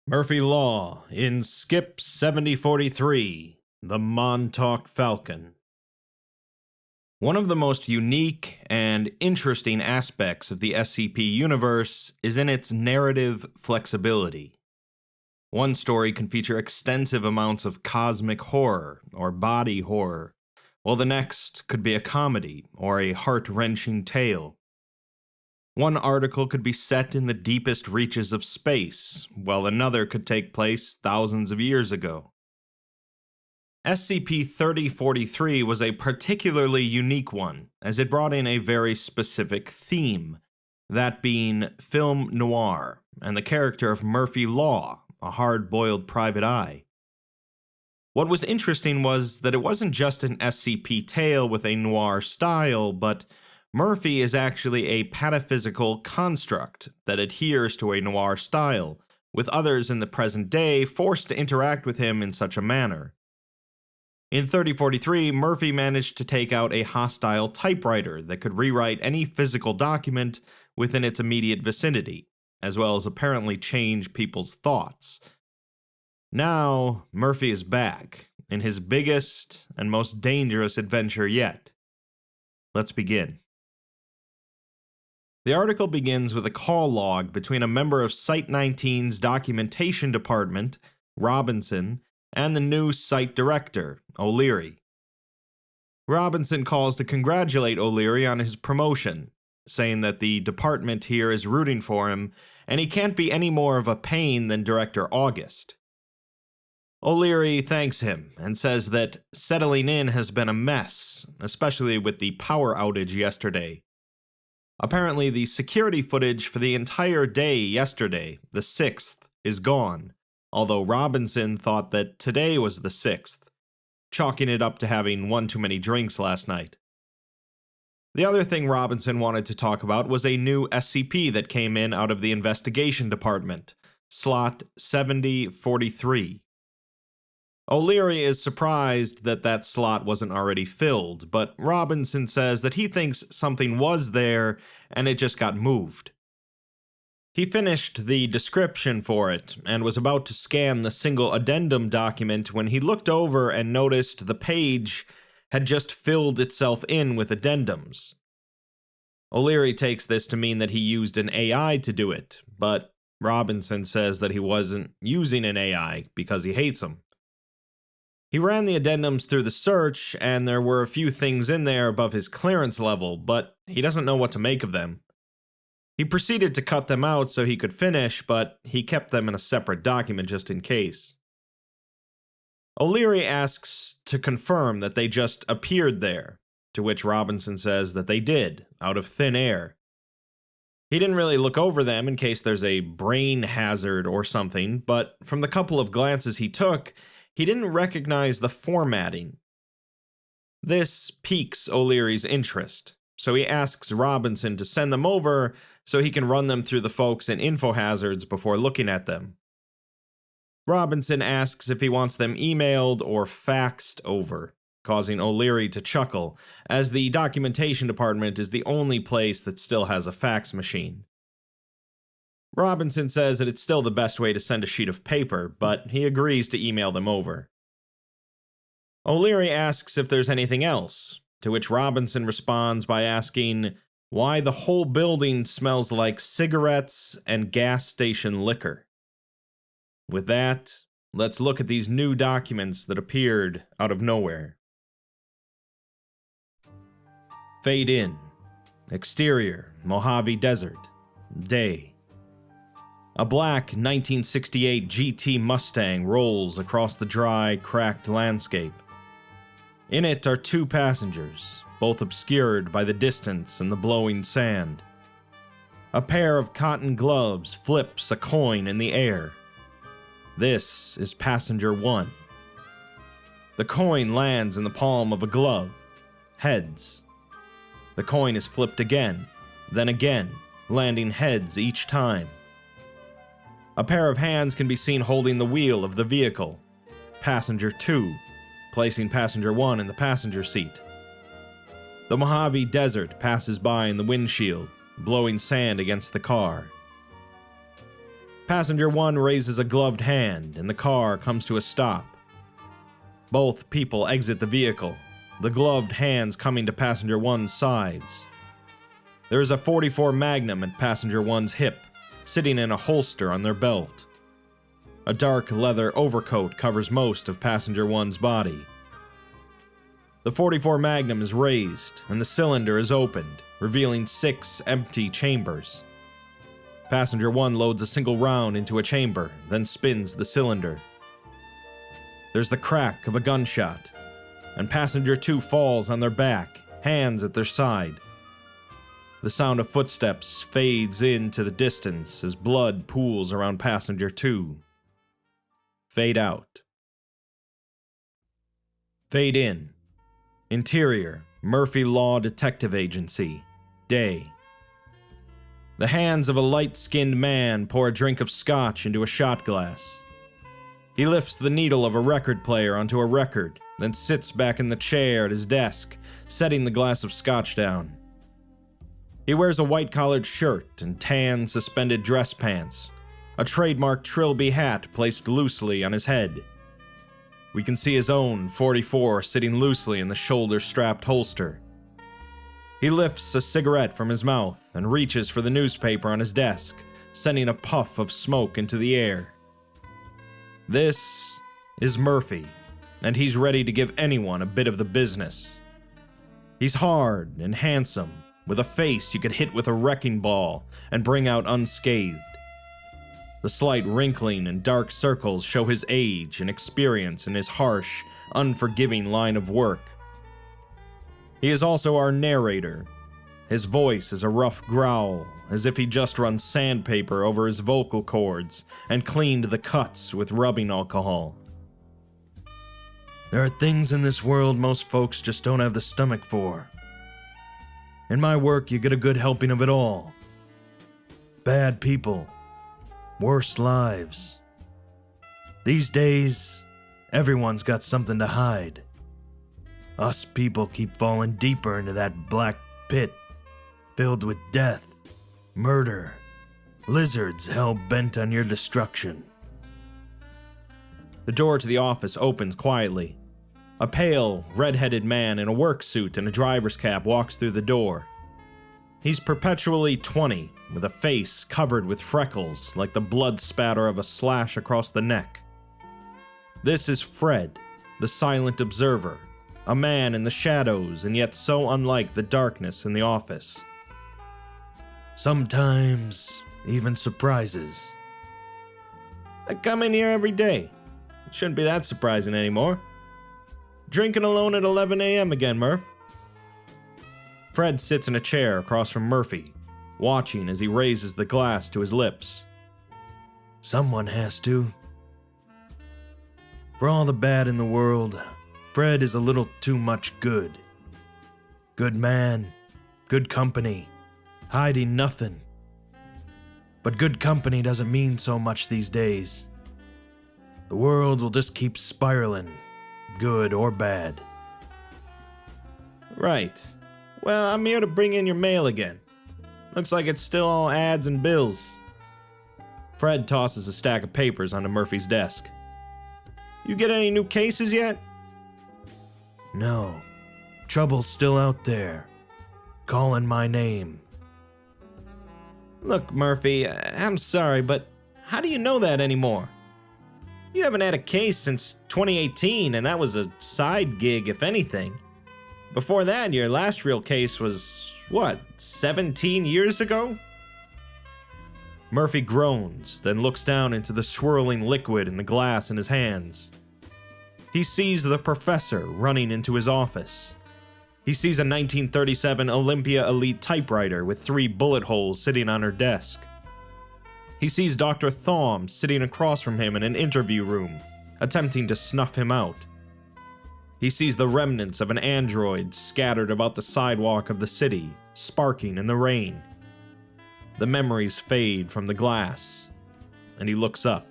Murphy Law in Skip 7043, the MONTAUK Falcon. One of the most unique and interesting aspects of the SCP universe is in its narrative flexibility. One story can feature extensive amounts of cosmic horror or body horror, while the next could be a comedy or a heart-wrenching tale. One article could be set in the deepest reaches of space, while another could take place thousands of years ago. SCP-3043 was a particularly unique one, as it brought in a very specific theme, that being film noir, and the character of Murphy Law, a hard-boiled private eye. What was interesting was that it wasn't just an SCP tale with a noir style, but Murphy is actually a pataphysical construct that adheres to a noir style, with others in the present day forced to interact with him in such a manner. In 3043, Murphy managed to take out a hostile typewriter that could rewrite any physical document within its immediate vicinity, as well as apparently change people's thoughts. Now, Murphy is back, in his biggest and most dangerous adventure yet. Let's begin. The article begins with a call log between a member of Site-19's documentation department, Robinson, and the new site director, O'Leary. Robinson calls to congratulate O'Leary on his promotion, saying that the department here is rooting for him, and he can't be any more of a pain than Director August. O'Leary thanks him and says that settling in has been a mess, especially with the power outage yesterday. Apparently, the security footage for the entire day yesterday, the 6th, is gone, although Robinson thought that today was the 6th, chalking it up to having one too many drinks last night. The other thing Robinson wanted to talk about was a new SCP that came in out of the investigation department, slot 7043. O'Leary is surprised that that slot wasn't already filled, but Robinson says that he thinks something was there and it just got moved. He finished the description for it and was about to scan the single addendum document when he looked over and noticed the page had just filled itself in with addendums. O'Leary takes this to mean that he used an AI to do it, but Robinson says that he wasn't using an AI because he hates them. He ran the addendums through the search, and there were a few things in there above his clearance level, but he doesn't know what to make of them. He proceeded to cut them out so he could finish, but he kept them in a separate document just in case. O'Leary asks to confirm that they just appeared there, to which Robinson says that they did, out of thin air. He didn't really look over them in case there's a brain hazard or something, but from the couple of glances he took, he didn't recognize the formatting. This piques O'Leary's interest, so he asks Robinson to send them over so he can run them through the folks in InfoHazards before looking at them. Robinson asks if he wants them emailed or faxed over, causing O'Leary to chuckle, as the documentation department is the only place that still has a fax machine. Robinson says that it's still the best way to send a sheet of paper, but he agrees to email them over. O'Leary asks if there's anything else, to which Robinson responds by asking why the whole building smells like cigarettes and gas station liquor. With that, let's look at these new documents that appeared out of nowhere. Fade in. Exterior, Mojave Desert. Day. A black 1968 GT Mustang rolls across the dry, cracked landscape. In it are two passengers, both obscured by the distance and the blowing sand. A pair of cotton gloves flips a coin in the air. This is passenger 1. The coin lands in the palm of a glove. Heads. The coin is flipped again, then again, landing heads each time. A pair of hands can be seen holding the wheel of the vehicle. Passenger 2, placing passenger 1 in the passenger seat. The Mojave Desert passes by in the windshield, blowing sand against the car. Passenger 1 raises a gloved hand, and the car comes to a stop. Both people exit the vehicle, the gloved hands coming to Passenger 1's sides. There is a .44 Magnum at Passenger 1's hip, sitting in a holster on their belt. A dark leather overcoat covers most of Passenger 1's body. The .44 Magnum is raised, and the cylinder is opened, revealing 6 empty chambers. Passenger 1 loads a single round into a chamber, then spins the cylinder. There's the crack of a gunshot, and Passenger 2 falls on their back, hands at their side. The sound of footsteps fades into the distance as blood pools around Passenger 2. Fade out. Fade in. Interior, Murphy Law Detective Agency. Day. The hands of a light-skinned man pour a drink of scotch into a shot glass. He lifts the needle of a record player onto a record, then sits back in the chair at his desk, setting the glass of scotch down. He wears a white-collared shirt and tan suspended dress pants, a trademark Trilby hat placed loosely on his head. We can see his own .44 sitting loosely in the shoulder-strapped holster. He lifts a cigarette from his mouth and reaches for the newspaper on his desk, sending a puff of smoke into the air. This is Murphy, and he's ready to give anyone a bit of the business. He's hard and handsome, with a face you could hit with a wrecking ball and bring out unscathed. The slight wrinkling and dark circles show his age and experience in his harsh, unforgiving line of work. He is also our narrator. His voice is a rough growl, as if he just run sandpaper over his vocal cords and cleaned the cuts with rubbing alcohol. There are things in this world most folks just don't have the stomach for. In my work, you get a good helping of it all. Bad people. Worse lives. These days, everyone's got something to hide. Us people keep falling deeper into that black pit, filled with death, murder, lizards hell-bent on your destruction. The door to the office opens quietly. A pale, red-headed man in a work suit and a driver's cap walks through the door. He's perpetually 20, with a face covered with freckles like the blood spatter of a slash across the neck. This is Fred, the silent observer, a man in the shadows and yet so unlike the darkness in the office. Sometimes, even surprises. I come in here every day. It shouldn't be that surprising anymore. Drinking alone at 11 a.m. again, Murph. Fred sits in a chair across from Murphy, watching as he raises the glass to his lips. Someone has to. For all the bad in the world, Fred is a little too much good. Good man, good company, hiding nothing. But good company doesn't mean so much these days. The world will just keep spiraling, good or bad. Right. Well, I'm here to bring in your mail again. Looks like it's still all ads and bills. Fred tosses a stack of papers onto Murphy's desk. You get any new cases yet? No. Trouble's still out there. Calling my name. Look, Murphy, I'm sorry, but how do you know that anymore? You haven't had a case since 2018, and that was a side gig, if anything. Before that, your last real case was, 17 years ago? Murphy groans, then looks down into the swirling liquid in the glass in his hands. He sees the professor running into his office. He sees a 1937 Olympia Elite typewriter with 3 bullet holes sitting on her desk. He sees Dr. Thom sitting across from him in an interview room, attempting to snuff him out. He sees the remnants of an android scattered about the sidewalk of the city, sparking in the rain. The memories fade from the glass, and he looks up.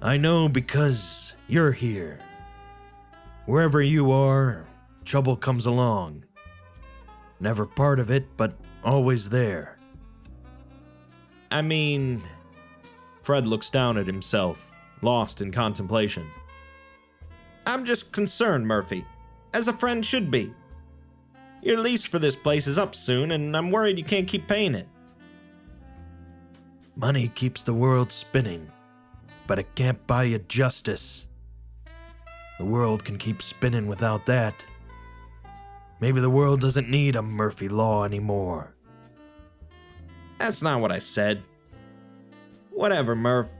I know because you're here. Wherever you are, trouble comes along. Never part of it, but always there. I mean, Fred looks down at himself, lost in contemplation. I'm just concerned, Murphy, as a friend should be. Your lease for this place is up soon, and I'm worried you can't keep paying it. Money keeps the world spinning, but it can't buy you justice. The world can keep spinning without that. Maybe the world doesn't need a Murphy law anymore. That's not what I said. Whatever, Murph.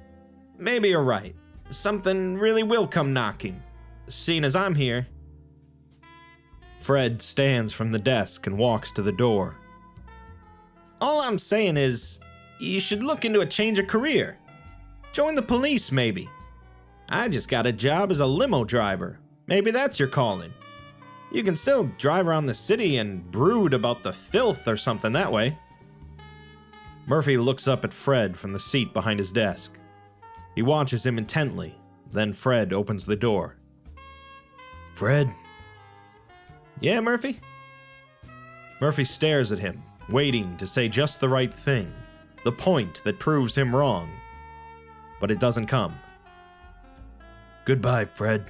Maybe you're right. Something really will come knocking, seeing as I'm here. Fred stands from the desk and walks to the door. All I'm saying is, you should look into a change of career. Join the police, maybe. I just got a job as a limo driver. Maybe that's your calling. You can still drive around the city and brood about the filth or something that way. Murphy looks up at Fred from the seat behind his desk. He watches him intently, then Fred opens the door. Fred? Yeah, Murphy? Murphy stares at him, waiting to say just the right thing, the point that proves him wrong. But it doesn't come. Goodbye, Fred.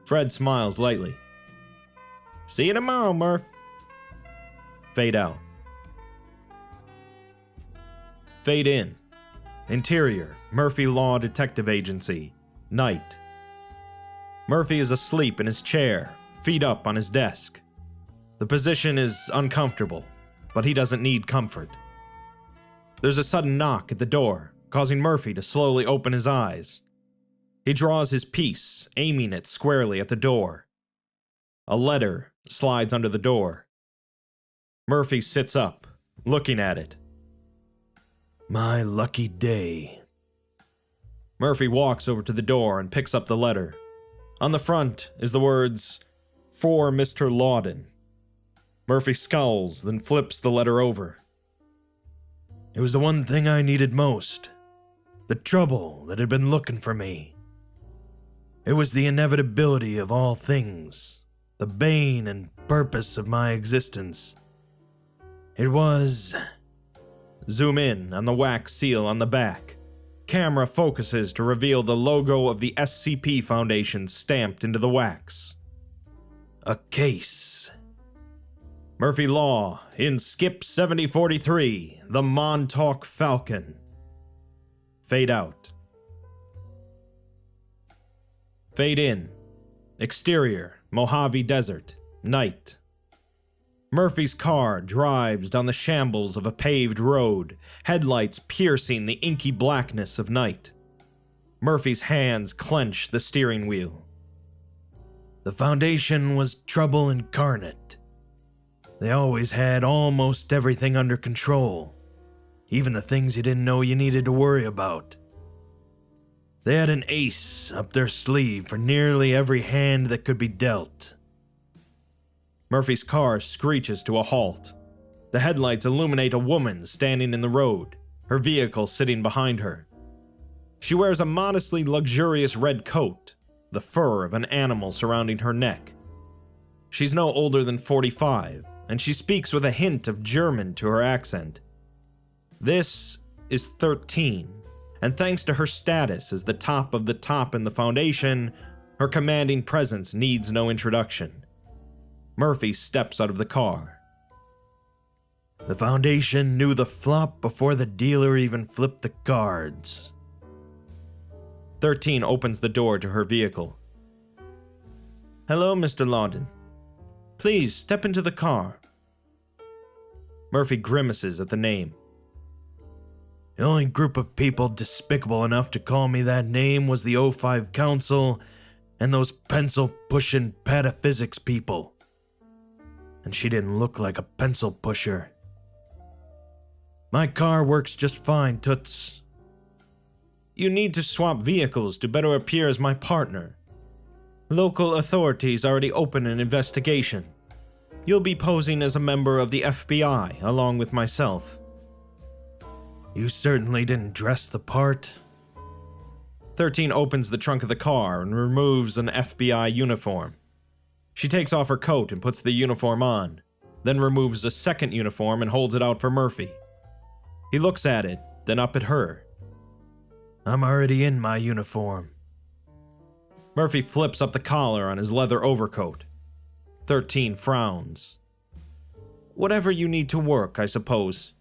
Fred smiles lightly. See you tomorrow, Murph. Fade out. Fade in. Interior, Murphy Law Detective Agency. Night. Murphy is asleep in his chair, feet up on his desk. The position is uncomfortable, but he doesn't need comfort. There's a sudden knock at the door, causing Murphy to slowly open his eyes. He draws his piece, aiming it squarely at the door. A letter slides under the door. Murphy sits up, looking at it. My lucky day. Murphy walks over to the door and picks up the letter. On the front is the words, "For Mr. Lawden." Murphy scowls, then flips the letter over. It was the one thing I needed most. The trouble that had been looking for me. It was the inevitability of all things, the bane and purpose of my existence. It was... Zoom in on the wax seal on the back. Camera focuses to reveal the logo of the SCP Foundation stamped into the wax. a case. Murphy Law in Skip 7043, the MONTAUK FALCON. Fade out. Fade in. Exterior, Mojave Desert, night. Murphy's car drives down the shambles of a paved road, headlights piercing the inky blackness of night. Murphy's hands clench the steering wheel. The Foundation was trouble incarnate. They always had almost everything under control, even the things you didn't know you needed to worry about. They had an ace up their sleeve for nearly every hand that could be dealt. Murphy's car screeches to a halt. The headlights illuminate a woman standing in the road, her vehicle sitting behind her. She wears a modestly luxurious red coat, the fur of an animal surrounding her neck. She's no older than 45, and she speaks with a hint of German to her accent. This is 13, and thanks to her status as the top of the top in the Foundation, her commanding presence needs no introduction. Murphy steps out of the car. The Foundation knew the flop before the dealer even flipped the cards. 13 opens the door to her vehicle. Hello, Mr. Lawden. Please step into the car. Murphy grimaces at the name. The only group of people despicable enough to call me that name was the O5 Council and those pencil-pushing Pataphysics people. And she didn't look like a pencil pusher. My car works just fine, Toots. You need to swap vehicles to better appear as my partner. Local authorities already opened an investigation. You'll be posing as a member of the FBI along with myself. You certainly didn't dress the part. 13 opens the trunk of the car and removes an FBI uniform. She takes off her coat and puts the uniform on, then removes a second uniform and holds it out for Murphy. He looks at it, then up at her. I'm already in my uniform. Murphy flips up the collar on his leather overcoat. 13 frowns. Whatever you need to work, I suppose.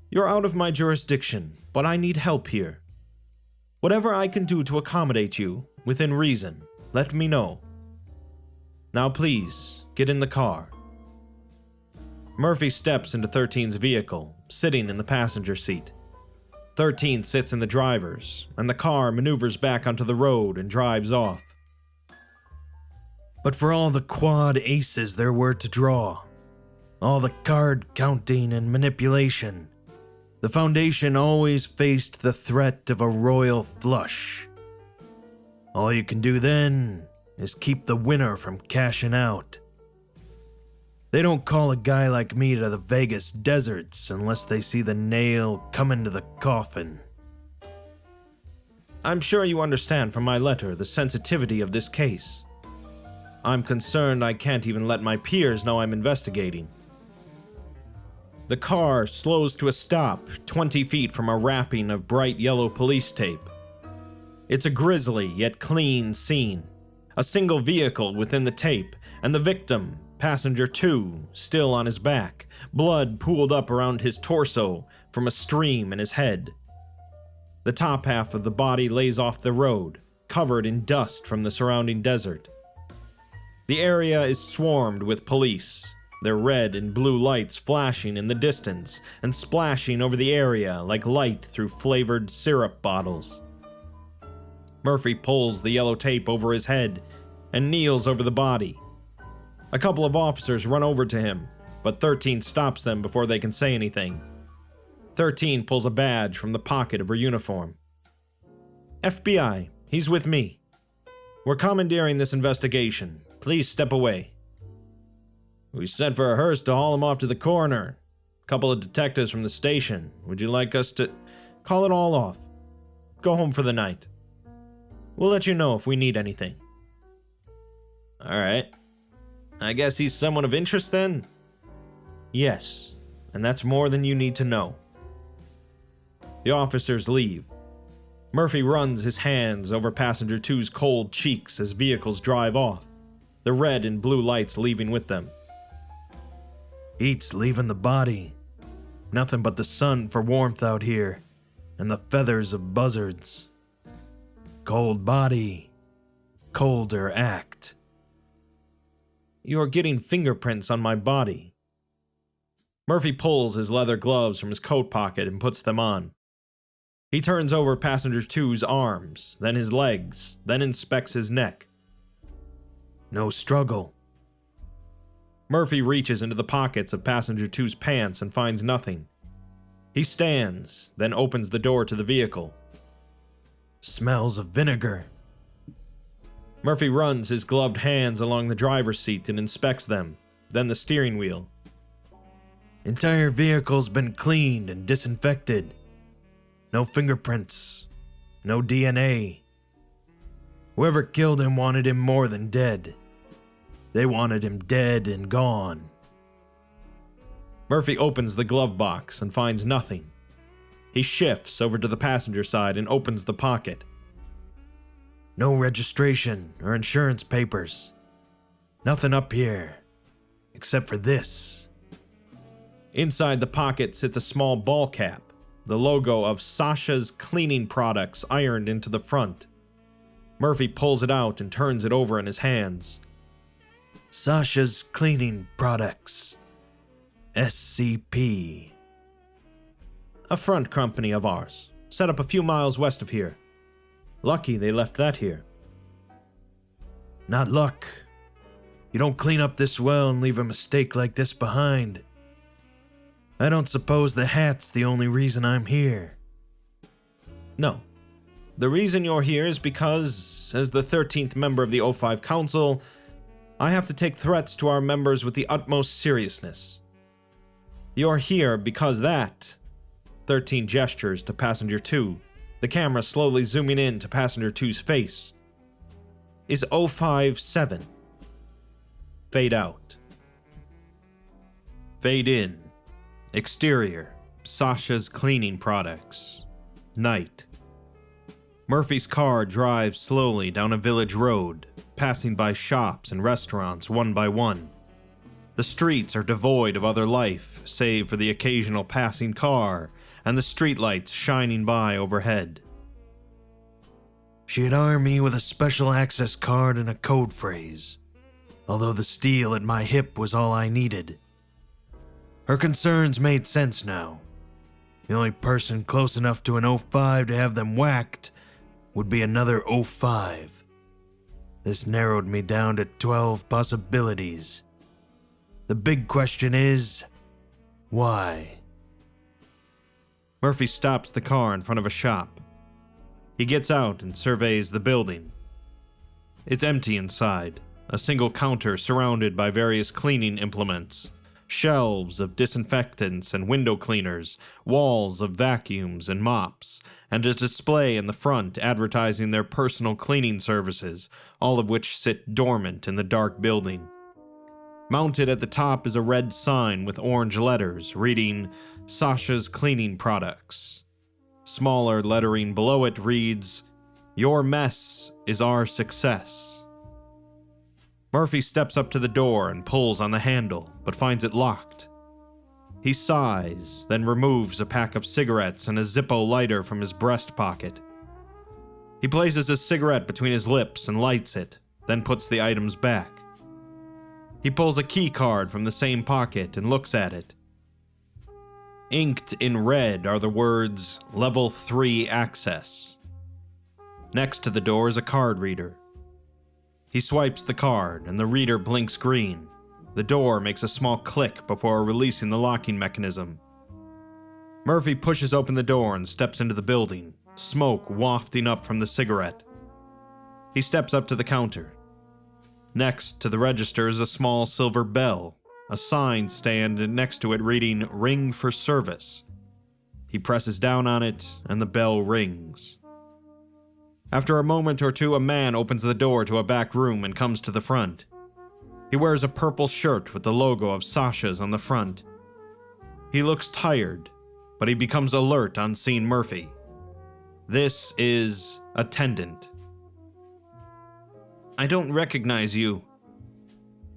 You're out of my jurisdiction, but I need help here. Whatever I can do to accommodate you, within reason, let me know. Now please, get in the car. Murphy steps into 13's vehicle, sitting in the passenger seat. 13 sits in the driver's, and the car maneuvers back onto the road and drives off. But for all the quad aces there were to draw, all the card counting and manipulation, the Foundation always faced the threat of a royal flush. All you can do then is keep the winner from cashing out. They don't call a guy like me to the Vegas deserts unless they see the nail coming to the coffin. I'm sure you understand from my letter the sensitivity of this case. I'm concerned I can't even let my peers know I'm investigating. The car slows to a stop 20 feet from a wrapping of bright yellow police tape. It's a grisly yet clean scene. A single vehicle within the tape, and the victim, Passenger 2, still on his back, blood pooled up around his torso from a stream in his head. The top half of the body lays off the road, covered in dust from the surrounding desert. The area is swarmed with police, their red and blue lights flashing in the distance and splashing over the area like light through flavored syrup bottles. Murphy pulls the yellow tape over his head and kneels over the body. A couple of officers run over to him, but 13 stops them before they can say anything. 13 pulls a badge from the pocket of her uniform. FBI, he's with me. We're commandeering this investigation. Please step away. We sent for a hearse to haul him off to the coroner. A couple of detectives from the station. Would you like us to call it all off? Go home for the night. We'll let you know if we need anything. All right. I guess he's someone of interest then? Yes, and that's more than you need to know. The officers leave. Murphy runs his hands over Passenger 2's cold cheeks as vehicles drive off, the red and blue lights leaving with them. Heat's leaving the body. Nothing but the sun for warmth out here, and the feathers of buzzards. Cold body, colder act. You're getting fingerprints on my body. Murphy pulls his leather gloves from his coat pocket and puts them on. He turns over Passenger 2's arms, then his legs, then inspects his neck. No struggle. Murphy reaches into the pockets of Passenger 2's pants and finds nothing. He stands, then opens the door to the vehicle. Smells of vinegar. Murphy runs his gloved hands along the driver's seat and inspects them, then the steering wheel. Entire vehicle's been cleaned and disinfected. No fingerprints. No DNA. Whoever killed him wanted him more than dead. They wanted him dead and gone. Murphy opens the glove box and finds nothing. He shifts over to the passenger side and opens the pocket. No registration or insurance papers. Nothing up here, except for this. Inside the pocket sits a small ball cap, the logo of Sasha's cleaning products ironed into the front. Murphy pulls it out and turns it over in his hands. Sasha's cleaning products. SCP. A front company of ours, set up a few miles west of here. Lucky they left that here. Not luck. You don't clean up this well and leave a mistake like this behind. I don't suppose the hat's the only reason I'm here. No. The reason you're here is because, as the 13th member of the O5 Council, I have to take threats to our members with the utmost seriousness. You're here because that... 13 gestures to Passenger 2, the camera slowly zooming in to Passenger 2's face, is O5-7. Fade out. Fade in. Exterior, Sasha's cleaning products. Night. Murphy's car drives slowly down a village road, passing by shops and restaurants one by one. The streets are devoid of other life, save for the occasional passing car and the streetlights shining by overhead. She'd arm me with a special access card and a code phrase, although the steel at my hip was all I needed. Her concerns made sense now. The only person close enough to an O5 to have them whacked would be another O5. This narrowed me down to 12 possibilities. The big question is, why? Murphy stops the car in front of a shop. He gets out and surveys the building. It's empty inside, a single counter surrounded by various cleaning implements, shelves of disinfectants and window cleaners, walls of vacuums and mops, and a display in the front advertising their personal cleaning services, all of which sit dormant in the dark building. Mounted at the top is a red sign with orange letters reading Sasha's Cleaning Products. Smaller lettering below it reads, "Your mess is our success." Murphy steps up to the door and pulls on the handle, but finds it locked. He sighs, then removes a pack of cigarettes and a Zippo lighter from his breast pocket. He places a cigarette between his lips and lights it, then puts the items back. He pulls a key card from the same pocket and looks at it. Inked in red are the words, Level 3 Access. Next to the door is a card reader. He swipes the card, and the reader blinks green. The door makes a small click before releasing the locking mechanism. Murphy pushes open the door and steps into the building, smoke wafting up from the cigarette. He steps up to the counter. Next to the register is a small silver bell, a sign stand next to it reading "Ring for Service." He presses down on it, and the bell rings. After a moment or two, a man opens the door to a back room and comes to the front. He wears a purple shirt with the logo of Sasha's on the front. He looks tired, but he becomes alert on seeing Murphy. This is Attendant. "I don't recognize you.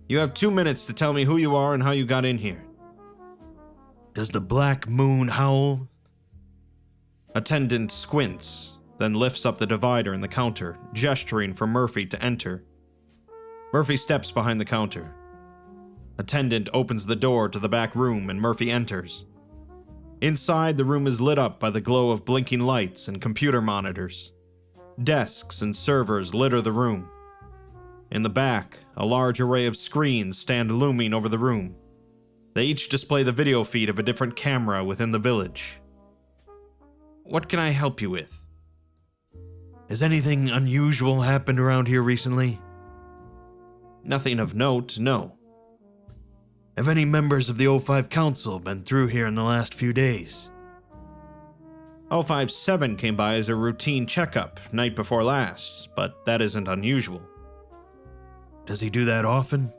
You have 2 minutes to tell me who you are and how you got in here." Does the black moon howl? Attendant squints, then lifts up the divider in the counter, gesturing for Murphy to enter. Murphy steps behind the counter. Attendant opens the door to the back room and Murphy enters. Inside, the room is lit up by the glow of blinking lights and computer monitors. Desks and servers litter the room. In the back, a large array of screens stand looming over the room. They each display the video feed of a different camera within the village. "What can I help you with?" Has anything unusual happened around here recently? "Nothing of note, no." Have any members of the O5 Council been through here in the last few days? O57 came by as a routine checkup night before last, but that isn't unusual. Does he do that often?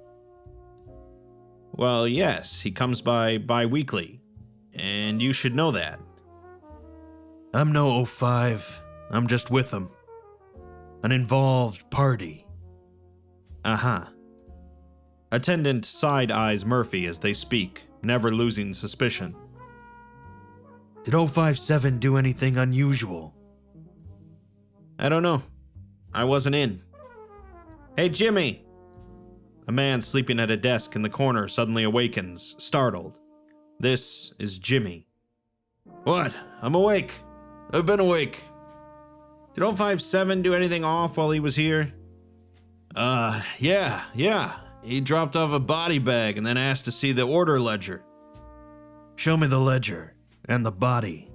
Well, yes, he comes by bi-weekly, and you should know that. I'm no O5, I'm just with him. An involved party. Uh-huh. Attendant side-eyes Murphy as they speak, never losing suspicion. Did O57 do anything unusual? I don't know. I wasn't in. Hey, Jimmy! A man sleeping at a desk in the corner suddenly awakens, startled. This is Jimmy. What? I'm awake. I've been awake. Did 057 do anything off while he was here? Yeah. He dropped off a body bag and then asked to see the order ledger. Show me the ledger and the body.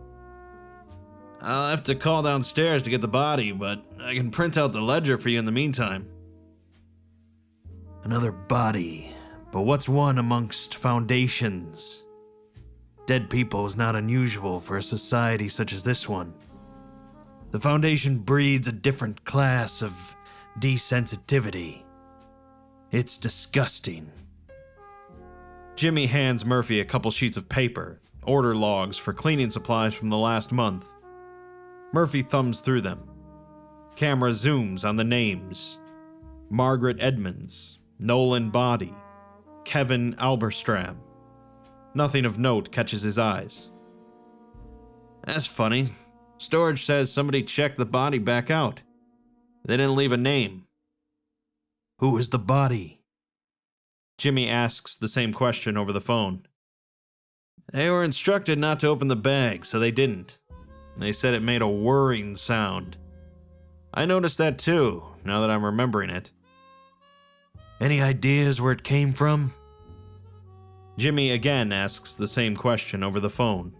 I'll have to call downstairs to get the body, but I can print out the ledger for you in the meantime. Another body, but what's one amongst foundations? Dead people is not unusual for a society such as this one. The Foundation breeds a different class of desensitivity. It's disgusting. Jimmy hands Murphy a couple sheets of paper, order logs for cleaning supplies from the last month. Murphy thumbs through them. Camera zooms on the names. Margaret Edmonds, Nolan Body, Kevin Alberstram. Nothing of note catches his eyes. That's funny. Storage says somebody checked the body back out. They didn't leave a name. Who is the body? Jimmy asks the same question over the phone. They were instructed not to open the bag, so they didn't. They said it made a whirring sound. I noticed that too, now that I'm remembering it. Any ideas where it came from? Jimmy again asks the same question over the phone.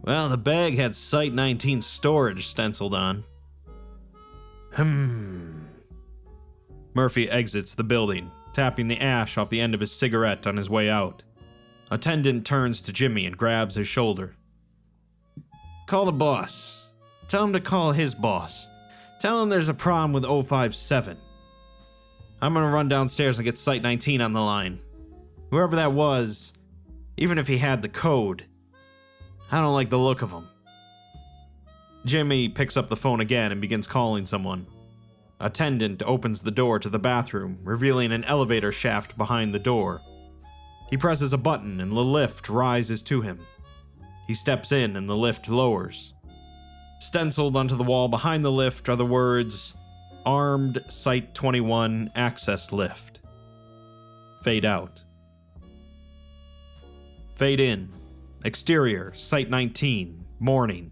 Well, the bag had Site 19 storage stenciled on. Murphy exits the building, tapping the ash off the end of his cigarette on his way out. Attendant turns to Jimmy and grabs his shoulder. Call the boss. Tell him to call his boss. Tell him there's a problem with O5-7. I'm gonna run downstairs and get Site 19 on the line. Whoever that was, even if he had the code, I don't like the look of him. Jimmy picks up the phone again and begins calling someone. Attendant opens the door to the bathroom, revealing an elevator shaft behind the door. He presses a button and the lift rises to him. He steps in and the lift lowers. Stenciled onto the wall behind the lift are the words, Armed Site 21 Access Lift. Fade out. Fade in. Exterior, Site 19, morning.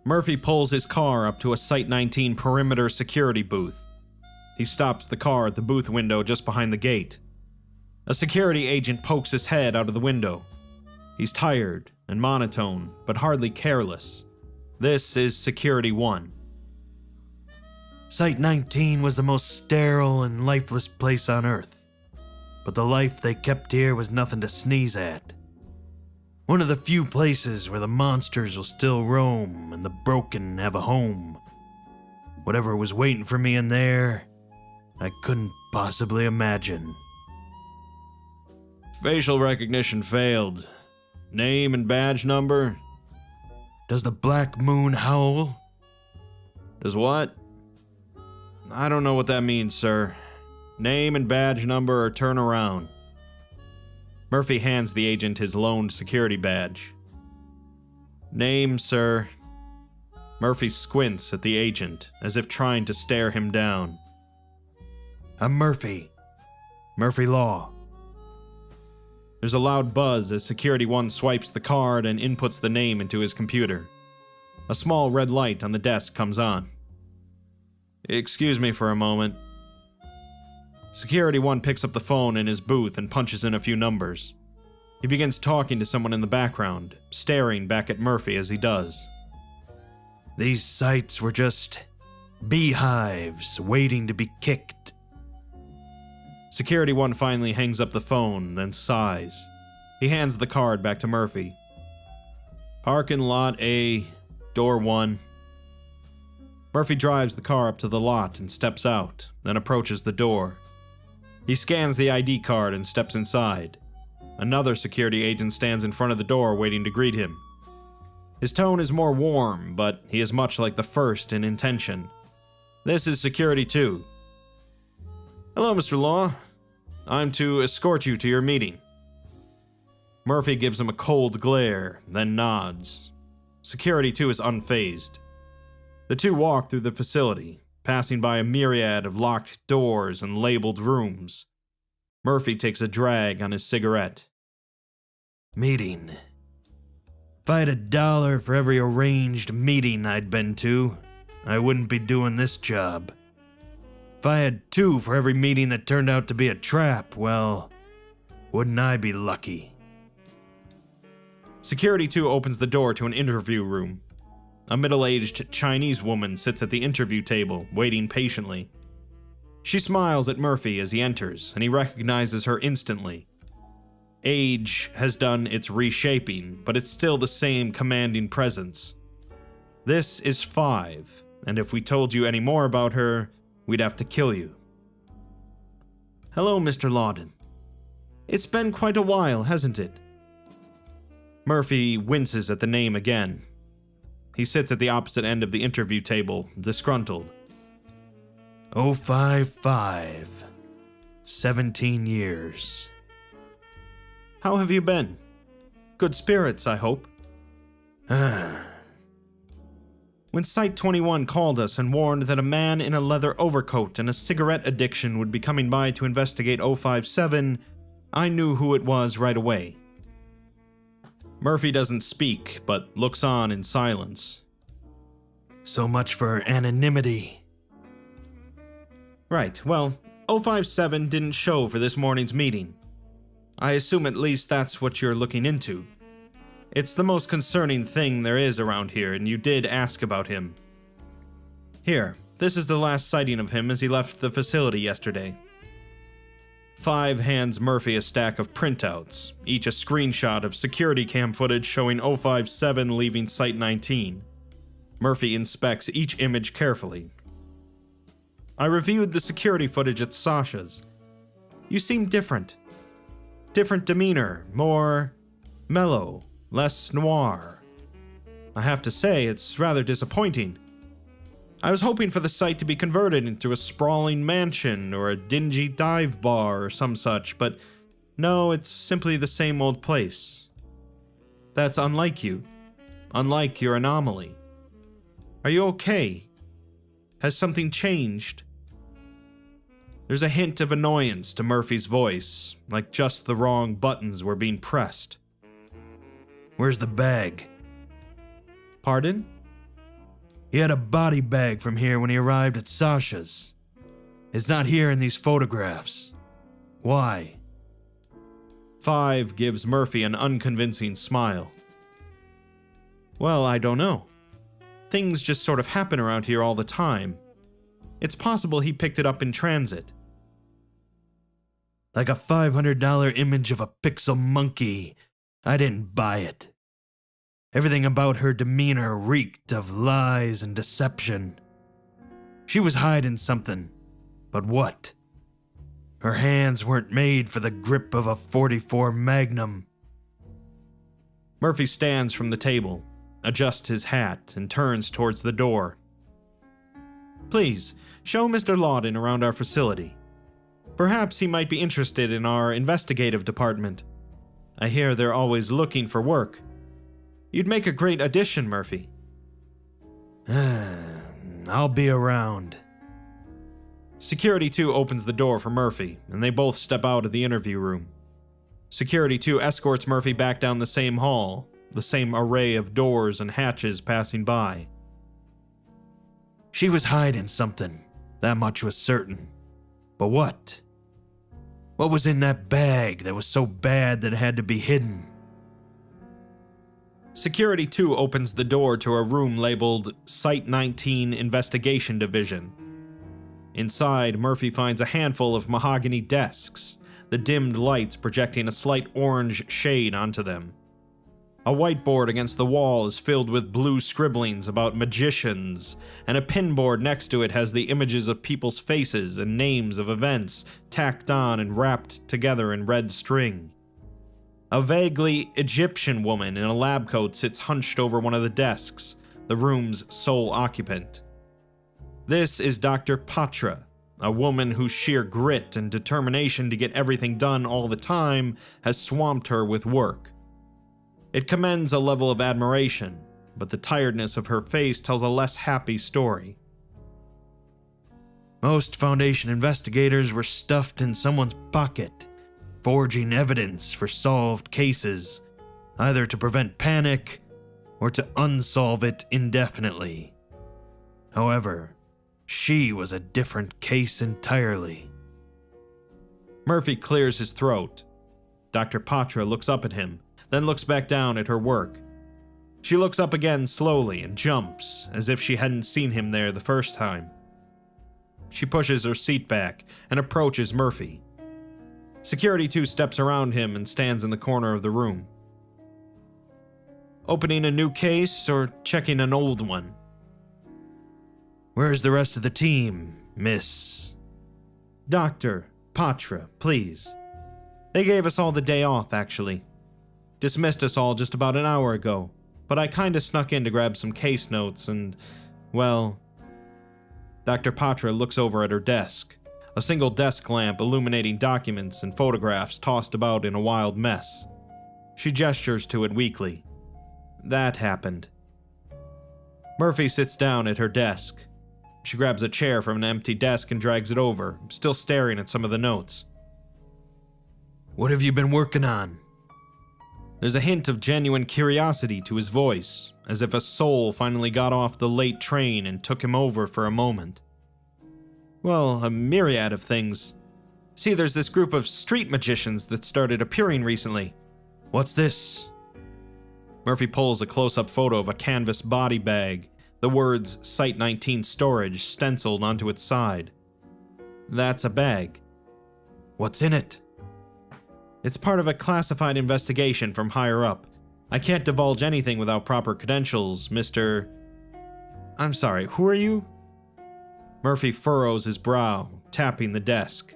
Murphy pulls his car up to a Site 19 perimeter security booth. He stops the car at the booth window just behind the gate. A security agent pokes his head out of the window. He's tired and monotone, but hardly careless. This is Security 1. Site 19 was the most sterile and lifeless place on Earth. But the life they kept here was nothing to sneeze at. One of the few places where the monsters will still roam and the broken have a home. Whatever was waiting for me in there, I couldn't possibly imagine. Facial recognition failed. Name and badge number? Does the Black Moon howl? Does what? I don't know what that means, sir. Name and badge number or turn around. Murphy hands the agent his loaned security badge. Name, sir. Murphy squints at the agent, as if trying to stare him down. I'm Murphy. Murphy Law. There's a loud buzz as Security 1 swipes the card and inputs the name into his computer. A small red light on the desk comes on. Excuse me for a moment. Security 1 picks up the phone in his booth and punches in a few numbers. He begins talking to someone in the background, staring back at Murphy as he does. These sites were just beehives waiting to be kicked. Security 1 finally hangs up the phone, then sighs. He hands the card back to Murphy. Parking lot A, door 1. Murphy drives the car up to the lot and steps out, then approaches the door. He scans the ID card and steps inside. Another security agent stands in front of the door waiting to greet him. His tone is more warm, but he is much like the first in intention. This is Security 2. Hello, Mr. Law. I'm to escort you to your meeting. Murphy gives him a cold glare, then nods. Security 2 is unfazed. The two walk through the facility, passing by a myriad of locked doors and labeled rooms. Murphy takes a drag on his cigarette. Meeting. If I had $1 for every arranged meeting I'd been to, I wouldn't be doing this job. If I had 2 for every meeting that turned out to be a trap, well, wouldn't I be lucky? Security 2 opens the door to an interview room. A middle-aged Chinese woman sits at the interview table, waiting patiently. She smiles at Murphy as he enters, and he recognizes her instantly. Age has done its reshaping, but it's still the same commanding presence. This is 5, and if we told you any more about her, we'd have to kill you. Hello, Mr. Lawden. It's been quite a while, hasn't it? Murphy winces at the name again. He sits at the opposite end of the interview table, disgruntled. 055. 17 years. How have you been? Good spirits, I hope. When Site 21 called us and warned that a man in a leather overcoat and a cigarette addiction would be coming by to investigate 057, I knew who it was right away. Murphy doesn't speak, but looks on in silence. So much for anonymity. Right, well, 057 didn't show for this morning's meeting. I assume at least that's what you're looking into. It's the most concerning thing there is around here, and you did ask about him. Here, this is the last sighting of him as he left the facility yesterday. 5 hands Murphy a stack of printouts, each a screenshot of security cam footage showing 057 leaving Site 19. Murphy inspects each image carefully. I reviewed the security footage at Sasha's. You seem different. Different demeanor, more mellow, less noir. I have to say, it's rather disappointing. I was hoping for the site to be converted into a sprawling mansion or a dingy dive bar or some such, but no, it's simply the same old place. That's unlike you. Unlike your anomaly. Are you okay? Has something changed? There's a hint of annoyance to Murphy's voice, like just the wrong buttons were being pressed. Where's the bag? Pardon? He had a body bag from here when he arrived at Sasha's. It's not here in these photographs. Why? 5 gives Murphy an unconvincing smile. Well, I don't know. Things just sort of happen around here all the time. It's possible he picked it up in transit. Like a $500 image of a pixel monkey. I didn't buy it. Everything about her demeanor reeked of lies and deception. She was hiding something, but what? Her hands weren't made for the grip of a .44 Magnum. Murphy stands from the table, adjusts his hat, and turns towards the door. Please, show Mr. Lawton around our facility. Perhaps he might be interested in our investigative department. I hear they're always looking for work. You'd make a great addition, Murphy. I'll be around. Security 2 opens the door for Murphy, and they both step out of the interview room. Security 2 escorts Murphy back down the same hall, the same array of doors and hatches passing by. She was hiding something, that much was certain. But what? What was in that bag that was so bad that it had to be hidden? Security 2 opens the door to a room labeled Site 19 Investigation Division. Inside, Murphy finds a handful of mahogany desks, the dimmed lights projecting a slight orange shade onto them. A whiteboard against the wall is filled with blue scribblings about magicians, and a pinboard next to it has the images of people's faces and names of events tacked on and wrapped together in red string. A vaguely Egyptian woman in a lab coat sits hunched over one of the desks, the room's sole occupant. This is Dr. Patra, a woman whose sheer grit and determination to get everything done all the time has swamped her with work. It commends a level of admiration, but the tiredness of her face tells a less happy story. Most Foundation investigators were stuffed in someone's pocket, forging evidence for solved cases, either to prevent panic or to unsolve it indefinitely. However, she was a different case entirely. Murphy clears his throat. Dr. Patra looks up at him, then looks back down at her work. She looks up again slowly and jumps, as if she hadn't seen him there the first time. She pushes her seat back and approaches Murphy. Security 2 steps around him and stands in the corner of the room. Opening a new case or checking an old one? Where's the rest of the team, Miss? Dr. Patra, please. They gave us all the day off, actually. Dismissed us all just about an hour ago. but I kinda snuck in to grab some case notes and, well... Dr. Patra looks over at her desk, a single desk lamp illuminating documents and photographs tossed about in a wild mess. She gestures to it weakly. That happened. Murphy sits down at her desk. She grabs a chair from an empty desk and drags it over, still staring at some of the notes. What have you been working on? There's a hint of genuine curiosity to his voice, as if a soul finally got off the late train and took him over for a moment. Well, a myriad of things. See, there's this group of street magicians that started appearing recently. What's this? Murphy pulls a close-up photo of a canvas body bag, the words Site 19 Storage stenciled onto its side. That's a bag. What's in it? It's part of a classified investigation from higher up. I can't divulge anything without proper credentials, Mr. I'm sorry, who are you? Murphy furrows his brow, tapping the desk.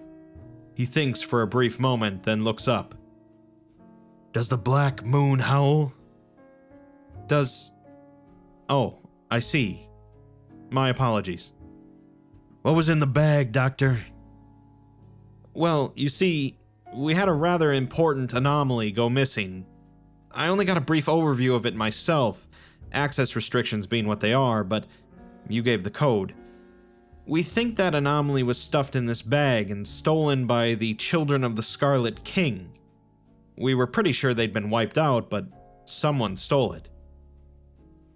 He thinks for a brief moment, then looks up. Does the black moon howl? Oh, I see. My apologies. What was in the bag, Doctor? Well, you see, we had a rather important anomaly go missing. I only got a brief overview of it myself, access restrictions being what they are, but you gave the code. We think that anomaly was stuffed in this bag and stolen by the Children of the Scarlet King. We were pretty sure they'd been wiped out, but someone stole it.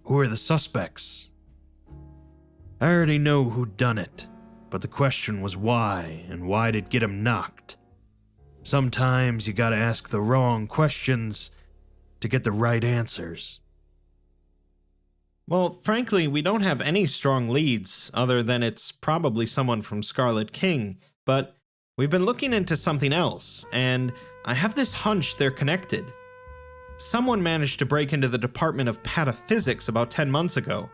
Who are the suspects? I already know who done it, but the question was why, and why did get him knocked. Sometimes you gotta ask the wrong questions to get the right answers. Well, frankly, we don't have any strong leads, other than it's probably someone from Scarlet King, but we've been looking into something else, and I have this hunch they're connected. Someone managed to break into the Department of Pataphysics about 10 months ago.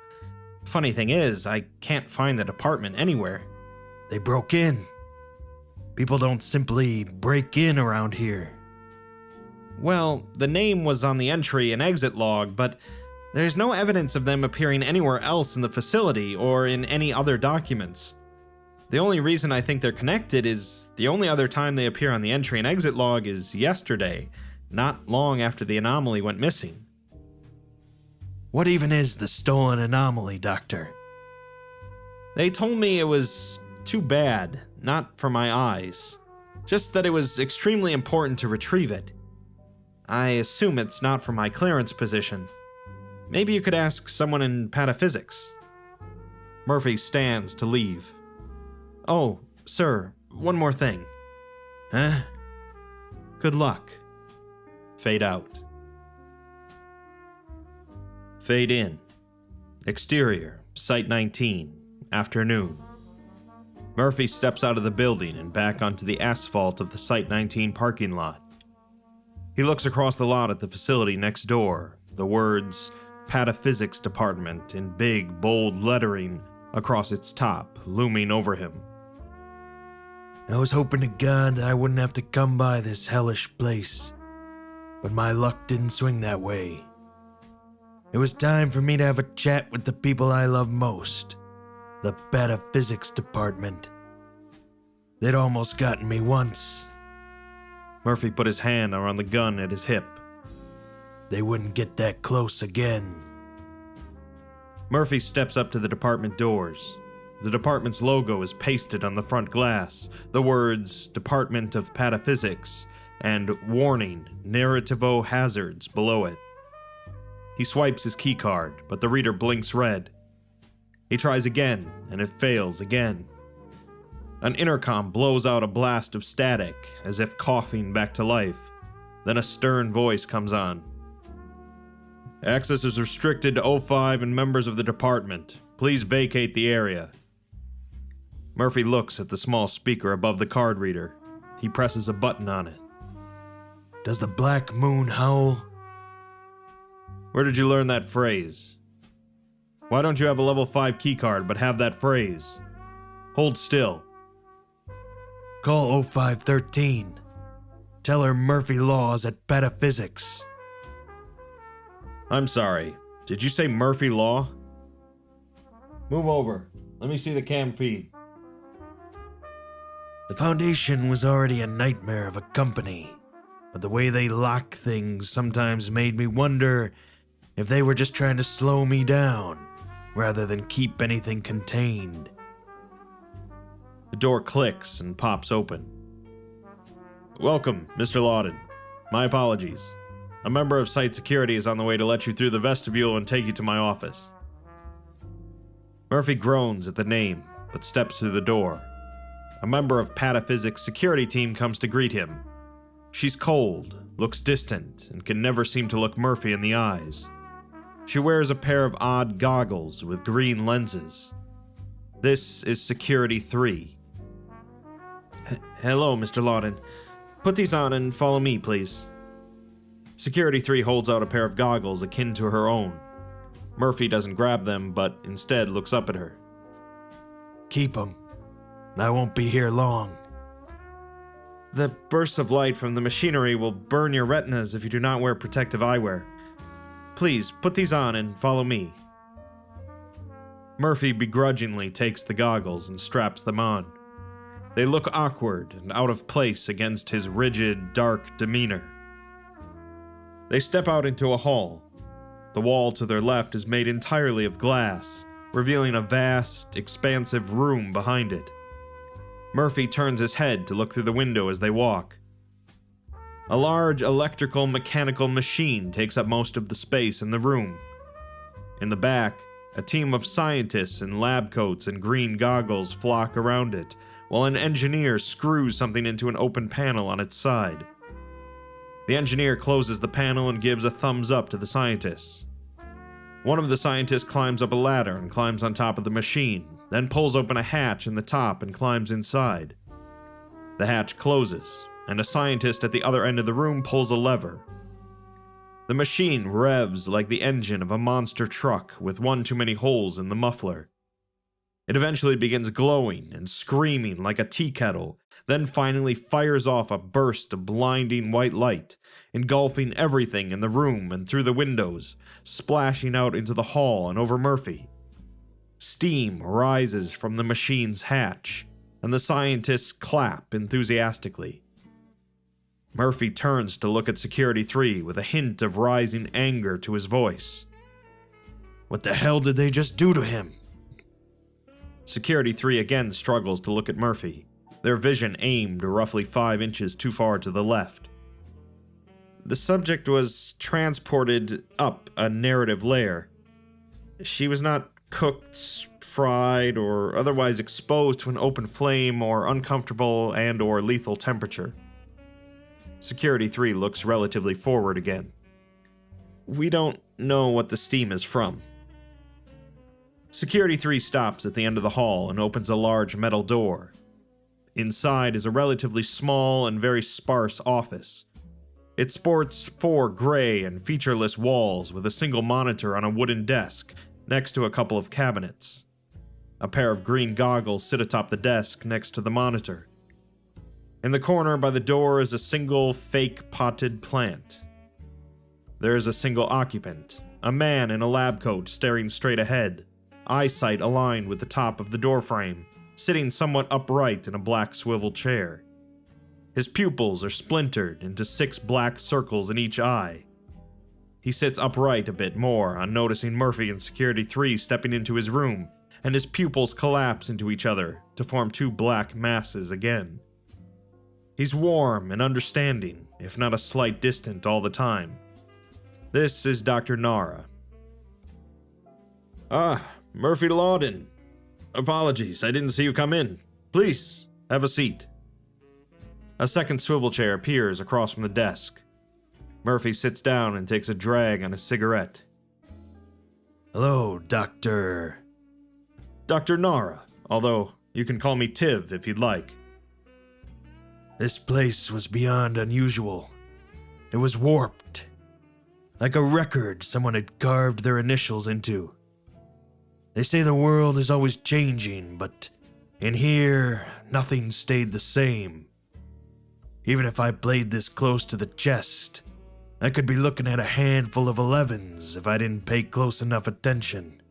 Funny thing is, I can't find the department anywhere. They broke in. People don't simply break in around here. Well, the name was on the entry and exit log, but there's no evidence of them appearing anywhere else in the facility or in any other documents. The only reason I think they're connected is the only other time they appear on the entry and exit log is yesterday, not long after the anomaly went missing. What even is the stolen anomaly, Doctor? They told me it was too bad, not for my eyes. Just that it was extremely important to retrieve it. I assume it's not for my clearance position. Maybe you could ask someone in Pataphysics. Murphy stands to leave. Oh, sir, one more thing. Huh? Good luck. Fade out. Fade in. Exterior, Site 19, afternoon. Murphy steps out of the building and back onto the asphalt of the Site 19 parking lot. He looks across the lot at the facility next door, the words Pataphysics Department in big, bold lettering across its top, looming over him. I was hoping to God that I wouldn't have to come by this hellish place, but my luck didn't swing that way. It was time for me to have a chat with the people I love most, the Pataphysics Department. They'd almost gotten me once. Murphy put his hand around the gun at his hip. They wouldn't get that close again. Murphy steps up to the department doors. The department's logo is pasted on the front glass, the words Department of Pataphysics and Warning, Narrativo Hazards below it. He swipes his keycard, but the reader blinks red. He tries again, and it fails again. An intercom blows out a blast of static, as if coughing back to life. Then a stern voice comes on. Access is restricted to O5 and members of the department. Please vacate the area. Murphy looks at the small speaker above the card reader. He presses a button on it. Does the black moon howl? Where did you learn that phrase? Why don't you have a level 5 keycard but have that phrase? Hold still. Call 0513. Tell her Murphy Law's at Pataphysics. I'm sorry. Did you say Murphy Law? Move over. Let me see the cam feed. The Foundation was already a nightmare of a company, but the way they lock things sometimes made me wonder if they were just trying to slow me down, rather than keep anything contained. The door clicks and pops open. Welcome, Mr. Lawden. My apologies. A member of Site Security is on the way to let you through the vestibule and take you to my office. Murphy groans at the name, but steps through the door. A member of Pataphysics' security team comes to greet him. She's cold, looks distant, and can never seem to look Murphy in the eyes. She wears a pair of odd goggles with green lenses. This is Security 3. Hello, Mr. Lawden. Put these on and follow me, please. Security 3 holds out a pair of goggles akin to her own. Murphy doesn't grab them, but instead looks up at her. Keep 'em. I won't be here long. The bursts of light from the machinery will burn your retinas if you do not wear protective eyewear. Please, put these on and follow me. Murphy begrudgingly takes the goggles and straps them on. They look awkward and out of place against his rigid, dark demeanor. They step out into a hall. The wall to their left is made entirely of glass, revealing a vast, expansive room behind it. Murphy turns his head to look through the window as they walk. A large electrical mechanical machine takes up most of the space in the room. In the back, a team of scientists in lab coats and green goggles flock around it, while an engineer screws something into an open panel on its side. The engineer closes the panel and gives a thumbs up to the scientists. One of the scientists climbs up a ladder and climbs on top of the machine, then pulls open a hatch in the top and climbs inside. The hatch closes, and a scientist at the other end of the room pulls a lever. The machine revs like the engine of a monster truck with one too many holes in the muffler. It eventually begins glowing and screaming like a tea kettle, then finally fires off a burst of blinding white light, engulfing everything in the room and through the windows, splashing out into the hall and over Murphy. Steam rises from the machine's hatch, and the scientists clap enthusiastically. Murphy turns to look at Security 3 with a hint of rising anger to his voice. What the hell did they just do to him? Security 3 again struggles to look at Murphy, their vision aimed roughly 5 inches too far to the left. The subject was transported up a narrative layer. She was not cooked, fried, or otherwise exposed to an open flame or uncomfortable and/or lethal temperature. Security 3 looks relatively forward again. We don't know what the steam is from. Security 3 stops at the end of the hall and opens a large metal door. Inside is a relatively small and very sparse office. It sports 4 gray and featureless walls with a single monitor on a wooden desk next to a couple of cabinets. A pair of green goggles sit atop the desk next to the monitor. In the corner by the door is a single fake potted plant. There is a single occupant, a man in a lab coat staring straight ahead, eyesight aligned with the top of the doorframe, sitting somewhat upright in a black swivel chair. His pupils are splintered into 6 black circles in each eye. He sits upright a bit more on noticing Murphy and Security 3 stepping into his room, and his pupils collapse into each other to form 2 black masses again. He's warm and understanding, if not a slight distant all the time. This is Dr. Nara. Murphy Lawden. Apologies, I didn't see you come in. Please, have a seat. A second swivel chair appears across from the desk. Murphy sits down and takes a drag on a cigarette. Hello, Dr. Nara, although you can call me Tiv if you'd like. This place was beyond unusual. It was warped. Like a record someone had carved their initials into. They say the world is always changing, but in here, nothing stayed the same. Even if I played this close to the chest, I could be looking at a handful of 11s if I didn't pay close enough attention.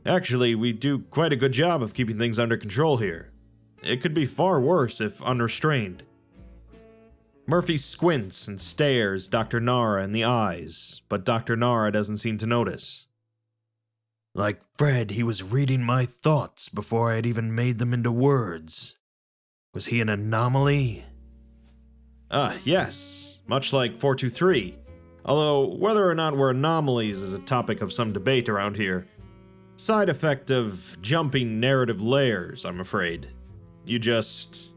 Actually, we do quite a good job of keeping things under control here. It could be far worse if unrestrained. Murphy squints and stares Dr. Nara in the eyes, but Dr. Nara doesn't seem to notice. Like Fred, he was reading my thoughts before I had even made them into words. Was he an anomaly? Yes, much like 423. Although, whether or not we're anomalies is a topic of some debate around here. Side effect of jumping narrative layers, I'm afraid. You just...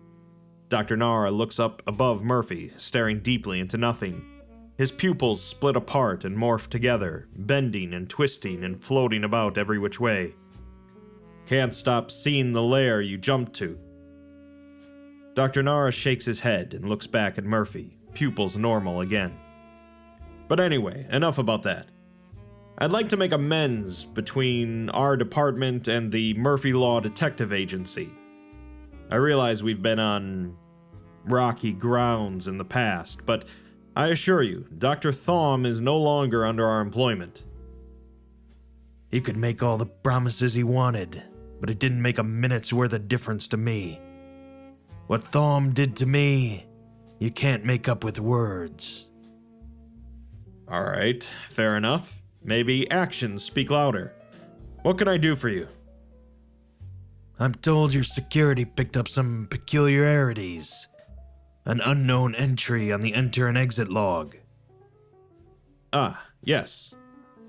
Dr. Nara looks up above Murphy, staring deeply into nothing. His pupils split apart and morph together, bending and twisting and floating about every which way. Can't stop seeing the lair you jumped to. Dr. Nara shakes his head and looks back at Murphy, pupils normal again. But anyway, enough about that. I'd like to make amends between our department and the Murphy Law Detective Agency. I realize we've been on rocky grounds in the past, but I assure you, Dr. Thom is no longer under our employment. He could make all the promises he wanted, but it didn't make a minute's worth of difference to me. What Thom did to me, you can't make up with words. Alright, fair enough. Maybe actions speak louder. What can I do for you? I'm told your security picked up some peculiarities. An unknown entry on the enter and exit log. Yes.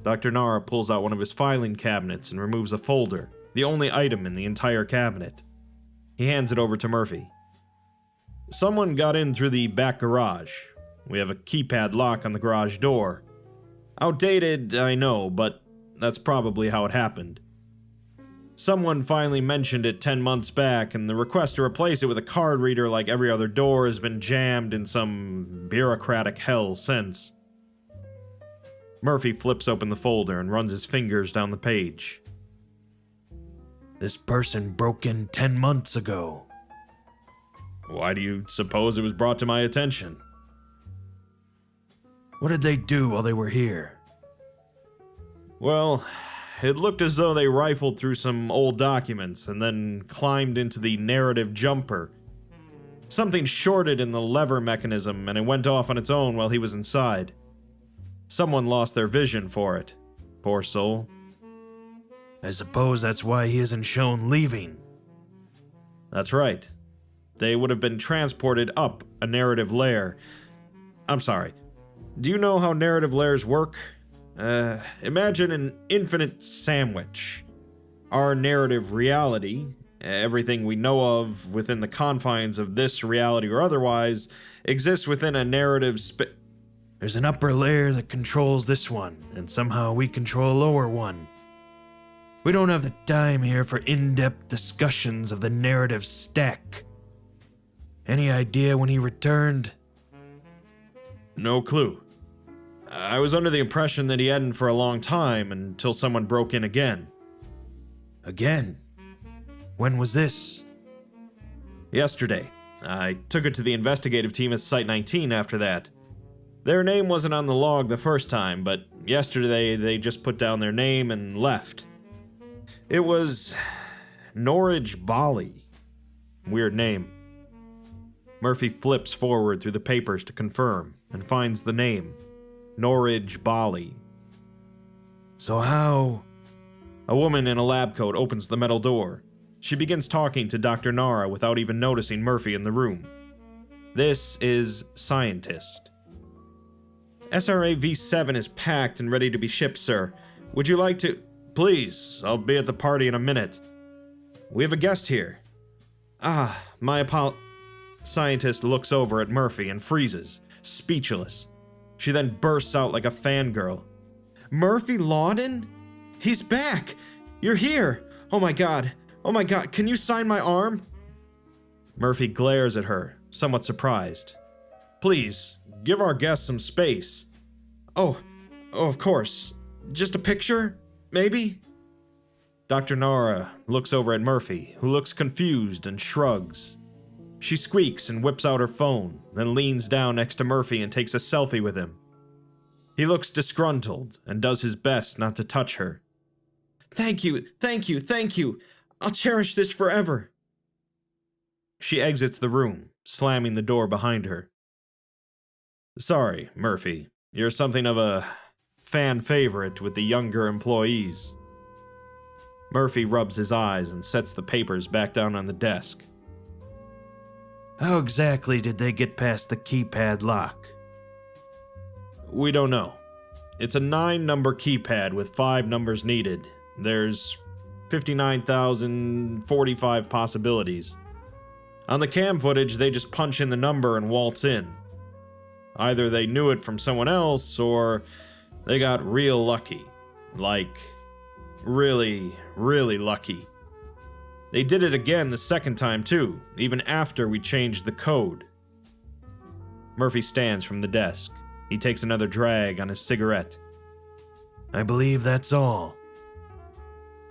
Dr. Nara pulls out one of his filing cabinets and removes a folder, the only item in the entire cabinet. He hands it over to Murphy. Someone got in through the back garage. We have a keypad lock on the garage door. Outdated, I know, but that's probably how it happened. Someone finally mentioned it 10 months back, and the request to replace it with a card reader like every other door has been jammed in some bureaucratic hell since. Murphy flips open the folder and runs his fingers down the page. This person broke in 10 months ago. Why do you suppose it was brought to my attention? What did they do while they were here? Well, it looked as though they rifled through some old documents and then climbed into the narrative jumper. Something shorted in the lever mechanism and it went off on its own while he was inside. Someone lost their vision for it. Poor soul. I suppose that's why he isn't shown leaving. That's right. They would have been transported up a narrative layer. I'm sorry. Do you know how narrative layers work? Imagine an infinite sandwich. Our narrative reality, everything we know of within the confines of this reality or otherwise, exists within a narrative There's an upper layer that controls this one, and somehow we control a lower one. We don't have the time here for in-depth discussions of the narrative stack. Any idea when he returned? No clue. I was under the impression that he hadn't for a long time until someone broke in again. Again? When was this? Yesterday. I took it to the investigative team at Site 19 after that. Their name wasn't on the log the first time, but yesterday they just put down their name and left. It was Norwich Bali. Weird name. Murphy flips forward through the papers to confirm and finds the name. Norwich Bali. So how? A woman in a lab coat opens the metal door. She begins talking to Dr. Nara without even noticing Murphy in the room. This is Scientist. SRA V7 is packed and ready to be shipped, sir. Would you like to... Please, I'll be at the party in a minute. We have a guest here. My Scientist looks over at Murphy and freezes, speechless. She then bursts out like a fangirl. Murphy Lawden? He's back! You're here! Oh my god, can you sign my arm? Murphy glares at her, somewhat surprised. Please, give our guest some space. Oh, of course. Just a picture? Maybe? Dr. Nara looks over at Murphy, who looks confused and shrugs. She squeaks and whips out her phone, then leans down next to Murphy and takes a selfie with him. He looks disgruntled and does his best not to touch her. Thank you, thank you, thank you. I'll cherish this forever. She exits the room, slamming the door behind her. Sorry, Murphy. You're something of a fan favorite with the younger employees. Murphy rubs his eyes and sets the papers back down on the desk. How exactly did they get past the keypad lock? We don't know. It's a 9-number keypad with 5 numbers needed. There's 59,045 possibilities. On the cam footage, they just punch in the number and waltz in. Either they knew it from someone else, or they got real lucky. Like, really, really lucky. They did it again the second time too, even after we changed the code. Murphy stands from the desk. He takes another drag on his cigarette. I believe that's all.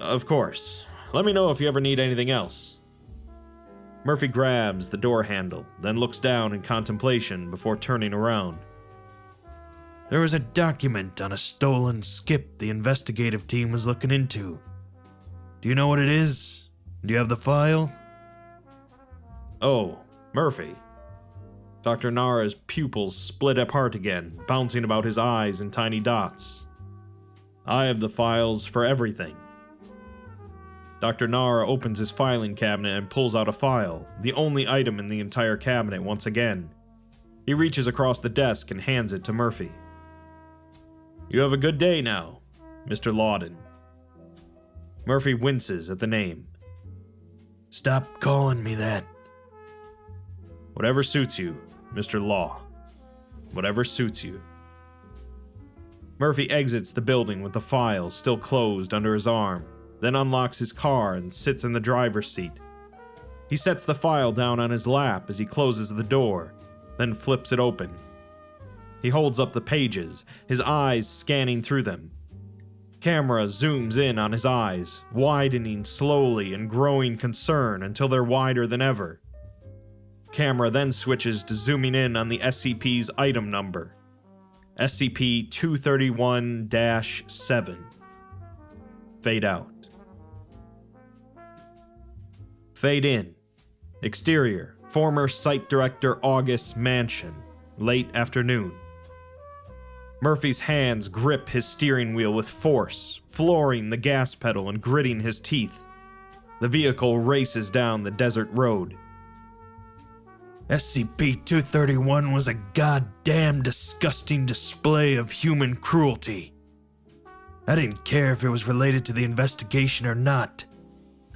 Of course. Let me know if you ever need anything else. Murphy grabs the door handle, then looks down in contemplation before turning around. There was a document on a stolen skip the investigative team was looking into. Do you know what it is? Do you have the file? Oh, Murphy. Dr. Nara's pupils split apart again, bouncing about his eyes in tiny dots. I have the files for everything. Dr. Nara opens his filing cabinet and pulls out a file, the only item in the entire cabinet once again. He reaches across the desk and hands it to Murphy. You have a good day now, Mr. Lawden. Murphy winces at the name. Stop calling me that. Whatever suits you, Mr. Law. Whatever suits you. Murphy exits the building with the file still closed under his arm, then unlocks his car and sits in the driver's seat. He sets the file down on his lap as he closes the door, then flips it open. He holds up the pages, his eyes scanning through them. Camera zooms in on his eyes, widening slowly in growing concern until they're wider than ever. Camera then switches to zooming in on the SCP's item number. SCP-231-7. Fade out. Fade in. Exterior, former Site Director August's mansion, late afternoon. Murphy's hands grip his steering wheel with force, flooring the gas pedal and gritting his teeth. The vehicle races down the desert road. SCP-231 was a goddamn disgusting display of human cruelty. I didn't care if it was related to the investigation or not.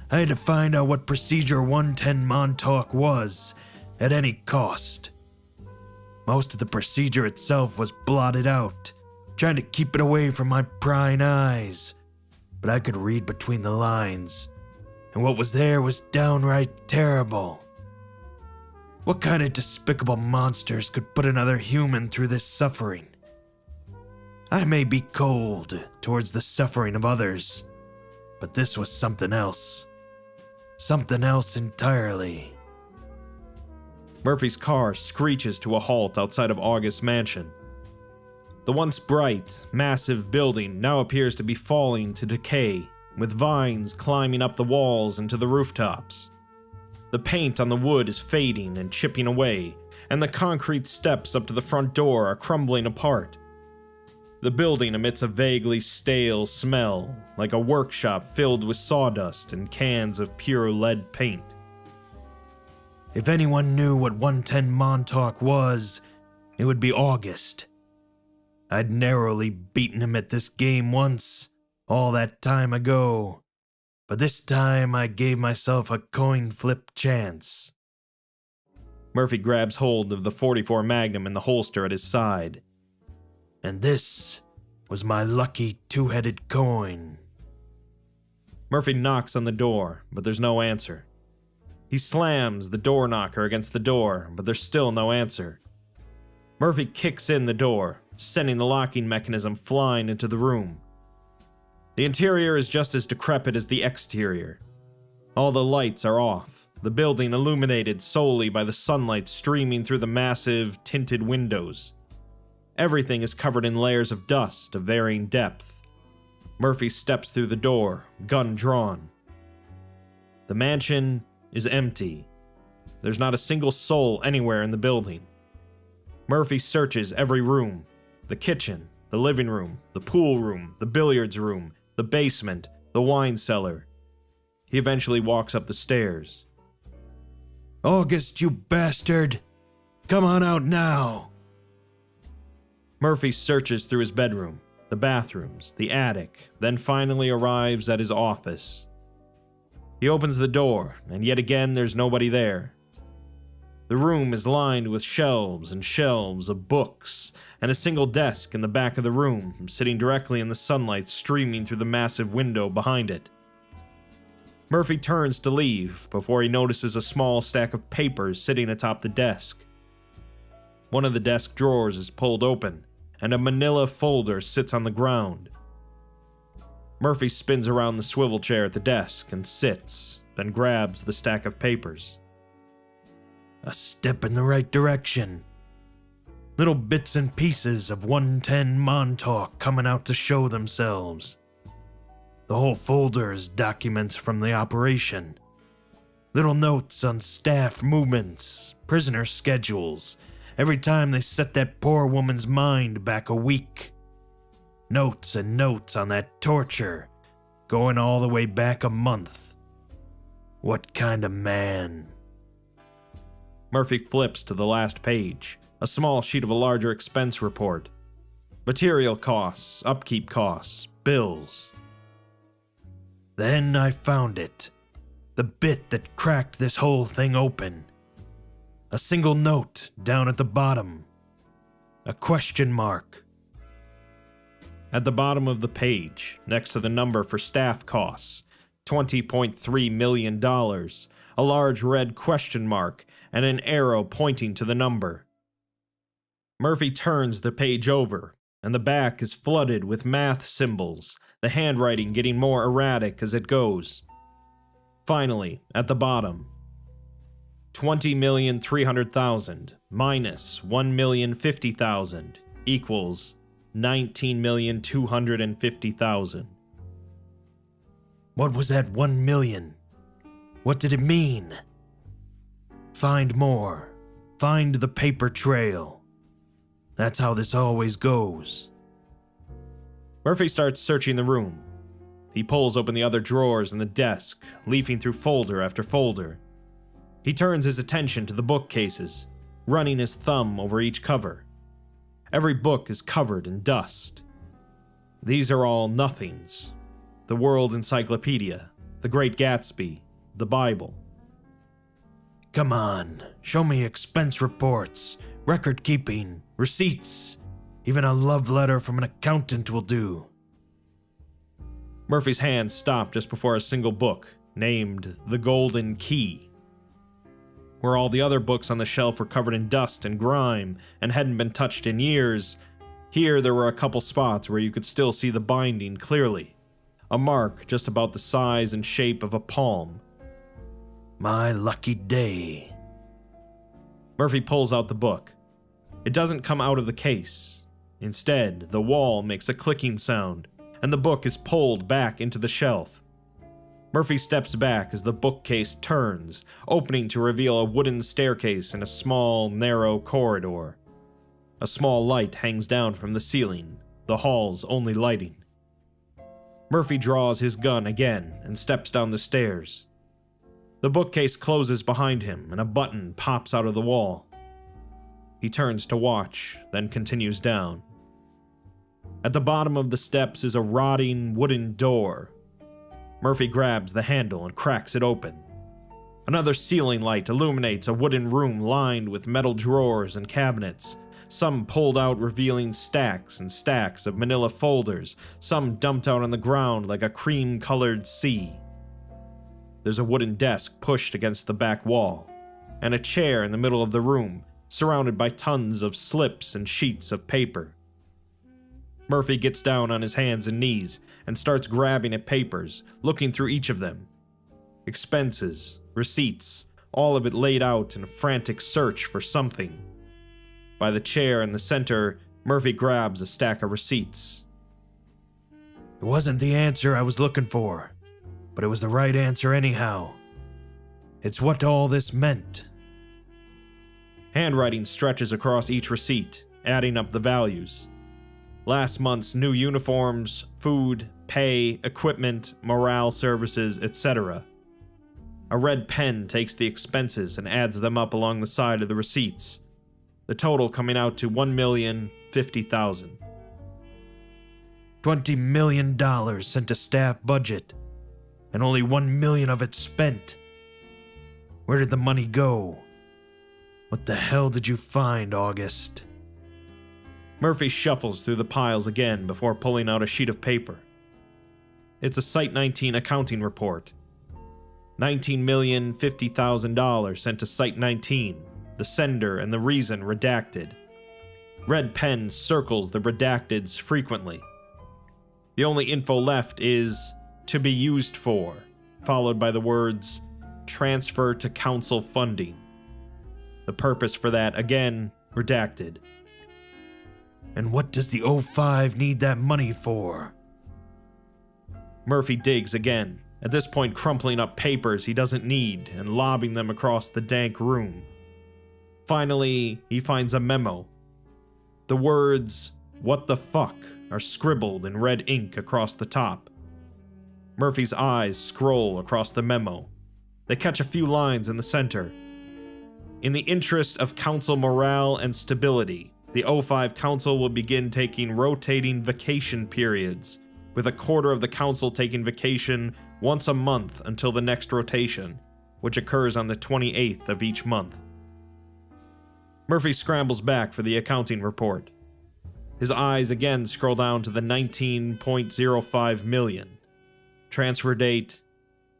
I had to find out what Procedure 110 MONTAUK was, at any cost. Most of the procedure itself was blotted out, trying to keep it away from my prying eyes. But I could read between the lines, and what was there was downright terrible. What kind of despicable monsters could put another human through this suffering? I may be cold towards the suffering of others, but this was something else. Something else entirely. Murphy's car screeches to a halt outside of August's mansion. The once bright, massive building now appears to be falling to decay, with vines climbing up the walls and to the rooftops. The paint on the wood is fading and chipping away, and the concrete steps up to the front door are crumbling apart. The building emits a vaguely stale smell, like a workshop filled with sawdust and cans of pure lead paint. If anyone knew what 110 MONTAUK was, it would be August. I'd narrowly beaten him at this game once, all that time ago, but this time I gave myself a coin flip chance. Murphy grabs hold of the .44 Magnum in the holster at his side. And this was my lucky two-headed coin. Murphy knocks on the door, but there's no answer. He slams the door knocker against the door, but there's still no answer. Murphy kicks in the door, sending the locking mechanism flying into the room. The interior is just as decrepit as the exterior. All the lights are off, the building illuminated solely by the sunlight streaming through the massive, tinted windows. Everything is covered in layers of dust of varying depth. Murphy steps through the door, gun drawn. The mansion is empty. There's not a single soul anywhere in the building. Murphy searches every room: the kitchen, the living room, the pool room, the billiards room, the basement, the wine cellar. He eventually walks up the stairs. "August, you bastard! Come on out now!" Murphy searches through his bedroom, the bathrooms, the attic, then finally arrives at his office. He opens the door, and yet again there's nobody there. The room is lined with shelves and shelves of books, and a single desk in the back of the room, sitting directly in the sunlight streaming through the massive window behind it. Murphy turns to leave before he notices a small stack of papers sitting atop the desk. One of the desk drawers is pulled open, and a manila folder sits on the ground. Murphy spins around the swivel chair at the desk and sits, then grabs the stack of papers. A step in the right direction. Little bits and pieces of 110 MONTAUK coming out to show themselves. The whole folder is documents from the operation. Little notes on staff movements, prisoner schedules, every time they set that poor woman's mind back a week. Notes and notes on that torture, going all the way back a month. What kind of man? Murphy flips to the last page, a small sheet of a larger expense report. Material costs, upkeep costs, bills. Then I found it. The bit that cracked this whole thing open. A single note down at the bottom. A question mark. At the bottom of the page, next to the number for staff costs, $20.3 million, a large red question mark, and an arrow pointing to the number. Murphy turns the page over, and the back is flooded with math symbols, the handwriting getting more erratic as it goes. Finally, at the bottom, 20,300,000 minus 1,050,000 equals 19,250,000. What was that 1 million? What did it mean? Find more. Find the paper trail. That's how this always goes. Murphy starts searching the room. He pulls open the other drawers in the desk, leafing through folder after folder. He turns his attention to the bookcases, running his thumb over each cover. Every book is covered in dust. These are all nothings. The World Encyclopedia, The Great Gatsby, the Bible. Come on, show me expense reports, record keeping, receipts. Even a love letter from an accountant will do. Murphy's hands stop just before a single book, named The Golden Key. Where all the other books on the shelf were covered in dust and grime and hadn't been touched in years, here there were a couple spots where you could still see the binding clearly. A mark just about the size and shape of a palm. My lucky day. Murphy pulls out the book. It doesn't come out of the case. Instead, the wall makes a clicking sound, and the book is pulled back into the shelf. Murphy steps back as the bookcase turns, opening to reveal a wooden staircase in a small, narrow corridor. A small light hangs down from the ceiling, the hall's only lighting. Murphy draws his gun again and steps down the stairs. The bookcase closes behind him and a button pops out of the wall. He turns to watch, then continues down. At the bottom of the steps is a rotting wooden door. Murphy grabs the handle and cracks it open. Another ceiling light illuminates a wooden room lined with metal drawers and cabinets, some pulled out revealing stacks and stacks of manila folders, some dumped out on the ground like a cream-colored sea. There's a wooden desk pushed against the back wall, and a chair in the middle of the room, surrounded by tons of slips and sheets of paper. Murphy gets down on his hands and knees and starts grabbing at papers, looking through each of them. Expenses, receipts, all of it laid out in a frantic search for something. By the chair in the center, Murphy grabs a stack of receipts. It wasn't the answer I was looking for, but it was the right answer anyhow. It's what all this meant. Handwriting stretches across each receipt, adding up the values. Last month's new uniforms, food, pay, equipment, morale services, etc. A red pen takes the expenses and adds them up along the side of the receipts, the total coming out to $1,050,000. $20 million sent to staff budget, and only $1 million of it spent. Where did the money go? What the hell did you find, August? Murphy shuffles through the piles again before pulling out a sheet of paper. It's a Site 19 accounting report. $19,050,000 sent to Site 19, the sender and the reason redacted. Red pen circles the redacteds frequently. The only info left is "to be used for," followed by the words "transfer to council funding." The purpose for that, again, redacted. And what does the O5 need that money for? Murphy digs again, at this point crumpling up papers he doesn't need and lobbing them across the dank room. Finally, he finds a memo. The words, "What the fuck," are scribbled in red ink across the top. Murphy's eyes scroll across the memo. They catch a few lines in the center. In the interest of council morale and stability, the O5 Council will begin taking rotating vacation periods, with a quarter of the council taking vacation once a month until the next rotation, which occurs on the 28th of each month. Murphy scrambles back for the accounting report. His eyes again scroll down to the $19.05 million. Transfer date,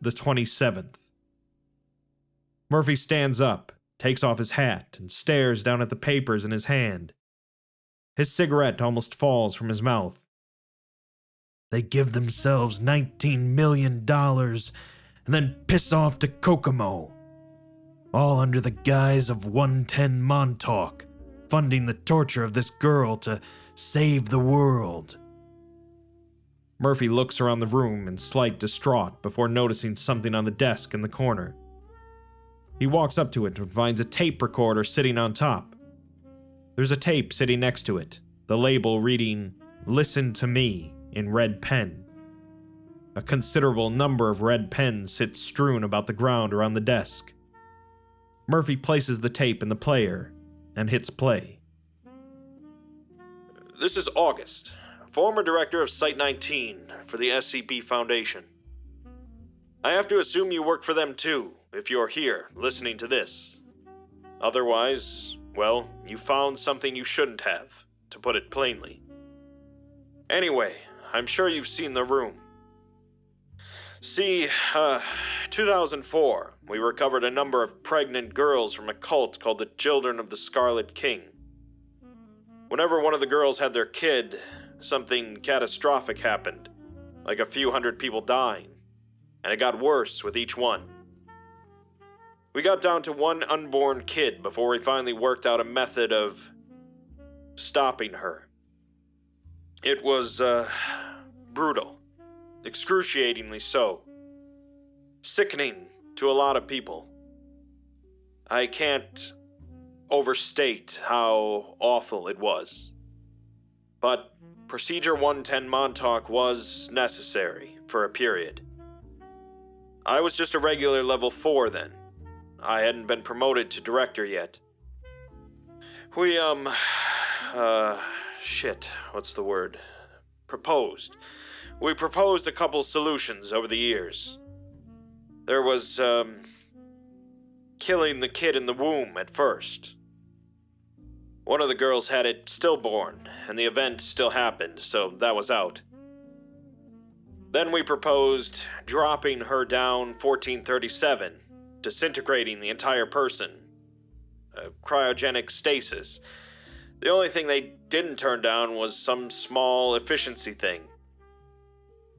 the 27th. Murphy stands up, takes off his hat, and stares down at the papers in his hand. His cigarette almost falls from his mouth. They give themselves $19 million and then piss off to Kokomo. All under the guise of 110 MONTAUK, funding the torture of this girl to save the world. Murphy looks around the room in slight distraught before noticing something on the desk in the corner. He walks up to it and finds a tape recorder sitting on top. There's a tape sitting next to it, the label reading, "Listen to me," in red pen. A considerable number of red pens sit strewn about the ground around the desk. Murphy places the tape in the player and hits play. This is August, former director of Site 19 for the SCP Foundation. I have to assume you work for them too, if you're here listening to this. Otherwise, well, you found something you shouldn't have, to put it plainly. Anyway, I'm sure you've seen the room. See, 2004, we recovered a number of pregnant girls from a cult called the Children of the Scarlet King. Whenever one of the girls had their kid, something catastrophic happened, like a few hundred people dying, and it got worse with each one. We got down to one unborn kid before we finally worked out a method of stopping her. It was, brutal. Excruciatingly so. Sickening to a lot of people. I can't overstate how awful it was. But Procedure 110 MONTAUK was necessary for a period. I was just a regular level 4 then. I hadn't been promoted to director yet. We, proposed. We proposed a couple solutions over the years. There was, killing the kid in the womb at first. One of the girls had it stillborn, and the event still happened, so that was out. Then we proposed dropping her down 1437, disintegrating the entire person. Cryogenic stasis. The only thing they didn't turn down was some small efficiency thing.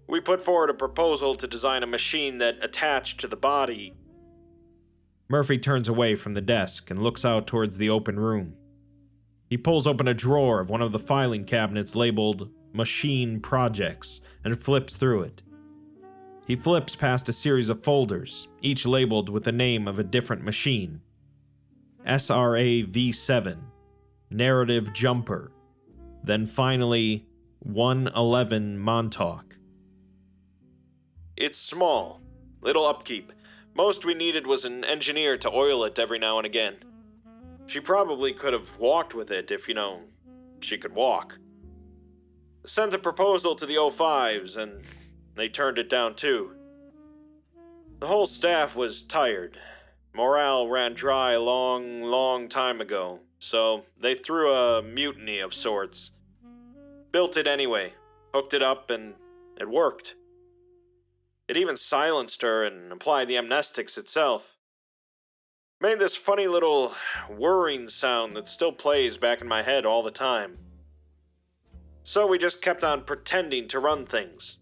We put forward a proposal to design a machine that attached to the body Murphy turns away from the desk and looks out towards the open room. He pulls open a drawer of one of the filing cabinets labeled Machine Projects and flips through it. He flips past a series of folders, each labeled with the name of a different machine. SRA V7, Narrative Jumper, then finally 111 MONTAUK. It's small, little upkeep. Most we needed was an engineer to oil it every now and again. She probably could have walked with it if, she could walk. Sent a proposal to the O5s, and they turned it down too. The whole staff was tired. Morale ran dry a long time ago, so they threw a mutiny of sorts. Built it anyway, hooked it up, and it worked. It even silenced her and applied the amnestics itself. Made this funny little whirring sound that still plays back in my head all the time. So we just kept on pretending to run things.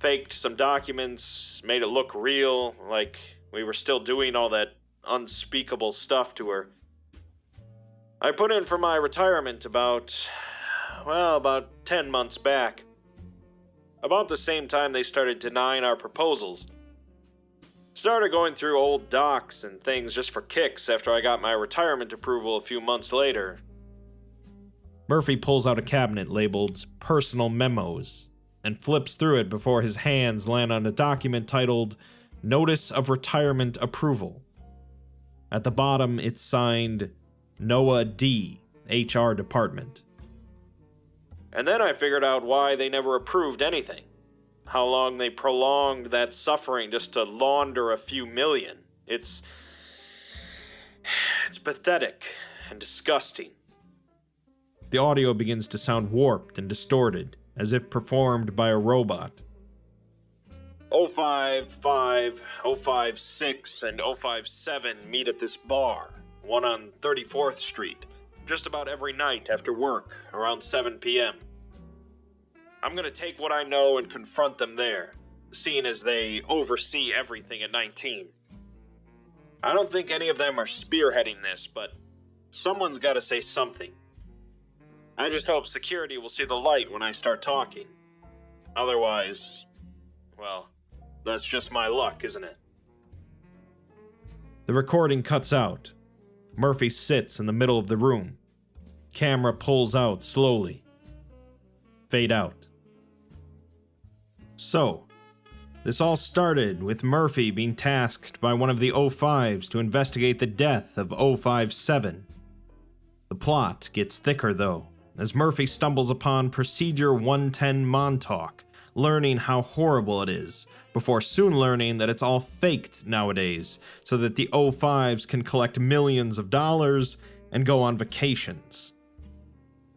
Faked some documents, made it look real, like we were still doing all that unspeakable stuff to her. I put in for my retirement about 10 months back. About the same time they started denying our proposals. Started going through old docs and things just for kicks after I got my retirement approval a few months later. Murphy pulls out a cabinet labeled Personal Memos and flips through it before his hands land on a document titled Notice of Retirement Approval. At the bottom, it's signed Noah D., HR Department. And then I figured out why they never approved anything. How long they prolonged that suffering just to launder a few million. It's pathetic and disgusting. The audio begins to sound warped and distorted, as if performed by a robot. 055, 056, and 057 meet at this bar, one on 34th Street, just about every night after work, around 7 p.m. I'm gonna take what I know and confront them there, seeing as they oversee everything at 19. I don't think any of them are spearheading this, but someone's gotta say something. I just hope security will see the light when I start talking. Otherwise, well, that's just my luck, isn't it? The recording cuts out. Murphy sits in the middle of the room. Camera pulls out slowly. Fade out. So, this all started with Murphy being tasked by one of the O5s to investigate the death of 057. The plot gets thicker, though, as Murphy stumbles upon Procedure 110 MONTAUK, learning how horrible it is, before soon learning that it's all faked nowadays, so that the O5s can collect millions of dollars and go on vacations.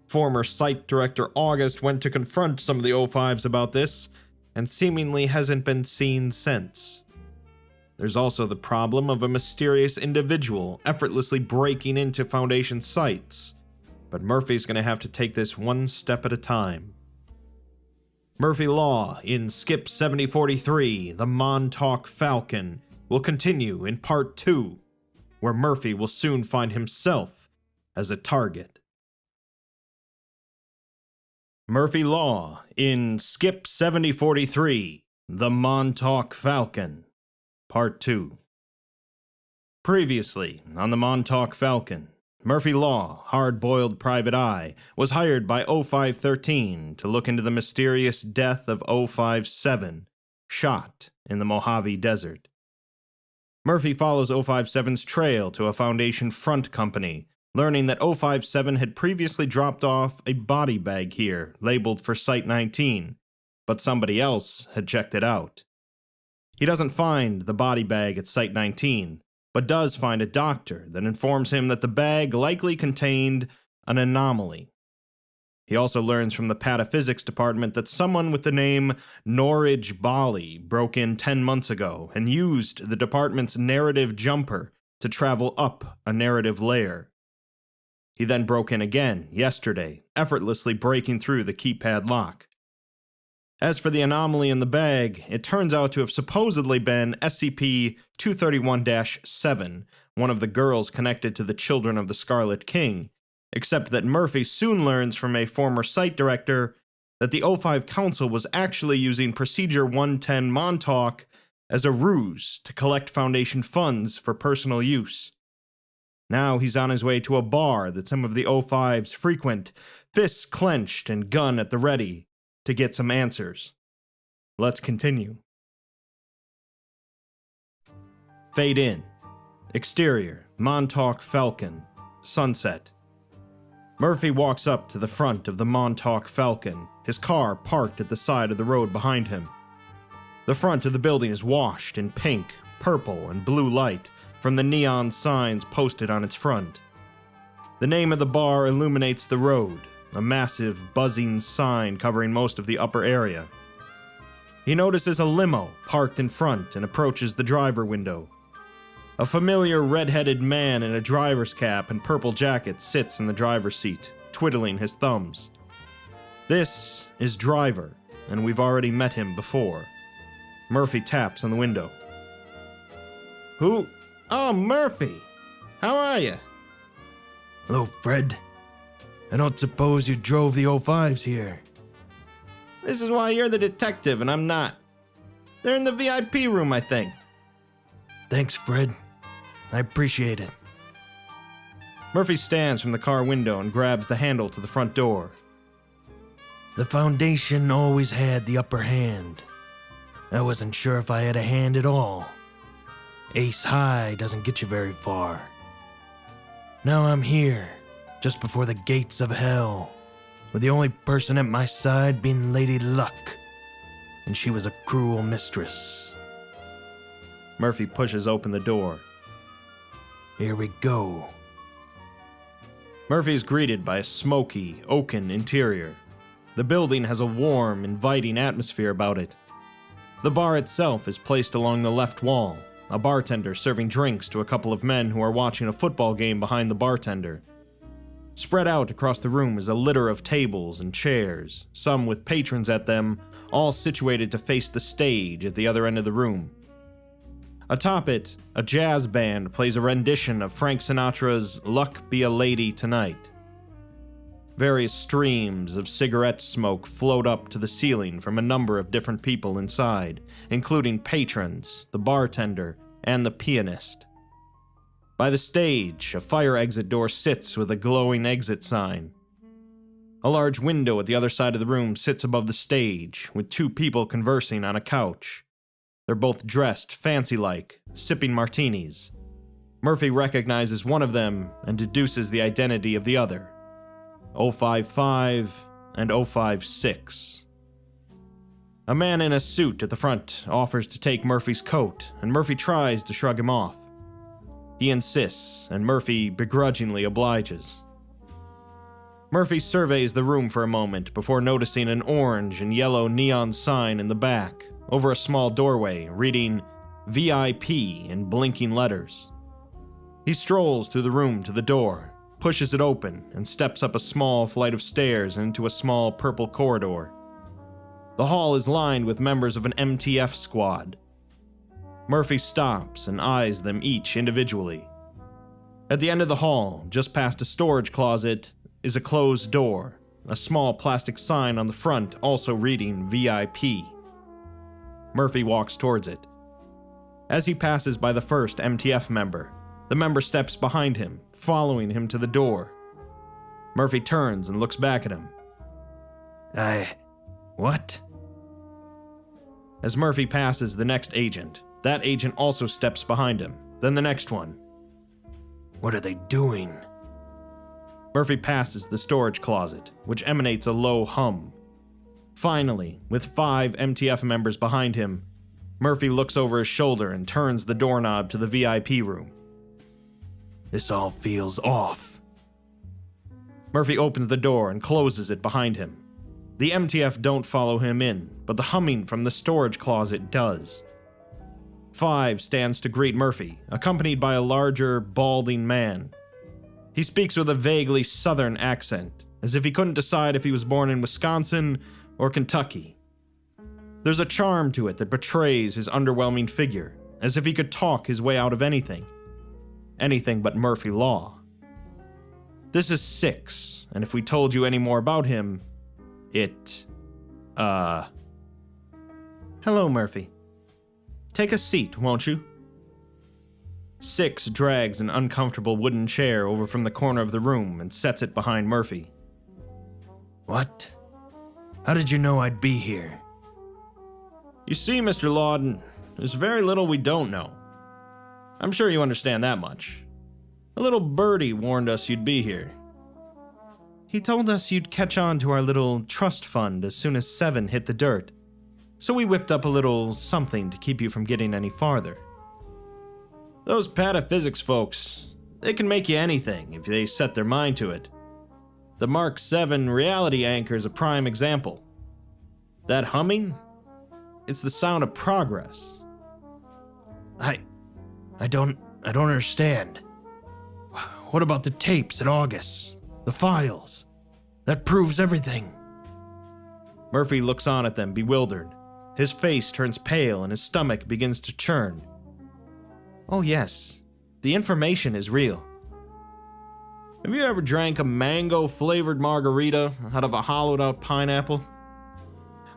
Former site director August went to confront some of the O5s about this, and seemingly hasn't been seen since. There's also the problem of a mysterious individual effortlessly breaking into Foundation sites, but Murphy's gonna have to take this one step at a time. Murphy Law in Skip 7043, the MONTAUK FALCON, will continue in Part 2, where Murphy will soon find himself as a target. Murphy Law in Skip 7043, the MONTAUK FALCON, Part 2. Previously, on the MONTAUK FALCON, Murphy Law, hard-boiled private eye, was hired by O513 to look into the mysterious death of 057, shot in the Mojave Desert. Murphy follows 057's trail to a Foundation front company, learning that 057 had previously dropped off a body bag here, labeled for Site 19, but somebody else had checked it out. He doesn't find the body bag at Site 19, but does find a doctor that informs him that the bag likely contained an anomaly. He also learns from the Pataphysics department that someone with the name Norridge Bali broke in 10 months ago and used the department's narrative jumper to travel up a narrative layer. He then broke in again yesterday, effortlessly breaking through the keypad lock. As for the anomaly in the bag, it turns out to have supposedly been SCP-231-7, one of the girls connected to the Children of the Scarlet King, except that Murphy soon learns from a former site director that the O5 Council was actually using Procedure 110 MONTAUK as a ruse to collect Foundation funds for personal use. Now he's on his way to a bar that some of the O5s frequent, fists clenched and gun at the ready, to get some answers. Let's continue. Fade in. Exterior, MONTAUK FALCON, sunset. Murphy walks up to the front of the MONTAUK FALCON, his car parked at the side of the road behind him. The front of the building is washed in pink, purple, and blue light from the neon signs posted on its front. The name of the bar illuminates the road, a massive, buzzing sign covering most of the upper area. He notices a limo parked in front and approaches the driver window. A familiar red-headed man in a driver's cap and purple jacket sits in the driver's seat, twiddling his thumbs. This is Driver, and we've already met him before. Murphy taps on the window. Who? Oh, Murphy! How are you? Hello, Fred. I don't suppose you drove the O5s here. This is why you're the detective and I'm not. They're in the VIP room, I think. Thanks, Fred. I appreciate it. Murphy stands from the car window and grabs the handle to the front door. The Foundation always had the upper hand. I wasn't sure if I had a hand at all. Ace high doesn't get you very far. Now I'm here, just before the gates of hell, with the only person at my side being Lady Luck, and she was a cruel mistress. Murphy pushes open the door. Here we go. Murphy is greeted by a smoky, oaken interior. The building has a warm, inviting atmosphere about it. The bar itself is placed along the left wall, a bartender serving drinks to a couple of men who are watching a football game behind the bartender. Spread out across the room is a litter of tables and chairs, some with patrons at them, all situated to face the stage at the other end of the room. Atop it, a jazz band plays a rendition of Frank Sinatra's "Luck Be a Lady Tonight." Various streams of cigarette smoke float up to the ceiling from a number of different people inside, including patrons, the bartender, and the pianist. By the stage, a fire exit door sits with a glowing exit sign. A large window at the other side of the room sits above the stage, with two people conversing on a couch. They're both dressed fancy-like, sipping martinis. Murphy recognizes one of them and deduces the identity of the other. O5-5 and O5-6. A man in a suit at the front offers to take Murphy's coat, and Murphy tries to shrug him off. He insists, and Murphy begrudgingly obliges. Murphy surveys the room for a moment before noticing an orange and yellow neon sign in the back, over a small doorway, reading VIP in blinking letters. He strolls through the room to the door, pushes it open, and steps up a small flight of stairs into a small purple corridor. The hall is lined with members of an MTF squad. Murphy stops and eyes them each individually. At the end of the hall, just past a storage closet, is a closed door, a small plastic sign on the front also reading VIP. Murphy walks towards it. As he passes by the first MTF member, the member steps behind him, following him to the door. Murphy turns and looks back at him. What? As Murphy passes the next agent, that agent also steps behind him, then the next one. What are they doing? Murphy passes the storage closet, which emanates a low hum. Finally, with 5 MTF members behind him, Murphy looks over his shoulder and turns the doorknob to the VIP room. This all feels off. Murphy opens the door and closes it behind him. The MTF don't follow him in, but the humming from the storage closet does. 5 stands to greet Murphy, accompanied by a larger, balding man. He speaks with a vaguely southern accent, as if he couldn't decide if he was born in Wisconsin or Kentucky. There's a charm to it that betrays his underwhelming figure, as if he could talk his way out of anything. Anything but Murphy Law. This is 6, and if we told you any more about him, Hello, Murphy. Take a seat, won't you? 6 drags an uncomfortable wooden chair over from the corner of the room and sets it behind Murphy. What? How did you know I'd be here? You see, Mr. Lawden, there's very little we don't know. I'm sure you understand that much. A little birdie warned us you'd be here. He told us you'd catch on to our little trust fund as soon as 7 hit the dirt, so we whipped up a little something to keep you from getting any farther. Those Pataphysics folks, they can make you anything if they set their mind to it. The Mark 7 reality anchor is a prime example. That humming? It's the sound of progress. I don't understand. What about the tapes in August? The files? That proves everything. Murphy looks on at them, bewildered. His face turns pale and his stomach begins to churn. Oh yes, the information is real. Have you ever drank a mango-flavored margarita out of a hollowed-out pineapple?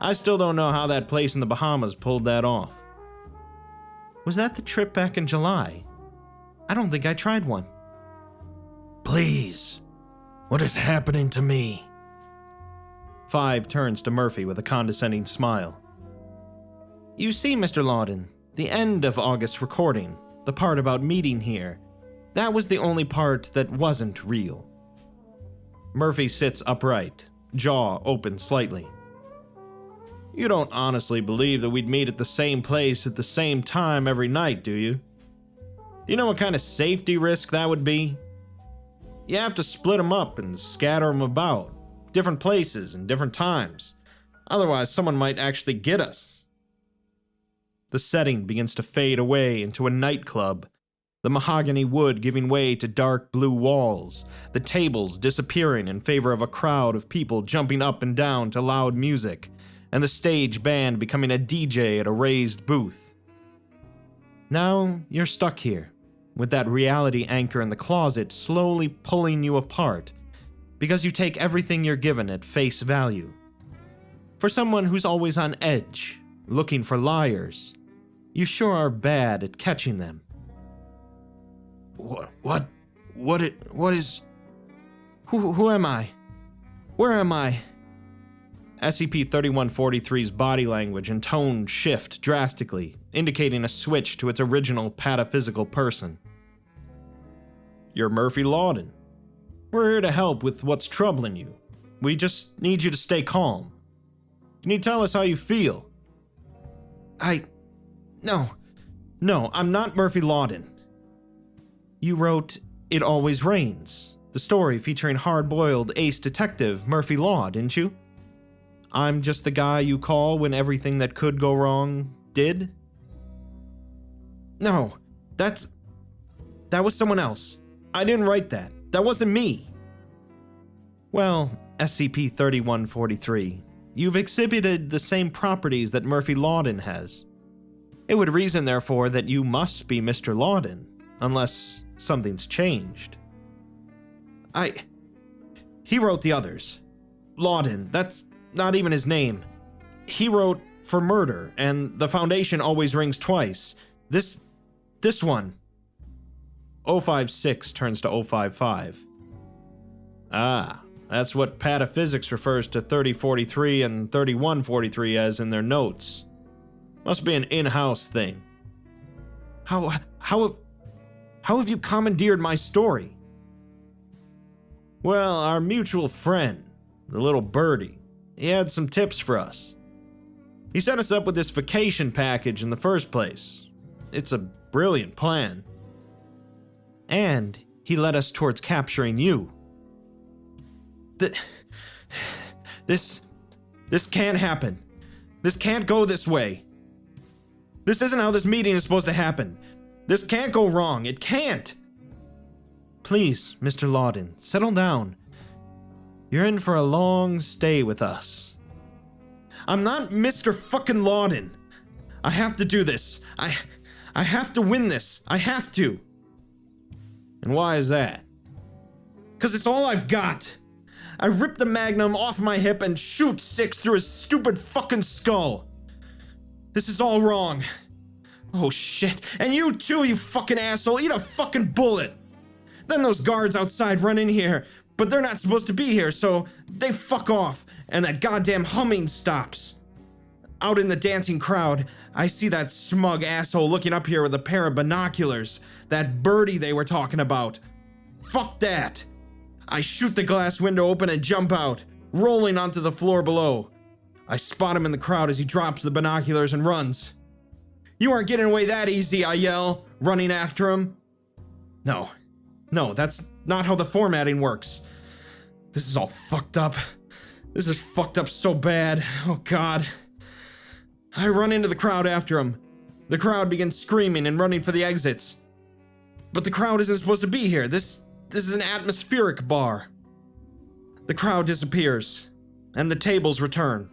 I still don't know how that place in the Bahamas pulled that off. Was that the trip back in July? I don't think I tried one. Please, what is happening to me? 5 turns to Murphy with a condescending smile. You see, Mr. Lawden, the end of August's recording, the part about meeting here, that was the only part that wasn't real. Murphy sits upright, jaw open slightly. You don't honestly believe that we'd meet at the same place at the same time every night, do you? Do you know what kind of safety risk that would be? You have to split them up and scatter them about, different places and different times. Otherwise, someone might actually get us. The setting begins to fade away into a nightclub, the mahogany wood giving way to dark blue walls, the tables disappearing in favor of a crowd of people jumping up and down to loud music, and the stage band becoming a DJ at a raised booth. Now you're stuck here, with that reality anchor in the closet slowly pulling you apart, because you take everything you're given at face value. For someone who's always on edge, looking for liars, you sure are bad at catching them. What is... Who am I? Where am I? SCP-3143's body language and tone shift drastically, indicating a switch to its original pataphysical person. You're Murphy Lawden. We're here to help with what's troubling you. We just need you to stay calm. Can you tell us how you feel? No, I'm not Murphy Lawden. You wrote It Always Rains, the story featuring hard-boiled ace detective Murphy Law, didn't you? I'm just the guy you call when everything that could go wrong did? No, that was someone else. I didn't write that. That wasn't me. Well, SCP-3143, you've exhibited the same properties that Murphy Lawden has. It would reason, therefore, that you must be Mr. Lawden, unless something's changed. He wrote the others. Lawden, that's not even his name. He wrote for murder, and the Foundation always rings twice. This one. 056 turns to 055. Ah, that's what Pataphysics refers to 3043 and 3143 as in their notes. Must be an in-house thing. How have you commandeered my story? Well, our mutual friend, the little birdie, he had some tips for us. He set us up with this vacation package in the first place. It's a brilliant plan. And he led us towards capturing you. This can't happen. This can't go this way. This isn't how this meeting is supposed to happen. This can't go wrong. It can't. Please, Mr. Lawden, settle down. You're in for a long stay with us. I'm not Mr. fucking Lawden. I have to do this. I have to win this. I have to. And why is that? 'Cause it's all I've got. I rip the magnum off my hip and shoot 6 through his stupid fucking skull. This is all wrong. Oh shit. And you too, you fucking asshole. Eat a fucking bullet. Then those guards outside run in here, but they're not supposed to be here, so they fuck off, and that goddamn humming stops. Out in the dancing crowd, I see that smug asshole looking up here with a pair of binoculars. That birdie they were talking about. Fuck that. I shoot the glass window open and jump out, rolling onto the floor below. I spot him in the crowd as he drops the binoculars and runs. You aren't getting away that easy, I yell, running after him. No, that's not how the formatting works. This is all fucked up. This is fucked up so bad. Oh God. I run into the crowd after him. The crowd begins screaming and running for the exits. But the crowd isn't supposed to be here. This is an atmospheric bar. The crowd disappears, and the tables return.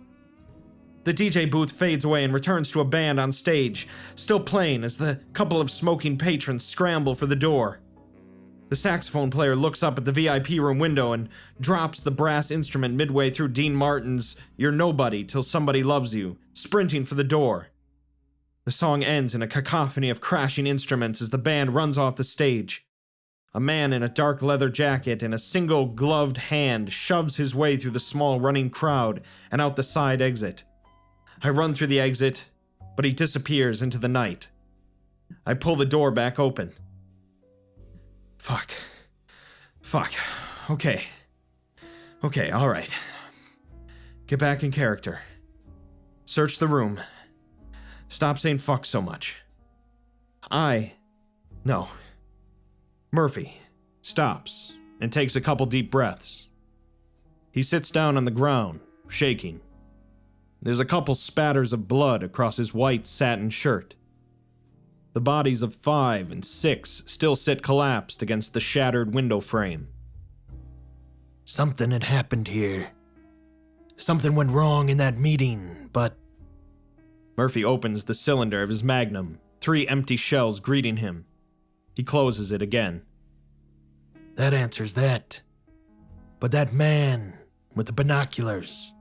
The DJ booth fades away and returns to a band on stage, still playing as the couple of smoking patrons scramble for the door. The saxophone player looks up at the VIP room window and drops the brass instrument midway through Dean Martin's "You're Nobody Till Somebody Loves You," sprinting for the door. The song ends in a cacophony of crashing instruments as the band runs off the stage. A man in a dark leather jacket and a single gloved hand shoves his way through the small running crowd and out the side exit. I run through the exit, but he disappears into the night. I pull the door back open. Fuck. Okay, alright. Get back in character. Search the room. Stop saying fuck so much. Murphy stops and takes a couple deep breaths. He sits down on the ground, shaking. There's a couple spatters of blood across his white satin shirt. The bodies of 5 and 6 still sit collapsed against the shattered window frame. Something had happened here. Something went wrong in that meeting, but... Murphy opens the cylinder of his magnum, 3 empty shells greeting him. He closes it again. That answers that. But that man with the binoculars...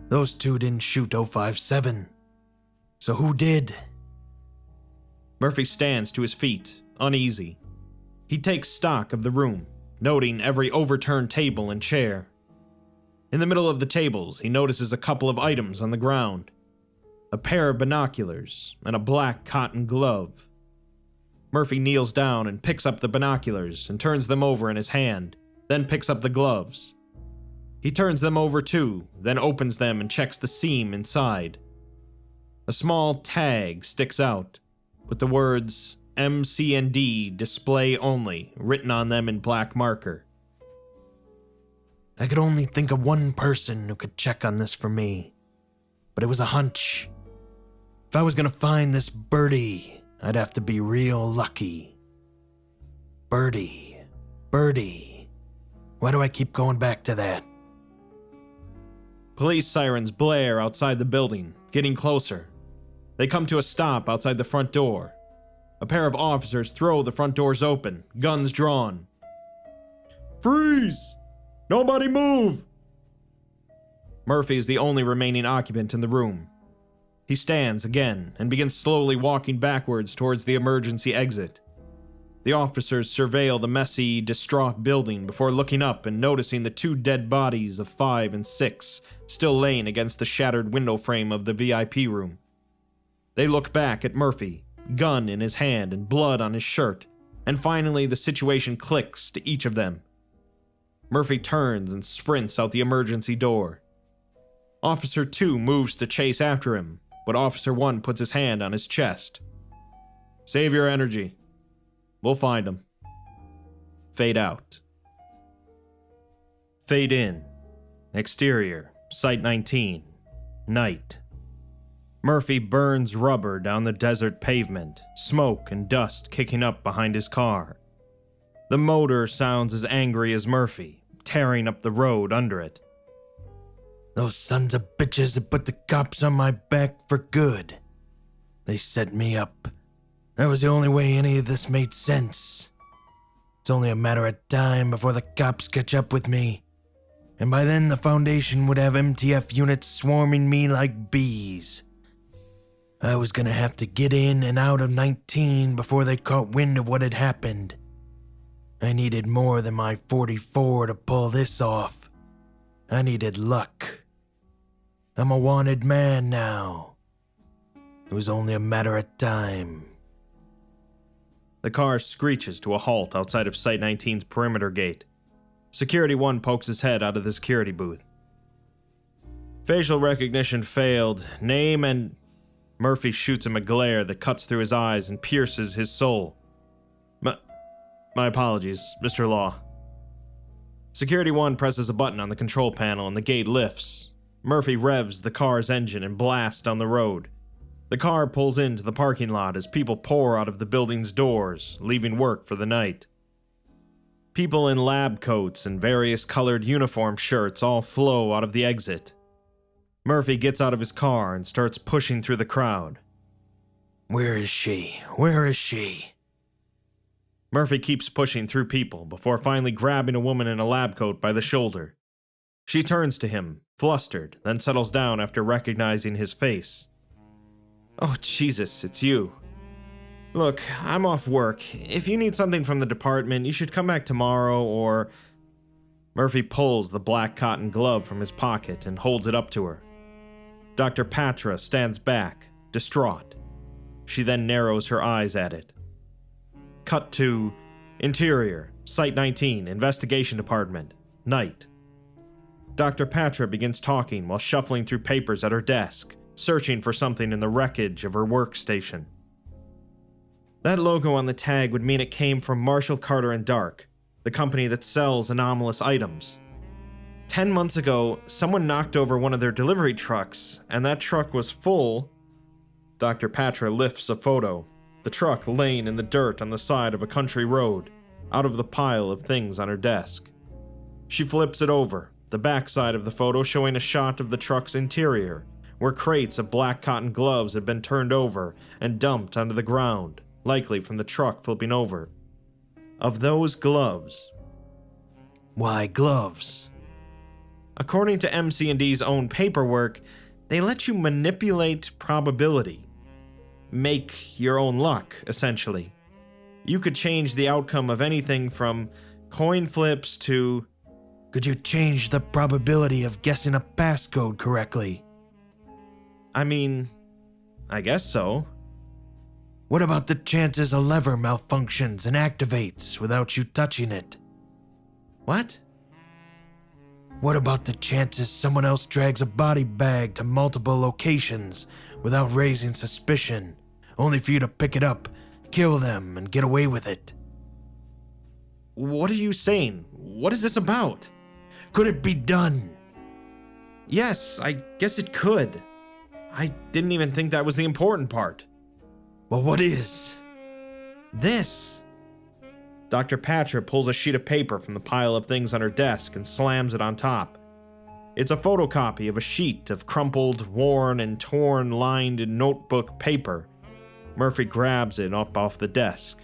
Those 2 didn't shoot 057. So who did? Murphy stands to his feet, uneasy. He takes stock of the room, noting every overturned table and chair. In the middle of the tables, he notices a couple of items on the ground. A pair of binoculars and a black cotton glove. Murphy kneels down and picks up the binoculars and turns them over in his hand, then picks up the gloves. He turns them over too, then opens them and checks the seam inside. A small tag sticks out, with the words MC&D display only written on them in black marker. I could only think of one person who could check on this for me, but it was a hunch. If I was gonna find this birdie, I'd have to be real lucky. Birdie. Why do I keep going back to that? Police sirens blare outside the building, getting closer. They come to a stop outside the front door. A pair of officers throw the front doors open, guns drawn. Freeze! Nobody move! Murphy is the only remaining occupant in the room. He stands again and begins slowly walking backwards towards the emergency exit. The officers surveil the messy, distraught building before looking up and noticing the 2 dead bodies of 5 and 6 still laying against the shattered window frame of the VIP room. They look back at Murphy, gun in his hand and blood on his shirt, and finally the situation clicks to each of them. Murphy turns and sprints out the emergency door. Officer 2 moves to chase after him, but Officer 1 puts his hand on his chest. Save your energy. We'll find him. Fade out. Fade in. Exterior, Site 19. Night. Murphy burns rubber down the desert pavement, smoke and dust kicking up behind his car. The motor sounds as angry as Murphy, tearing up the road under it. Those sons of bitches that put the cops on my back for good. They set me up. That was the only way any of this made sense. It's only a matter of time before the cops catch up with me. And by then the Foundation would have MTF units swarming me like bees. I was gonna have to get in and out of 19 before they caught wind of what had happened. I needed more than my 44 to pull this off. I needed luck. I'm a wanted man now. It was only a matter of time. The car screeches to a halt outside of Site 19's perimeter gate. Security 1 pokes his head out of the security booth. Facial recognition failed. Name and... Murphy shoots him a glare that cuts through his eyes and pierces his soul. My apologies, Mr. Law. Security 1 presses a button on the control panel and the gate lifts. Murphy revs the car's engine and blasts down the road. The car pulls into the parking lot as people pour out of the building's doors, leaving work for the night. People in lab coats and various colored uniform shirts all flow out of the exit. Murphy gets out of his car and starts pushing through the crowd. Where is she? Where is she? Murphy keeps pushing through people before finally grabbing a woman in a lab coat by the shoulder. She turns to him, flustered, then settles down after recognizing his face. Oh, Jesus, it's you. Look, I'm off work. If you need something from the department, you should come back tomorrow or... Murphy pulls the black cotton glove from his pocket and holds it up to her. Dr. Patra stands back, distraught. She then narrows her eyes at it. Cut to Interior, Site 19, Investigation Department, night. Dr. Patra begins talking while shuffling through papers at her desk, searching for something in the wreckage of her workstation. That logo on the tag would mean it came from Marshall Carter and Dark, the company that sells anomalous items. 10 months ago, someone knocked over one of their delivery trucks, and that truck was full. Dr. Patra lifts a photo, the truck laying in the dirt on the side of a country road, out of the pile of things on her desk. She flips it over, the backside of the photo showing a shot of the truck's interior, where crates of black cotton gloves had been turned over and dumped onto the ground, likely from the truck flipping over. Of those gloves. Why gloves? According to MC&D's own paperwork, they let you manipulate probability. Make your own luck, essentially. You could change the outcome of anything from coin flips to... Could you change the probability of guessing a passcode correctly? I mean, I guess so. What about the chances a lever malfunctions and activates without you touching it? What? What about the chances someone else drags a body bag to multiple locations without raising suspicion, only for you to pick it up, kill them, and get away with it? What are you saying? What is this about? Could it be done? Yes, I guess it could. I didn't even think that was the important part. Well, what is? This. Dr. Patra pulls a sheet of paper from the pile of things on her desk and slams it on top. It's a photocopy of a sheet of crumpled, worn, and torn lined notebook paper. Murphy grabs it up off the desk.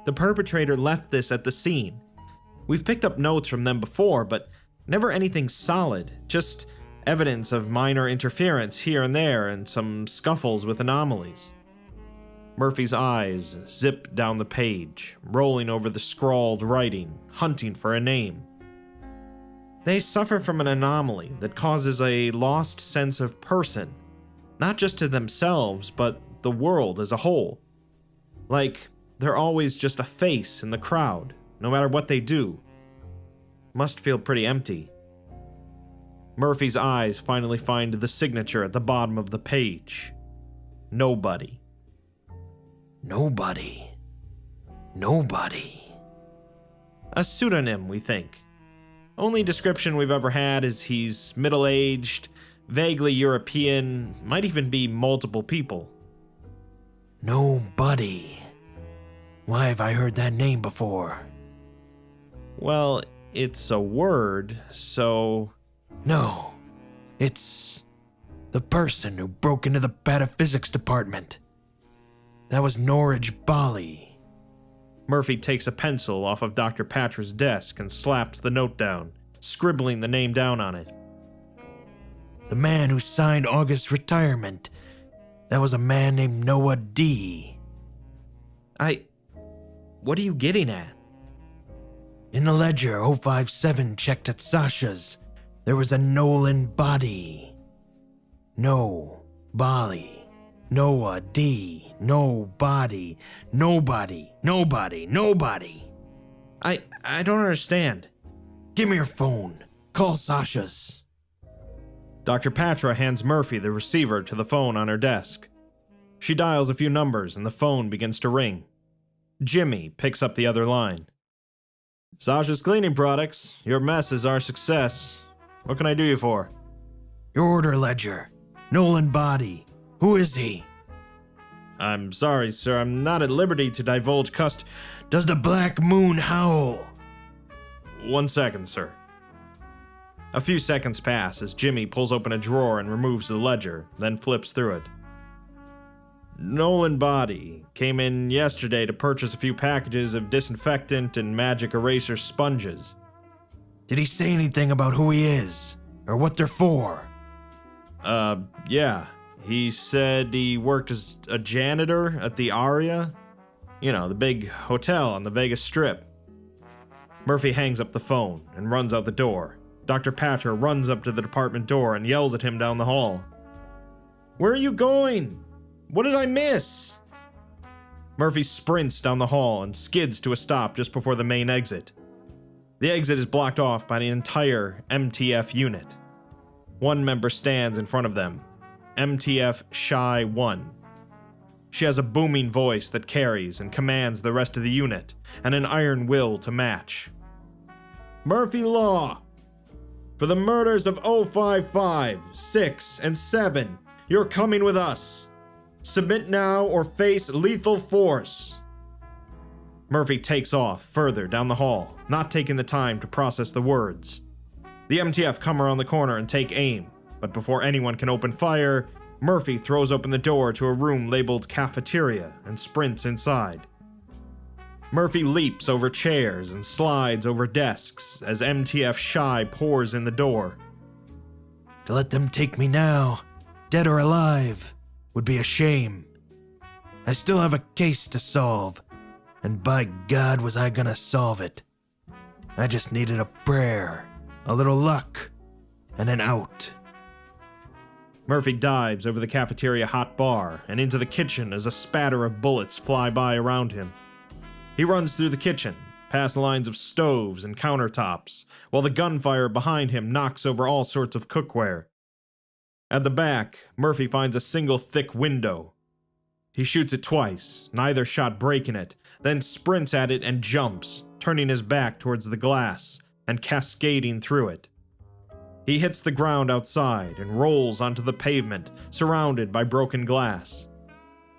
The perpetrator left this at the scene. We've picked up notes from them before, but never anything solid, just evidence of minor interference here and there and some scuffles with anomalies. Murphy's eyes zip down the page, rolling over the scrawled writing, hunting for a name. They suffer from an anomaly that causes a lost sense of person, not just to themselves, but the world as a whole. Like, they're always just a face in the crowd, no matter what they do. Must feel pretty empty. Murphy's eyes finally find the signature at the bottom of the page. Nobody. Nobody. Nobody. A pseudonym, we think. Only description we've ever had is he's middle-aged, vaguely European, might even be multiple people. Nobody. Why have I heard that name before? Well, it's a word, so... No, It's the person who broke into the Pataphysics department. That was Norwich Bali. Murphy takes a pencil off of Dr. Patra's desk and slaps the note down, scribbling the name down on it. The man who signed August's retirement. That was a man named Noah D. What are you getting at? In the ledger, 057 checked at Sasha's. There was a Nolan body. No Bali. Noah D. No body. Nobody. I don't understand. Give me your phone. Call Sasha's. Dr. Patra hands Murphy the receiver to the phone on her desk. She dials a few numbers and the phone begins to ring. Jimmy picks up the other line. Sasha's Cleaning Products. Your mess is our success. What can I do you for? Your order ledger. Nolan body. Who is he? I'm sorry, sir. I'm not at liberty to divulge Does the Black Moon howl? 1 second, sir. A few seconds pass as Jimmy pulls open a drawer and removes the ledger, then flips through it. Nolan Body came in yesterday to purchase a few packages of disinfectant and magic eraser sponges. Did he say anything about who he is? Or what they're for? Yeah. He said he worked as a janitor at the Aria. You know, the big hotel on the Vegas Strip. Murphy hangs up the phone and runs out the door. Dr. Patra runs up to the department door and yells at him down the hall. Where are you going? What did I miss? Murphy sprints down the hall and skids to a stop just before the main exit. The exit is blocked off by the entire MTF unit. One member stands in front of them, MTF Shy 1. She has a booming voice that carries and commands the rest of the unit, and an iron will to match. Murphy Law! For the murders of 055, 6, and 7, you're coming with us. Submit now or face lethal force. Murphy takes off further down the hall, not taking the time to process the words. The MTF come around the corner and take aim, but before anyone can open fire, Murphy throws open the door to a room labeled cafeteria and sprints inside. Murphy leaps over chairs and slides over desks as MTF Shy pours in the door. To let them take me now, dead or alive, would be a shame. I still have a case to solve, and by God was I gonna solve it. I just needed a prayer, a little luck, and an out. Murphy dives over the cafeteria hot bar and into the kitchen as a spatter of bullets fly by around him. He runs through the kitchen, past lines of stoves and countertops, while the gunfire behind him knocks over all sorts of cookware. At the back, Murphy finds a single thick window. He shoots it twice, neither shot breaking it, then sprints at it and jumps, turning his back towards the glass and cascading through it. He hits the ground outside and rolls onto the pavement, surrounded by broken glass.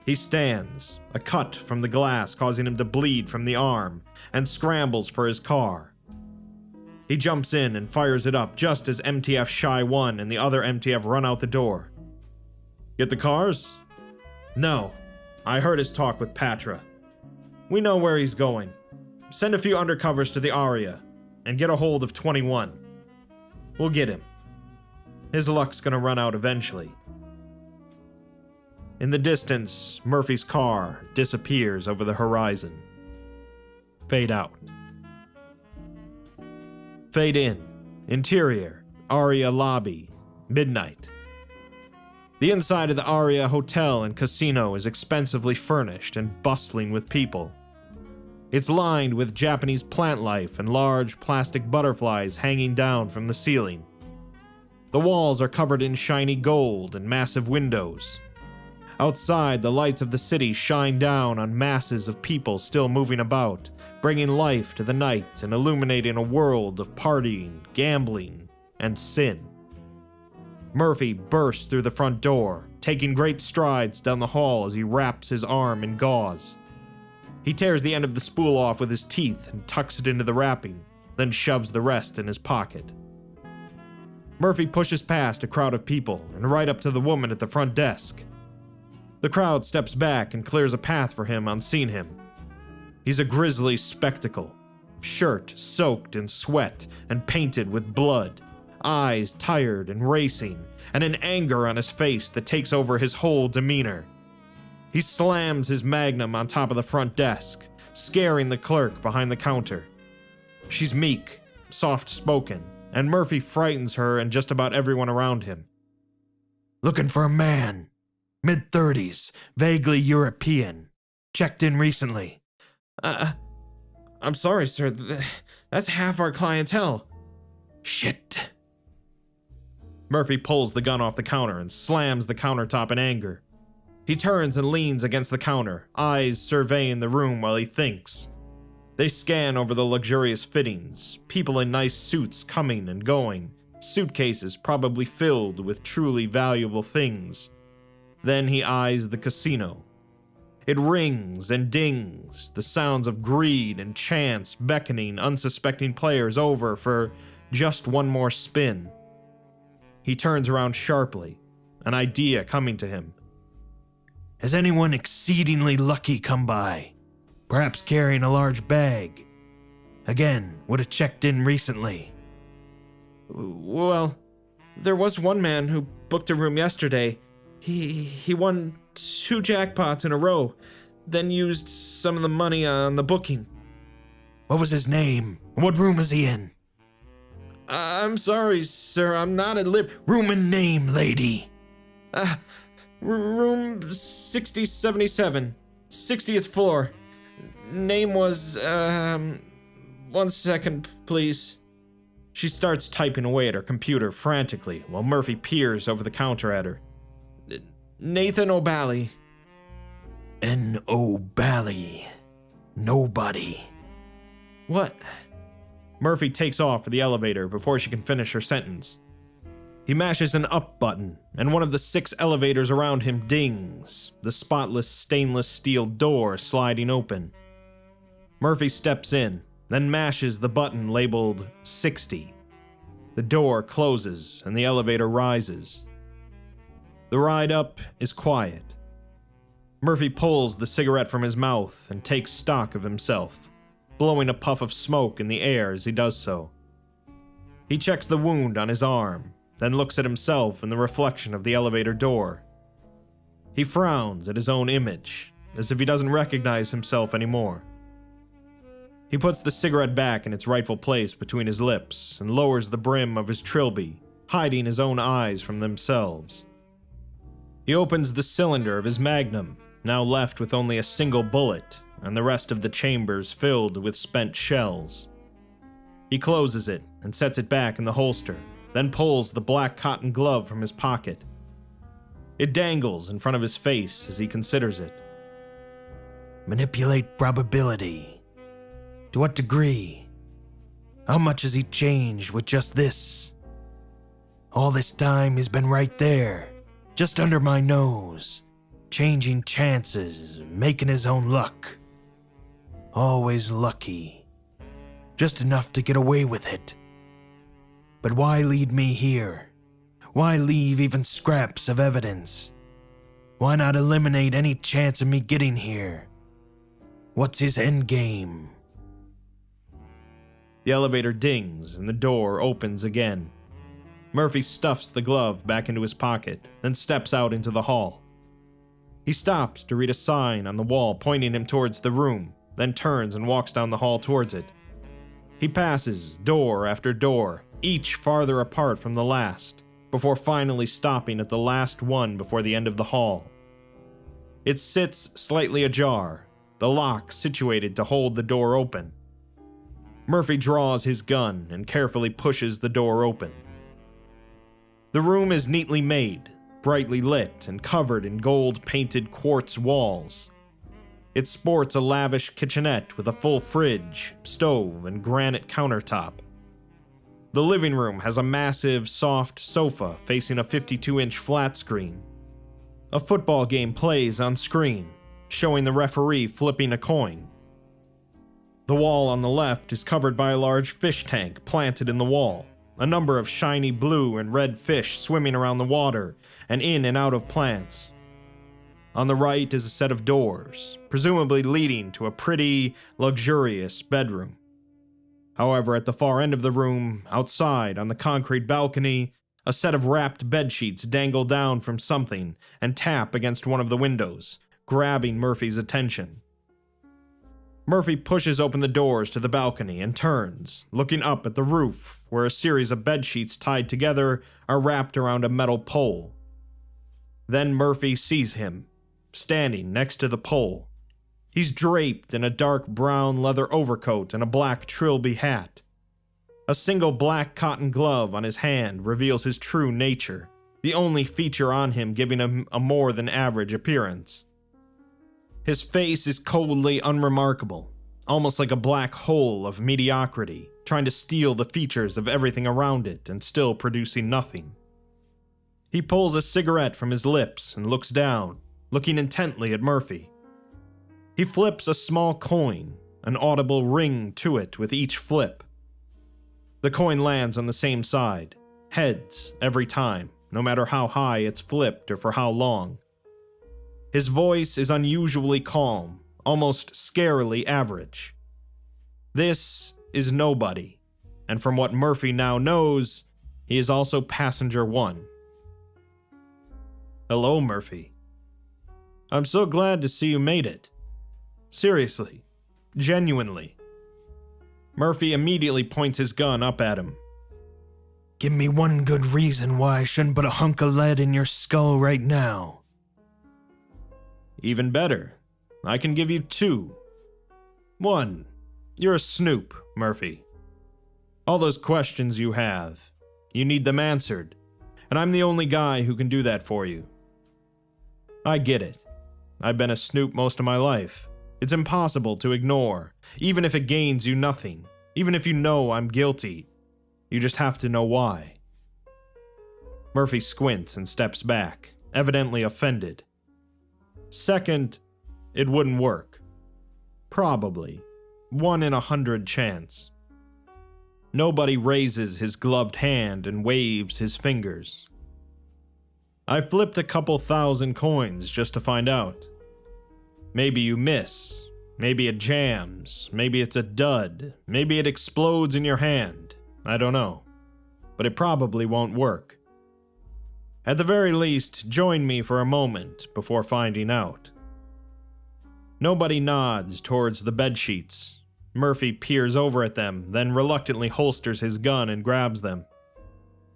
He stands, a cut from the glass causing him to bleed from the arm, and scrambles for his car. He jumps in and fires it up just as MTF Shy 1 and the other MTF run out the door. Get the cars? No. I heard his talk with Patra. We know where he's going. Send a few undercovers to the Aria, and get a hold of 21. We'll get him. His luck's gonna run out eventually. In the distance, Murphy's car disappears over the horizon. Fade out. Fade in. Interior. Aria lobby. Midnight. The inside of the Aria hotel and casino is expensively furnished and bustling with people. It's lined with Japanese plant life and large plastic butterflies hanging down from the ceiling. The walls are covered in shiny gold and massive windows. Outside, the lights of the city shine down on masses of people still moving about, bringing life to the night and illuminating a world of partying, gambling, and sin. Murphy bursts through the front door, taking great strides down the hall as he wraps his arm in gauze. He tears the end of the spool off with his teeth and tucks it into the wrapping, then shoves the rest in his pocket. Murphy pushes past a crowd of people and right up to the woman at the front desk. The crowd steps back and clears a path for him on seeing him. He's a grisly spectacle, shirt soaked in sweat and painted with blood, eyes tired and racing, and an anger on his face that takes over his whole demeanor. He slams his magnum on top of the front desk, scaring the clerk behind the counter. She's meek, soft-spoken, and Murphy frightens her and just about everyone around him. Looking for a man. Mid-30s, vaguely European. Checked in recently. I'm sorry, sir. That's half our clientele. Shit. Murphy pulls the gun off the counter and slams the countertop in anger. He turns and leans against the counter, eyes surveying the room while he thinks. They scan over the luxurious fittings, people in nice suits coming and going, suitcases probably filled with truly valuable things. Then he eyes the casino. It rings and dings, the sounds of greed and chance beckoning unsuspecting players over for just one more spin. He turns around sharply, an idea coming to him. Has anyone exceedingly lucky come by? Perhaps carrying a large bag? Again, would have checked in recently. Well, there was one man who booked a room yesterday. He won 2 jackpots in a row, then used some of the money on the booking. What was his name? What room is he in? I'm sorry, sir, I'm not at Room and name, lady. Room 6077, 60th floor. Name was, 1 second, please. She starts typing away at her computer frantically while Murphy peers over the counter at her. Nathan O'Bally. N. O'Bally. Nobody. What? Murphy takes off for the elevator before she can finish her sentence. He mashes an up button, and one of the 6 elevators around him dings, the spotless stainless steel door sliding open. Murphy steps in, then mashes the button labeled 60. The door closes, and the elevator rises. The ride up is quiet. Murphy pulls the cigarette from his mouth and takes stock of himself, blowing a puff of smoke in the air as he does so. He checks the wound on his arm, then looks at himself in the reflection of the elevator door. He frowns at his own image, as if he doesn't recognize himself anymore. He puts the cigarette back in its rightful place between his lips and lowers the brim of his trilby, hiding his own eyes from themselves. He opens the cylinder of his magnum, now left with only a single bullet, and the rest of the chambers filled with spent shells. He closes it and sets it back in the holster, then pulls the black cotton glove from his pocket. It dangles in front of his face as he considers it. Manipulate probability. To what degree? How much has he changed with just this? All this time he's been right there, just under my nose, changing chances, making his own luck. Always lucky. Just enough to get away with it. But why lead me here? Why leave even scraps of evidence? Why not eliminate any chance of me getting here? What's his endgame? The elevator dings and the door opens again. Murphy stuffs the glove back into his pocket, then steps out into the hall. He stops to read a sign on the wall pointing him towards the room, then turns and walks down the hall towards it. He passes door after door, each farther apart from the last, before finally stopping at the last one before the end of the hall. It sits slightly ajar, the lock situated to hold the door open. Murphy draws his gun and carefully pushes the door open. The room is neatly made, brightly lit, and covered in gold-painted quartz walls. It sports a lavish kitchenette with a full fridge, stove, and granite countertop. The living room has a massive, soft sofa facing a 52-inch flat screen. A football game plays on screen, showing the referee flipping a coin. The wall on the left is covered by a large fish tank planted in the wall, a number of shiny blue and red fish swimming around the water and in and out of plants. On the right is a set of doors, presumably leading to a pretty, luxurious bedroom. However, at the far end of the room, outside on the concrete balcony, a set of wrapped bedsheets dangle down from something and tap against one of the windows, grabbing Murphy's attention. Murphy pushes open the doors to the balcony and turns, looking up at the roof, where a series of bedsheets tied together are wrapped around a metal pole. Then Murphy sees him, standing next to the pole. He's draped in a dark brown leather overcoat and a black trilby hat. A single black cotton glove on his hand reveals his true nature, the only feature on him giving him a more than average appearance. His face is coldly unremarkable, almost like a black hole of mediocrity, trying to steal the features of everything around it and still producing nothing. He pulls a cigarette from his lips and looks down, looking intently at Murphy. He flips a small coin, an audible ring to it with each flip. The coin lands on the same side, heads every time, no matter how high it's flipped or for how long. His voice is unusually calm, almost scarily average. This is nobody, and from what Murphy now knows, he is also passenger one. Hello, Murphy. I'm so glad to see you made it. Seriously, genuinely. Murphy immediately points his gun up at him. Give me one good reason why I shouldn't put a hunk of lead in your skull right now. Even better, I can give you two. One, you're a snoop, Murphy. All those questions you have, you need them answered, and I'm the only guy who can do that for you. I get it. I've been a snoop most of my life. It's impossible to ignore, even if it gains you nothing, even if you know I'm guilty. You just have to know why. Murphy squints and steps back, evidently offended. Second, it wouldn't work. Probably. 1 in 100 chance. Nobody raises his gloved hand and waves his fingers. I flipped a couple thousand coins just to find out. Maybe you miss, maybe it jams, maybe it's a dud, maybe it explodes in your hand, I don't know. But it probably won't work. At the very least, join me for a moment before finding out. Nobody nods towards the bedsheets. Murphy peers over at them, then reluctantly holsters his gun and grabs them.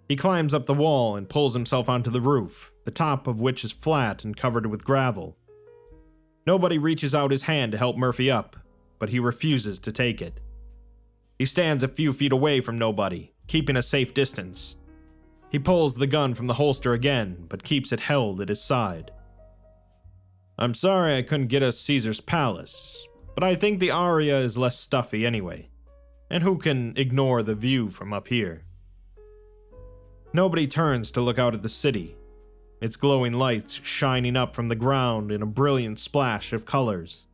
He climbs up the wall and pulls himself onto the roof, the top of which is flat and covered with gravel. Nobody reaches out his hand to help Murphy up, but he refuses to take it. He stands a few feet away from nobody, keeping a safe distance. He pulls the gun from the holster again, but keeps it held at his side. I'm sorry I couldn't get us Caesar's Palace, but I think the Aria is less stuffy anyway, and who can ignore the view from up here? Nobody turns to look out at the city, its glowing lights shining up from the ground in a brilliant splash of colors.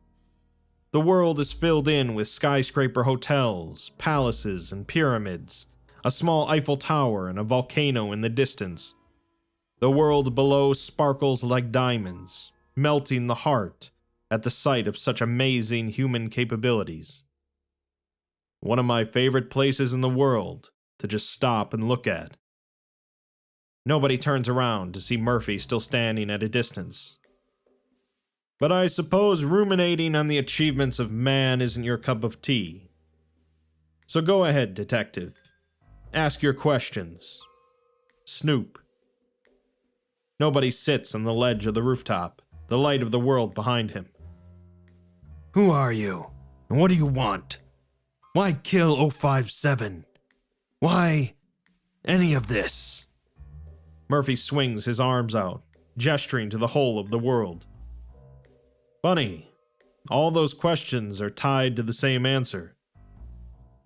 The world is filled in with skyscraper hotels, palaces, and pyramids, a small Eiffel Tower and a volcano in the distance. The world below sparkles like diamonds, melting the heart at the sight of such amazing human capabilities. One of my favorite places in the world to just stop and look at. Nobody turns around to see Murphy still standing at a distance. But I suppose ruminating on the achievements of man isn't your cup of tea. So go ahead, detective. Ask your questions. Snoop. Nobody sits on the ledge of the rooftop, the light of the world behind him. Who are you? And what do you want? Why kill O5-7? Why any of this? Murphy swings his arms out, gesturing to the whole of the world. Funny, all those questions are tied to the same answer.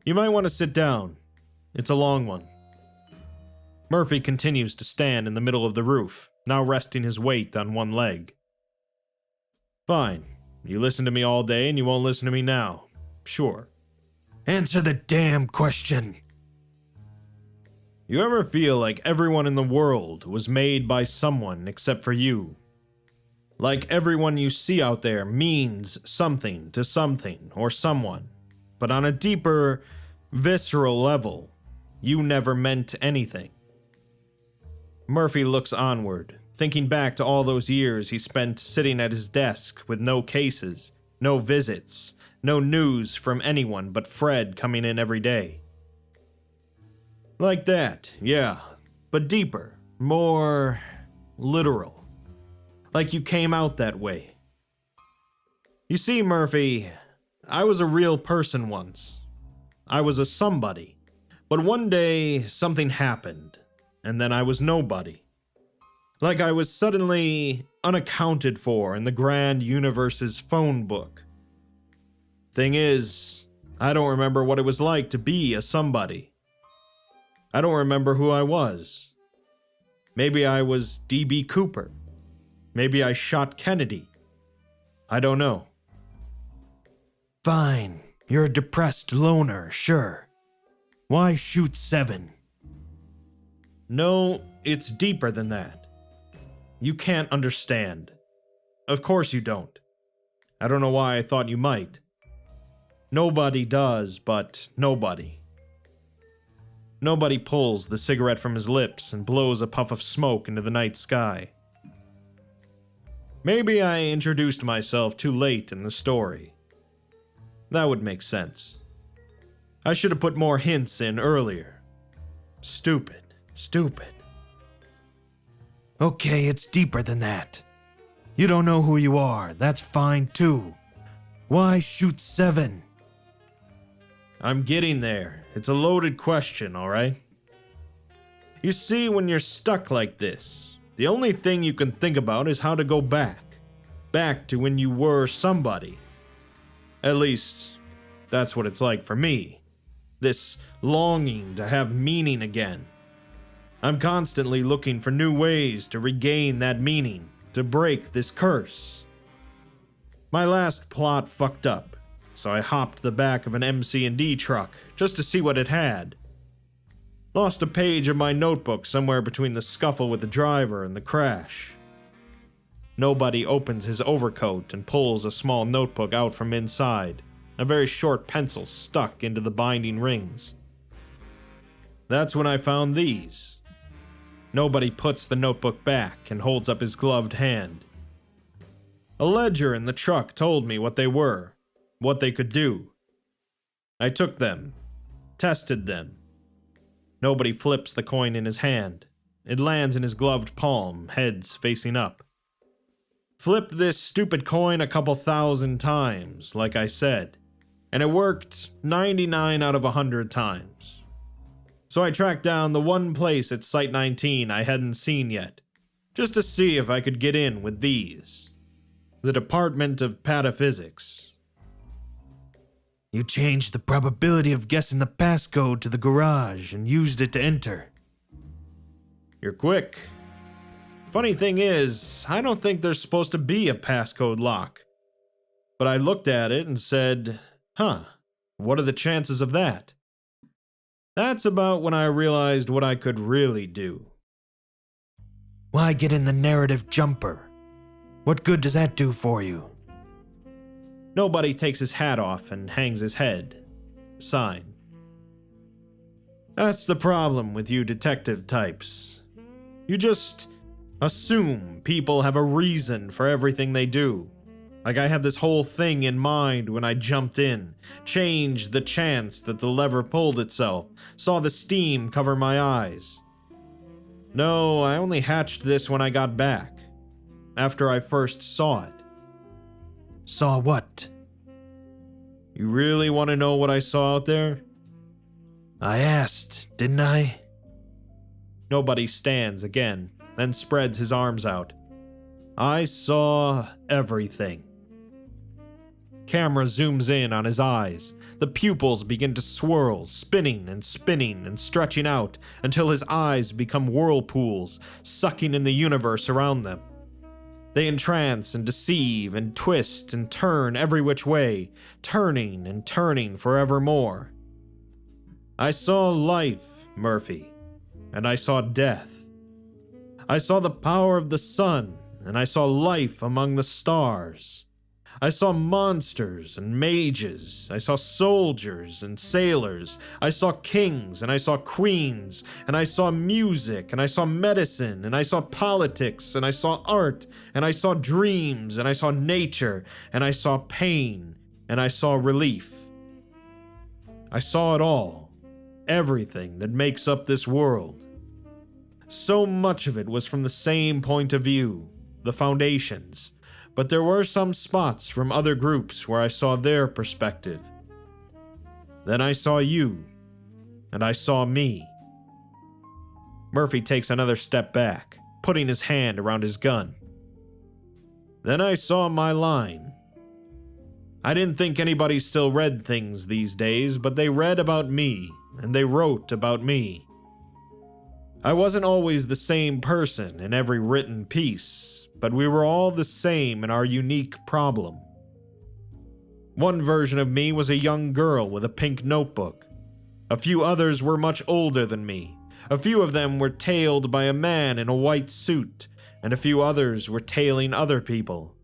You might want to sit down. It's a long one. Murphy continues to stand in the middle of the roof, now resting his weight on one leg. Fine. You listen to me all day and you won't listen to me now. Sure. Answer the damn question. You ever feel like everyone in the world was made by someone except for you? Like everyone you see out there means something to something or someone, but on a deeper, visceral level, you never meant anything. Murphy looks onward, thinking back to all those years he spent sitting at his desk with no cases, no visits, no news from anyone but Fred coming in every day. Like that, yeah, but deeper, more literal. Like you came out that way. You see, Murphy, I was a real person once. I was a somebody. But one day, something happened, and then I was nobody. Like I was suddenly unaccounted for in the grand universe's phone book. Thing is, I don't remember what it was like to be a somebody. I don't remember who I was. Maybe I was D.B. Cooper. Maybe I shot Kennedy. I don't know. Fine, you're a depressed loner, sure. Why shoot 7? No, it's deeper than that. You can't understand. Of course you don't. I don't know why I thought you might. Nobody does, but nobody. Nobody pulls the cigarette from his lips and blows a puff of smoke into the night sky. Maybe I introduced myself too late in the story. That would make sense. I should have put more hints in earlier. Stupid. Okay, it's deeper than that. You don't know who you are, that's fine too. Why shoot 7? I'm getting there. It's a loaded question, alright? You see, when you're stuck like this, the only thing you can think about is how to go back. Back to when you were somebody. At least, that's what it's like for me. This longing to have meaning again. I'm constantly looking for new ways to regain that meaning, to break this curse. My last plot fucked up, so I hopped the back of an MC&D truck just to see what it had. Lost a page of my notebook somewhere between the scuffle with the driver and the crash. Nobody opens his overcoat and pulls a small notebook out from inside, a very short pencil stuck into the binding rings. That's when I found these. Nobody puts the notebook back and holds up his gloved hand. A ledger in the truck told me what they were, what they could do. I took them, tested them. Nobody flips the coin in his hand. It lands in his gloved palm, heads facing up. Flipped this stupid coin a couple thousand times, like I said, and it worked 99 out of 100 times. So I tracked down the one place at Site 19 I hadn't seen yet, just to see if I could get in with these. The Department of Pataphysics. You changed the probability of guessing the passcode to the garage and used it to enter. You're quick. Funny thing is, I don't think there's supposed to be a passcode lock. But I looked at it and said, what are the chances of that? That's about when I realized what I could really do. Why get in the narrative jumper? What good does that do for you? Nobody takes his hat off and hangs his head. Sign. That's the problem with you detective types. You just assume people have a reason for everything they do. Like I had this whole thing in mind when I jumped in, changed the chance that the lever pulled itself, saw the steam cover my eyes. No, I only hatched this when I got back, after I first saw it. Saw what? You really want to know what I saw out there? I asked, didn't I? Nobody stands again, then spreads his arms out. I saw everything. Camera zooms in on his eyes. The pupils begin to swirl, spinning and stretching out until his eyes become whirlpools, sucking in the universe around them. They entrance and deceive and twist and turn every which way, turning and turning forevermore. I saw life, Murphy. and I saw death. I saw the power of the sun, and I saw life among the stars. I saw monsters and mages. I saw soldiers and sailors. I saw kings and I saw queens. And I saw music and I saw medicine. And I saw politics and I saw art. And I saw dreams and I saw nature. And I saw pain and I saw relief. I saw it all. Everything that makes up this world. So much of it was from the same point of view, the Foundation's. But there were some spots from other groups where I saw their perspective. Then I saw you, and I saw me. Murphy takes another step back, putting his hand around his gun. Then I saw my line. I didn't think anybody still read things these days, but they read about me, and they wrote about me. I wasn't always the same person in every written piece, but we were all the same in our unique problem. One version of me was a young girl with a pink notebook. A few others were much older than me. A few of them were tailed by a man in a white suit, and a few others were tailing other people.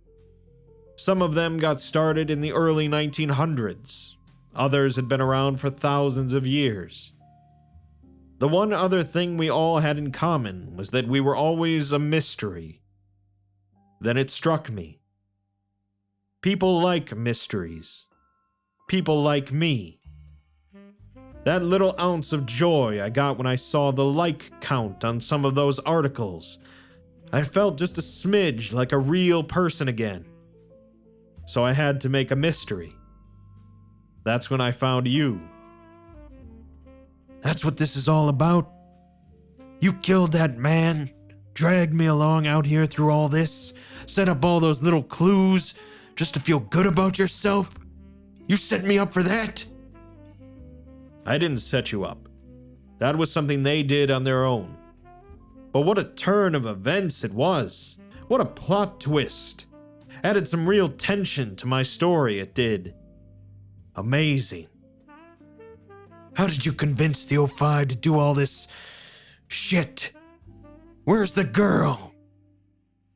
Some of them got started in the early 1900s. Others had been around for thousands of years. The one other thing we all had in common was that we were always a mystery. Then it struck me. People like mysteries. People like me. That little ounce of joy I got when I saw the like count on some of those articles, I felt just a smidge like a real person again. So I had to make a mystery. That's when I found you. That's what this is all about? You killed that man, dragged me along out here through all this, set up all those little clues just to feel good about yourself? You set me up for that? I didn't set you up. That was something they did on their own. But what a turn of events it was. What a plot twist. Added some real tension to my story, it did. Amazing. How did you convince the O5 to do all this shit? Where's the girl?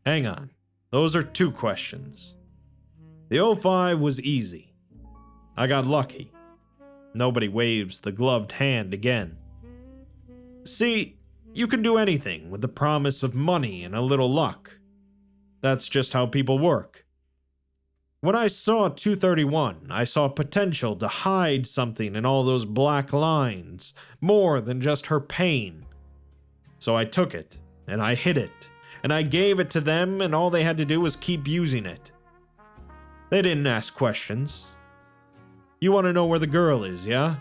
Hang on. Those are two questions. The O5 was easy. I got lucky. Nobody waves the gloved hand again. See, you can do anything with the promise of money and a little luck. That's just how people work. When I saw 231, I saw potential to hide something in all those black lines, more than just her pain. So I took it, and I hid it. And I gave it to them, and all they had to do was keep using it. They didn't ask questions. You want to know where the girl is, yeah?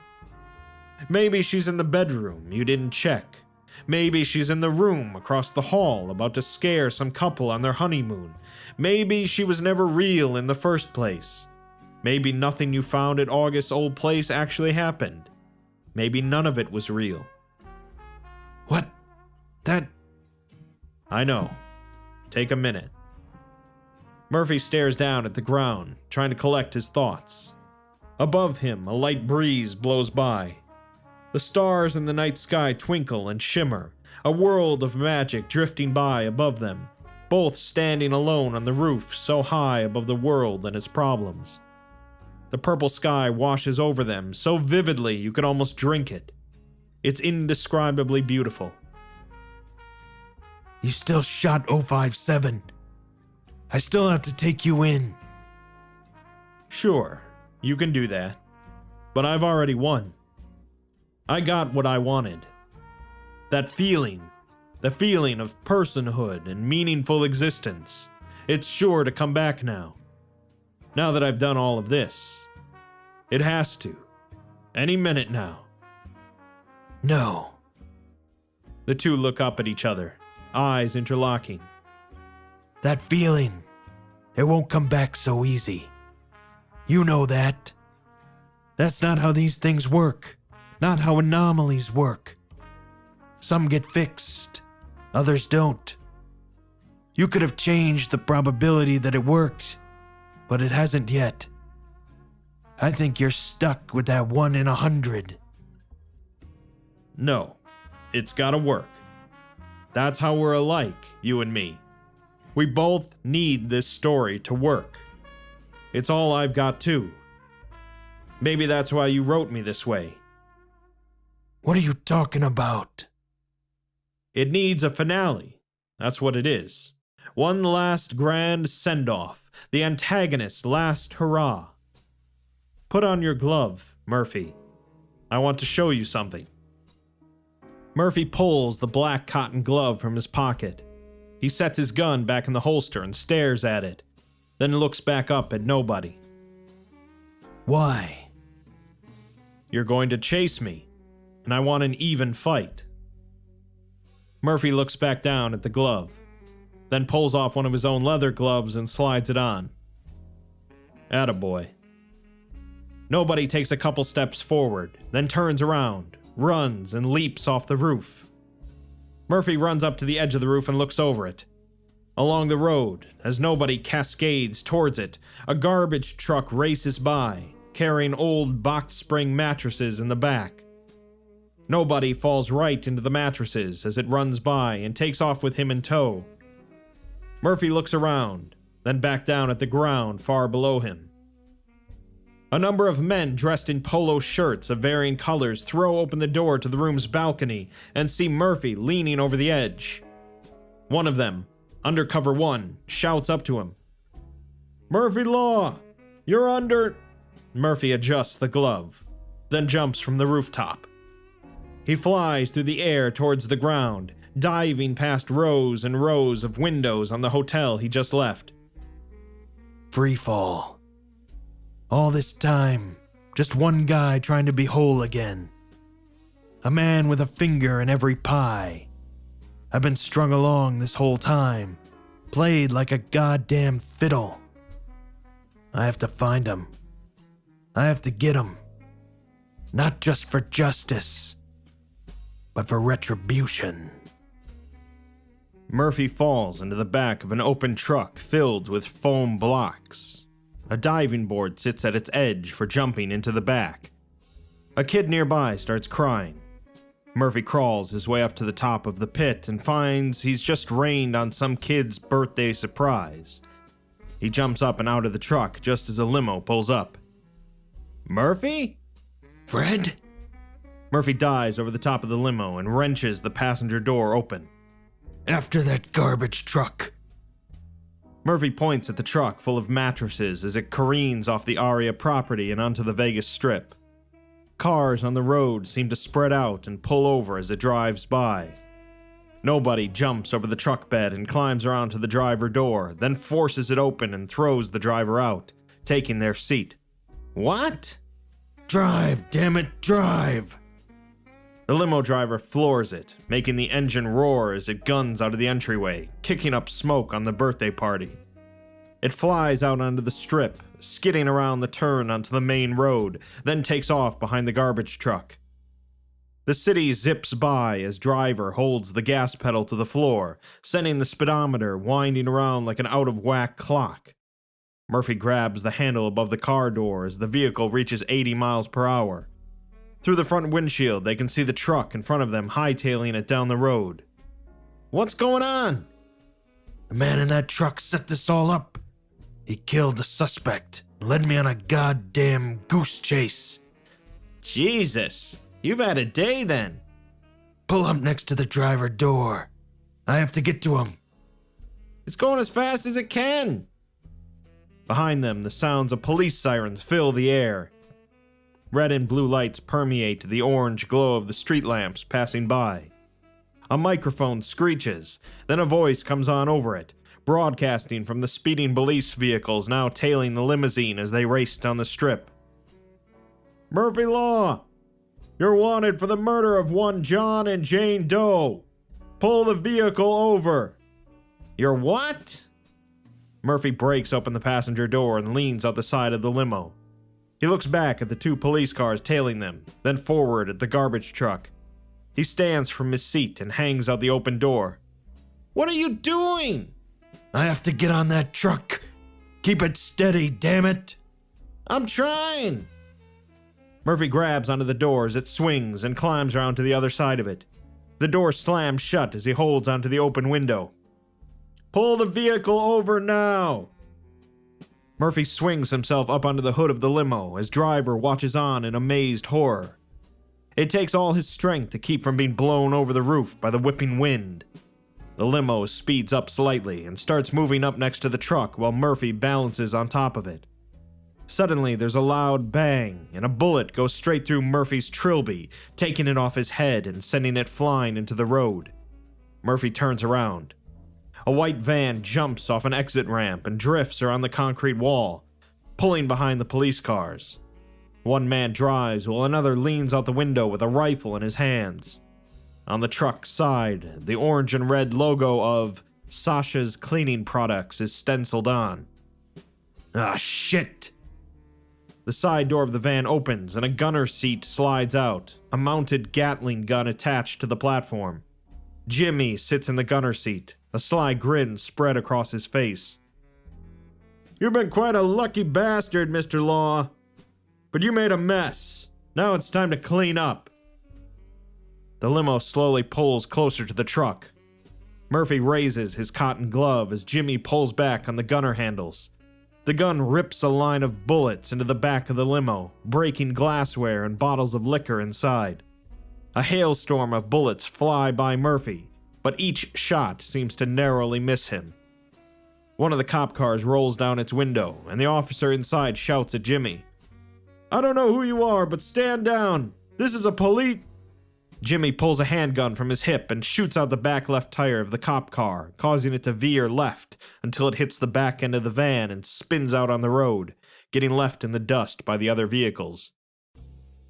Maybe she's in the bedroom you didn't check. Maybe she's in the room across the hall about to scare some couple on their honeymoon. Maybe she was never real in the first place. Maybe nothing you found at August's old place actually happened. Maybe none of it was real. What? That... I know. Take a minute. Murphy stares down at the ground, trying to collect his thoughts. Above him, a light breeze blows by. The stars in the night sky twinkle and shimmer, a world of magic drifting by above them, both standing alone on the roof so high above the world and its problems. The purple sky washes over them so vividly you could almost drink it. It's indescribably beautiful. You still shot 057. I still have to take you in. Sure, you can do that. But I've already won. I got what I wanted. That feeling, the feeling of personhood and meaningful existence, it's sure to come back now. Now that I've done all of this. It has to. Any minute now. No. The two look up at each other, eyes interlocking. That feeling, it won't come back so easy. You know that. That's not how these things work. Not how anomalies work. Some get fixed, others don't. You could have changed the probability that it worked, but it hasn't yet. I think you're stuck with that 1 in 100. No, it's gotta work. That's how we're alike, you and me. We both need this story to work. It's all I've got too. Maybe that's why you wrote me this way. What are you talking about? It needs a finale. That's what it is. One last grand send-off. The antagonist's last hurrah. Put on your glove, Murphy. I want to show you something. Murphy pulls the black cotton glove from his pocket. He sets his gun back in the holster and stares at it, then looks back up at nobody. Why? You're going to chase me, and I want an even fight. Murphy looks back down at the glove, then pulls off one of his own leather gloves and slides it on. Attaboy. Nobody takes a couple steps forward, then turns around, runs, and leaps off the roof. Murphy runs up to the edge of the roof and looks over it. Along the road, as nobody cascades towards it, a garbage truck races by, carrying old box spring mattresses in the back. Nobody falls right into the mattresses as it runs by and takes off with him in tow. Murphy looks around, then back down at the ground far below him. A number of men dressed in polo shirts of varying colors throw open the door to the room's balcony and see Murphy leaning over the edge. One of them, Undercover One, shouts up to him. "Murphy Law, you're under..." Murphy adjusts the glove, then jumps from the rooftop. He flies through the air towards the ground, diving past rows and rows of windows on the hotel he just left. Free fall. All this time, just one guy trying to be whole again. A man with a finger in every pie. I've been strung along this whole time, played like a goddamn fiddle. I have to find him. I have to get him. Not just for justice, but for retribution. Murphy falls into the back of an open truck filled with foam blocks. A diving board sits at its edge for jumping into the back. A kid nearby starts crying. Murphy crawls his way up to the top of the pit and finds he's just rained on some kid's birthday surprise. He jumps up and out of the truck just as a limo pulls up. "Murphy?" Fred? Murphy dives over the top of the limo and wrenches the passenger door open. After that garbage truck. Murphy points at the truck full of mattresses as it careens off the Aria property and onto the Vegas Strip. Cars on the road seem to spread out and pull over as it drives by. Nobody jumps over the truck bed and climbs around to the driver door, then forces it open and throws the driver out, taking their seat. What? Drive, damn it, drive! The limo driver floors it, making the engine roar as it guns out of the entryway, kicking up smoke on the birthday party. It flies out onto the strip, skidding around the turn onto the main road, then takes off behind the garbage truck. The city zips by as driver holds the gas pedal to the floor, sending the speedometer winding around like an out-of-whack clock. Murphy grabs the handle above the car door as the vehicle reaches 80 miles per hour. Through the front windshield, they can see the truck in front of them hightailing it down the road. What's going on? The man in that truck set this all up. He killed the suspect and led me on a goddamn goose chase. Jesus, you've had a day then. Pull up next to the driver door. I have to get to him. It's going as fast as it can. Behind them, the sounds of police sirens fill the air. Red and blue lights permeate the orange glow of the street lamps passing by. A microphone screeches, then a voice comes on over it, broadcasting from the speeding police vehicles now tailing the limousine as they race down the strip. Murphy Law, you're wanted for the murder of one John and Jane Doe. Pull the vehicle over. You're what? Murphy breaks open the passenger door and leans out the side of the limo. He looks back at the two police cars tailing them, then forward at the garbage truck. He stands from his seat and hangs out the open door. What are you doing? I have to get on that truck. Keep it steady, damn it. I'm trying. Murphy grabs onto the door as it swings and climbs around to the other side of it. The door slams shut as he holds onto the open window. "Pull the vehicle over now!" Murphy swings himself up onto the hood of the limo as driver watches on in amazed horror. It takes all his strength to keep from being blown over the roof by the whipping wind. The limo speeds up slightly and starts moving up next to the truck while Murphy balances on top of it. Suddenly, there's a loud bang, and a bullet goes straight through Murphy's trilby, taking it off his head and sending it flying into the road. Murphy turns around. A white van jumps off an exit ramp and drifts around the concrete wall, pulling behind the police cars. One man drives while another leans out the window with a rifle in his hands. On the truck's side, the orange and red logo of Sasha's Cleaning Products is stenciled on. Ah, shit! The side door of the van opens and a gunner seat slides out, a mounted Gatling gun attached to the platform. Jimmy sits in the gunner seat, a sly grin spread across his face. "You've been quite a lucky bastard, Mr. Law. But you made a mess. Now it's time to clean up." The limo slowly pulls closer to the truck. Murphy raises his cotton glove as Jimmy pulls back on the gunner handles. The gun rips a line of bullets into the back of the limo, breaking glassware and bottles of liquor inside. A hailstorm of bullets fly by Murphy, but each shot seems to narrowly miss him. One of the cop cars rolls down its window, and the officer inside shouts at Jimmy, "I don't know who you are, but stand down. This is a police..." Jimmy pulls a handgun from his hip and shoots out the back left tire of the cop car, causing it to veer left until it hits the back end of the van and spins out on the road, getting left in the dust by the other vehicles.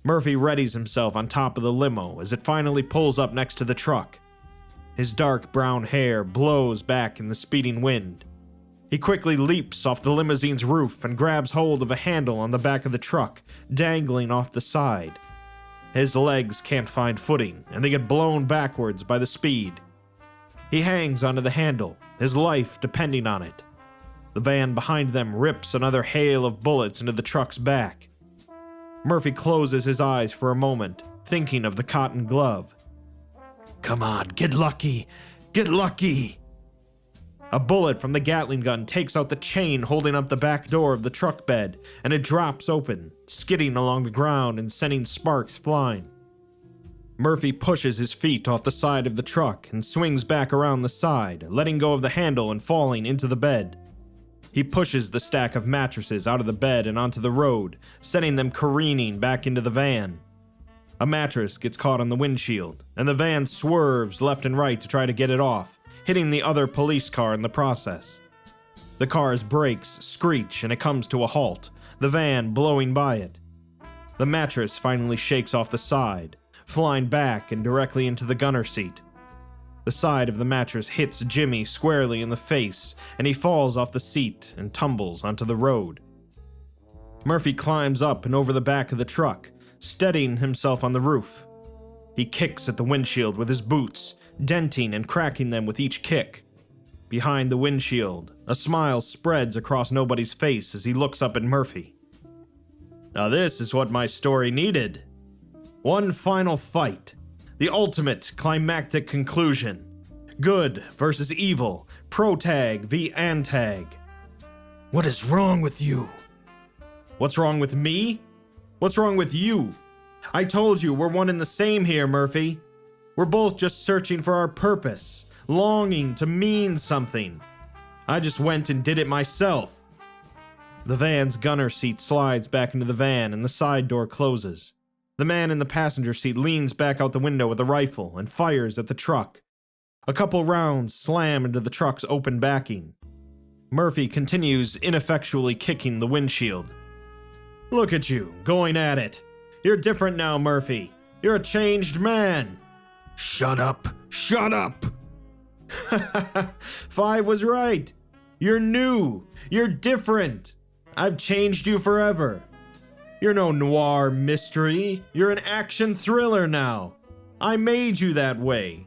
Murphy readies himself on top of the limo as it finally pulls up next to the truck. His dark brown hair blows back in the speeding wind. He quickly leaps off the limousine's roof and grabs hold of a handle on the back of the truck, dangling off the side. His legs can't find footing, and they get blown backwards by the speed. He hangs onto the handle, his life depending on it. The van behind them rips another hail of bullets into the truck's back. Murphy closes his eyes for a moment, thinking of the cotton glove. "Come on, get lucky! Get lucky!" A bullet from the Gatling gun takes out the chain holding up the back door of the truck bed, and it drops open, skidding along the ground and sending sparks flying. Murphy pushes his feet off the side of the truck and swings back around the side, letting go of the handle and falling into the bed. He pushes the stack of mattresses out of the bed and onto the road, sending them careening back into the van. A mattress gets caught on the windshield, and the van swerves left and right to try to get it off, hitting the other police car in the process. The car's brakes screech and it comes to a halt, the van blowing by it. The mattress finally shakes off the side, flying back and directly into the gunner seat. The side of the mattress hits Jimmy squarely in the face, and he falls off the seat and tumbles onto the road. Murphy climbs up and over the back of the truck, steadying himself on the roof. He kicks at the windshield with his boots, denting and cracking them with each kick. Behind the windshield, a smile spreads across nobody's face as he looks up at Murphy. Now this is what my story needed. One final fight. The ultimate climactic conclusion. Good versus evil. Protag v antag. What is wrong with you? What's wrong with me? What's wrong with you? I told you we're one and the same here, Murphy. We're both just searching for our purpose, longing to mean something. I just went and did it myself. The van's gunner seat slides back into the van and the side door closes. The man in the passenger seat leans back out the window with a rifle and fires at the truck. A couple rounds slam into the truck's open backing. Murphy continues ineffectually kicking the windshield. Look at you, going at it. You're different now, Murphy. You're a changed man. Shut up. Shut up! 5 was right. You're new. You're different. I've changed you forever. You're no noir mystery. You're an action thriller now. I made you that way.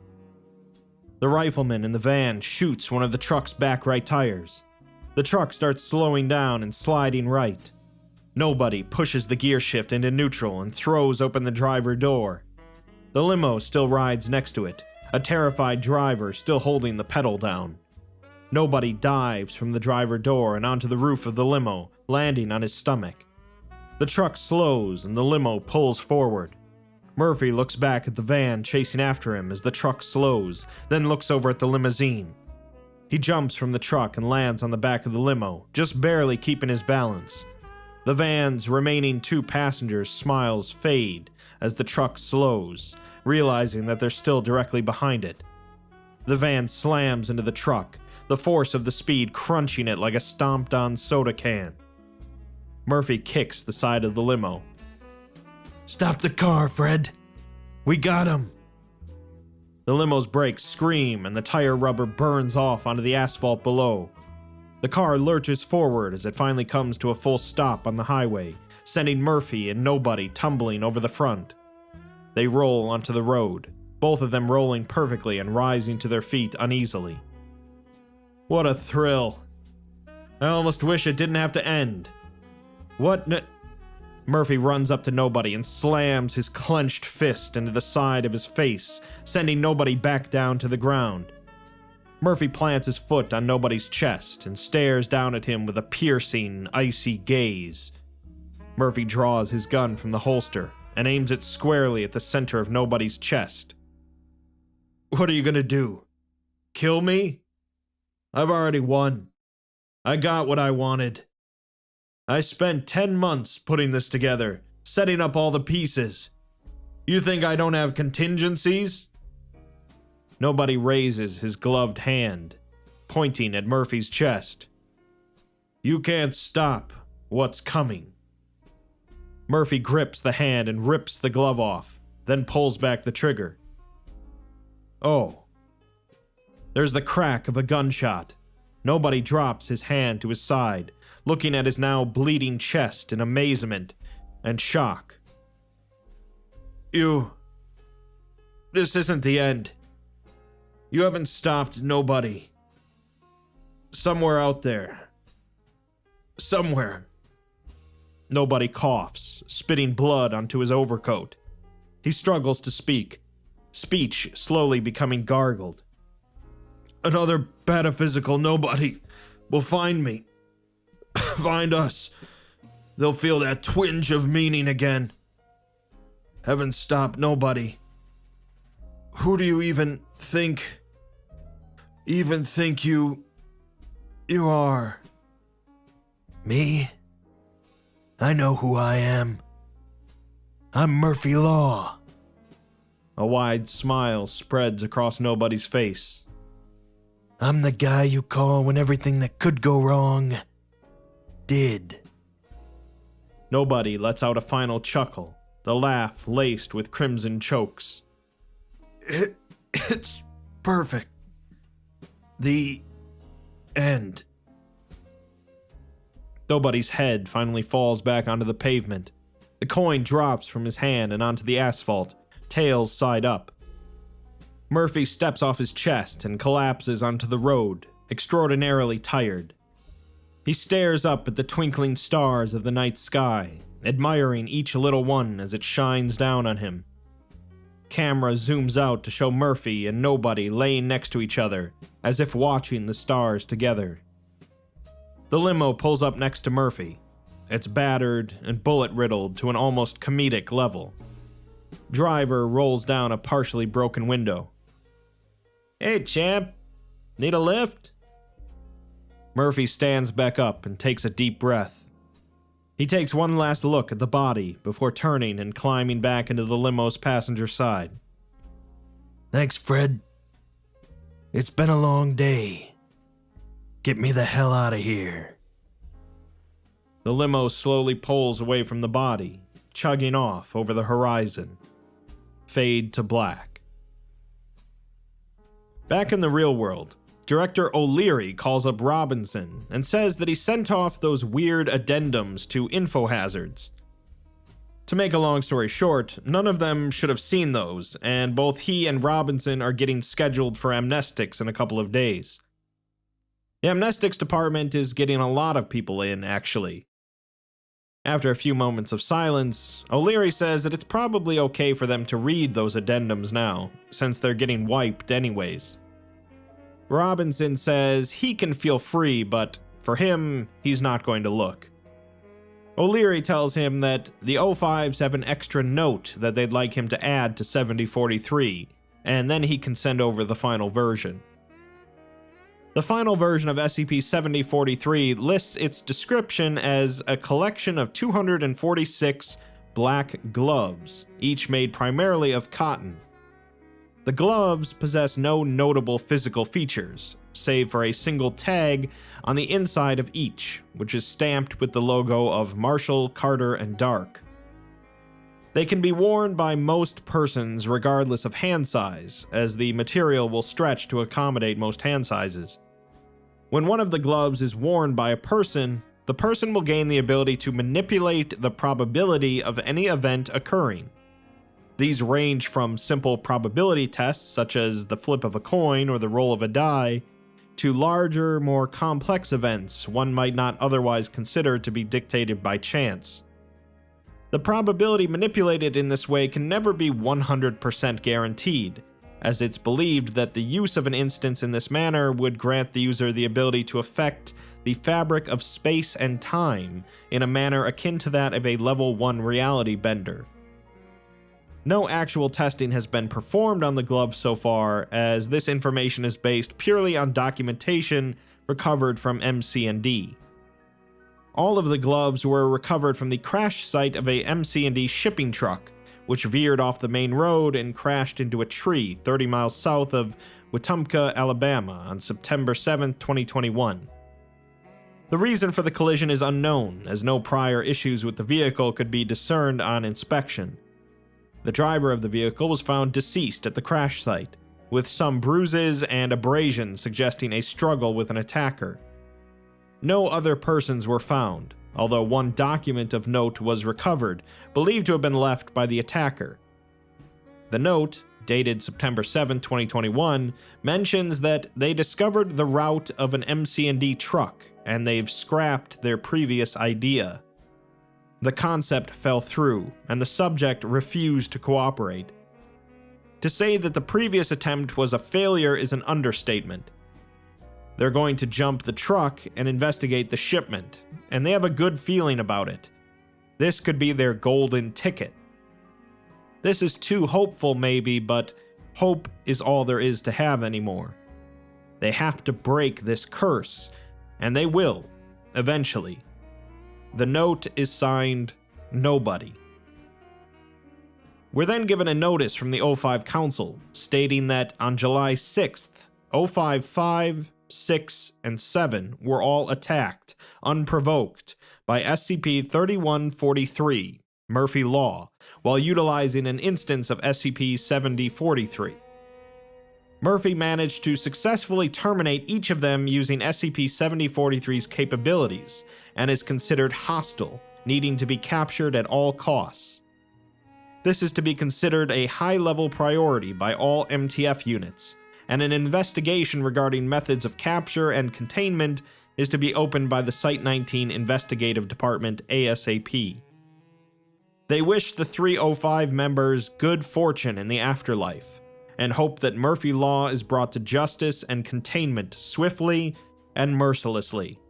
The rifleman in the van shoots one of the truck's back right tires. The truck starts slowing down and sliding right. Nobody pushes the gear shift into neutral and throws open the driver door. The limo still rides next to it, a terrified driver still holding the pedal down. Nobody dives from the driver door and onto the roof of the limo, landing on his stomach. The truck slows and the limo pulls forward. Murphy looks back at the van chasing after him as the truck slows, then looks over at the limousine. He jumps from the truck and lands on the back of the limo, just barely keeping his balance. The van's remaining 2 passengers' smiles fade as the truck slows, realizing that they're still directly behind it. The van slams into the truck, the force of the speed crunching it like a stomped-on soda can. Murphy kicks the side of the limo. Stop the car, Fred. We got him. The limo's brakes scream and the tire rubber burns off onto the asphalt below. The car lurches forward as it finally comes to a full stop on the highway, sending Murphy and Nobody tumbling over the front. They roll onto the road, both of them rolling perfectly and rising to their feet uneasily. What a thrill. I almost wish it didn't have to end. Murphy runs up to Nobody and slams his clenched fist into the side of his face, sending Nobody back down to the ground. Murphy plants his foot on Nobody's chest and stares down at him with a piercing, icy gaze. Murphy draws his gun from the holster and aims it squarely at the center of Nobody's chest. What are you gonna do? Kill me? I've already won. I got what I wanted. I spent 10 months putting this together, setting up all the pieces. You think I don't have contingencies? Nobody raises his gloved hand, pointing at Murphy's chest. You can't stop what's coming. Murphy grips the hand and rips the glove off, then pulls back the trigger. Oh. There's the crack of a gunshot. Nobody drops his hand to his side, looking at his now bleeding chest in amazement and shock. This isn't the end. You haven't stopped Nobody. Somewhere out there. Somewhere. Nobody coughs, spitting blood onto his overcoat. He struggles to speak, speech slowly becoming gargled. Another pataphysical Nobody will find me. Find us. They'll feel that twinge of meaning again. Haven't stopped Nobody. Who do you even think you are? Me? I know who I am. I'm Murphy Law. A wide smile spreads across Nobody's face. I'm the guy you call when everything that could go wrong did. Nobody lets out a final chuckle, the laugh laced with crimson chokes. It's perfect. The end. Nobody's head finally falls back onto the pavement. The coin drops from his hand and onto the asphalt, tails side up. Murphy steps off his chest and collapses onto the road, extraordinarily tired. He stares up at the twinkling stars of the night sky, admiring each little one as it shines down on him. Camera zooms out to show Murphy and Nobody laying next to each other, as if watching the stars together. The limo pulls up next to Murphy. It's battered and bullet-riddled to an almost comedic level. Driver rolls down a partially broken window. Hey, champ. Need a lift? Murphy stands back up and takes a deep breath. He takes one last look at the body before turning and climbing back into the limo's passenger side. Thanks, Fred. It's been a long day. Get me the hell out of here. The limo slowly pulls away from the body, chugging off over the horizon. Fade to black. Back in the real world, Director O'Leary calls up Robinson and says that he sent off those weird addendums to info hazards. To make a long story short, none of them should have seen those, and both he and Robinson are getting scheduled for amnestics in a couple of days. The amnestics department is getting a lot of people in, actually. After a few moments of silence, O'Leary says that it's probably okay for them to read those addendums now, since they're getting wiped anyways. Robinson says he can feel free, but for him, he's not going to look. O'Leary tells him that the O5s have an extra note that they'd like him to add to 7043, and then he can send over the final version. The final version of SCP-7043 lists its description as a collection of 246 black gloves, each made primarily of cotton. The gloves possess no notable physical features, save for a single tag on the inside of each, which is stamped with the logo of Marshall, Carter, and Dark. They can be worn by most persons regardless of hand size, as the material will stretch to accommodate most hand sizes. When one of the gloves is worn by a person, the person will gain the ability to manipulate the probability of any event occurring. These range from simple probability tests, such as the flip of a coin or the roll of a die, to larger, more complex events one might not otherwise consider to be dictated by chance. The probability manipulated in this way can never be 100% guaranteed, as it's believed that the use of an instance in this manner would grant the user the ability to affect the fabric of space and time in a manner akin to that of a Level 1 reality bender. No actual testing has been performed on the gloves so far, as this information is based purely on documentation recovered from MC&D. All of the gloves were recovered from the crash site of a MC&D shipping truck, which veered off the main road and crashed into a tree 30 miles south of Wetumpka, Alabama on September 7, 2021. The reason for the collision is unknown, as no prior issues with the vehicle could be discerned on inspection. The driver of the vehicle was found deceased at the crash site, with some bruises and abrasions suggesting a struggle with an attacker. No other persons were found, although one document of note was recovered, believed to have been left by the attacker. The note, dated September 7, 2021, mentions that they discovered the route of an MC&D truck, and they've scrapped their previous idea. The concept fell through, and the subject refused to cooperate. To say that the previous attempt was a failure is an understatement. They're going to jump the truck and investigate the shipment, and they have a good feeling about it. This could be their golden ticket. This is too hopeful maybe, but hope is all there is to have anymore. They have to break this curse, and they will, eventually. The note is signed, Nobody. We're then given a notice from the O5 Council, stating that on July 6th, O5 5, 6, and 7 were all attacked, unprovoked, by SCP-3143, Murphy Law, while utilizing an instance of SCP-7043. Murphy managed to successfully terminate each of them using SCP-7043's capabilities, and is considered hostile, needing to be captured at all costs. This is to be considered a high-level priority by all MTF units, and an investigation regarding methods of capture and containment is to be opened by the Site-19 Investigative Department ASAP. They wish the 305 members good fortune in the afterlife, and hope that Murphy Law is brought to justice and containment swiftly and mercilessly.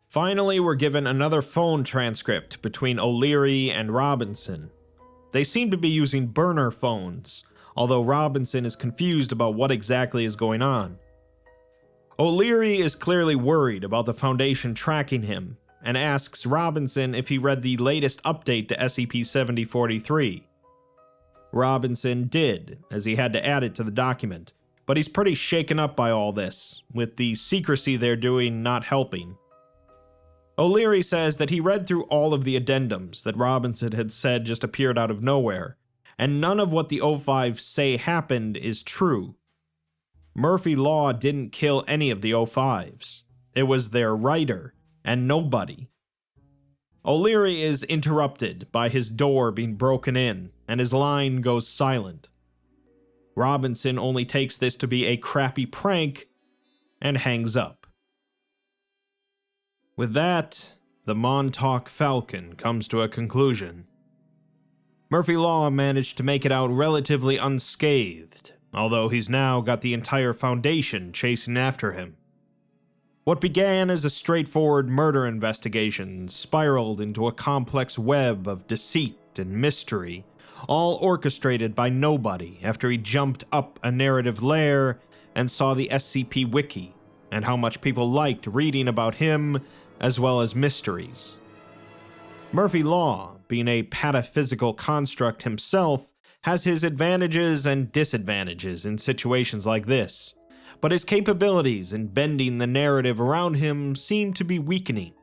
Finally, we're given another phone transcript between O'Leary and Robinson. They seem to be using burner phones, although Robinson is confused about what exactly is going on. O'Leary is clearly worried about the Foundation tracking him, and asks Robinson if he read the latest update to SCP-7043. Robinson did, as he had to add it to the document, but he's pretty shaken up by all this, with the secrecy they're doing not helping. O'Leary says that he read through all of the addendums that Robinson had said just appeared out of nowhere, and none of what the O5s say happened is true. Murphy Law didn't kill any of the O5s. It was their writer, and nobody. O'Leary is interrupted by his door being broken in, and his line goes silent. Robinson only takes this to be a crappy prank, and hangs up. With that, the MONTAUK FALCON comes to a conclusion. Murphy Law managed to make it out relatively unscathed, although he's now got the entire Foundation chasing after him. What began as a straightforward murder investigation spiraled into a complex web of deceit and mystery, all orchestrated by nobody after he jumped up a narrative layer and saw the SCP wiki and how much people liked reading about him as well as mysteries. Murphy Law, being a pataphysical construct himself, has his advantages and disadvantages in situations like this, but his capabilities in bending the narrative around him seem to be weakening.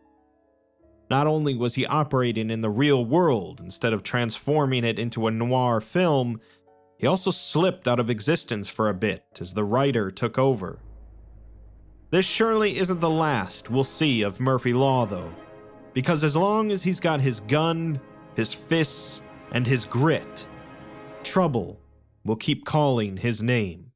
Not only was he operating in the real world instead of transforming it into a noir film, he also slipped out of existence for a bit as the writer took over. This surely isn't the last we'll see of Murphy Law, though, because as long as he's got his gun, his fists, and his grit, trouble will keep calling his name.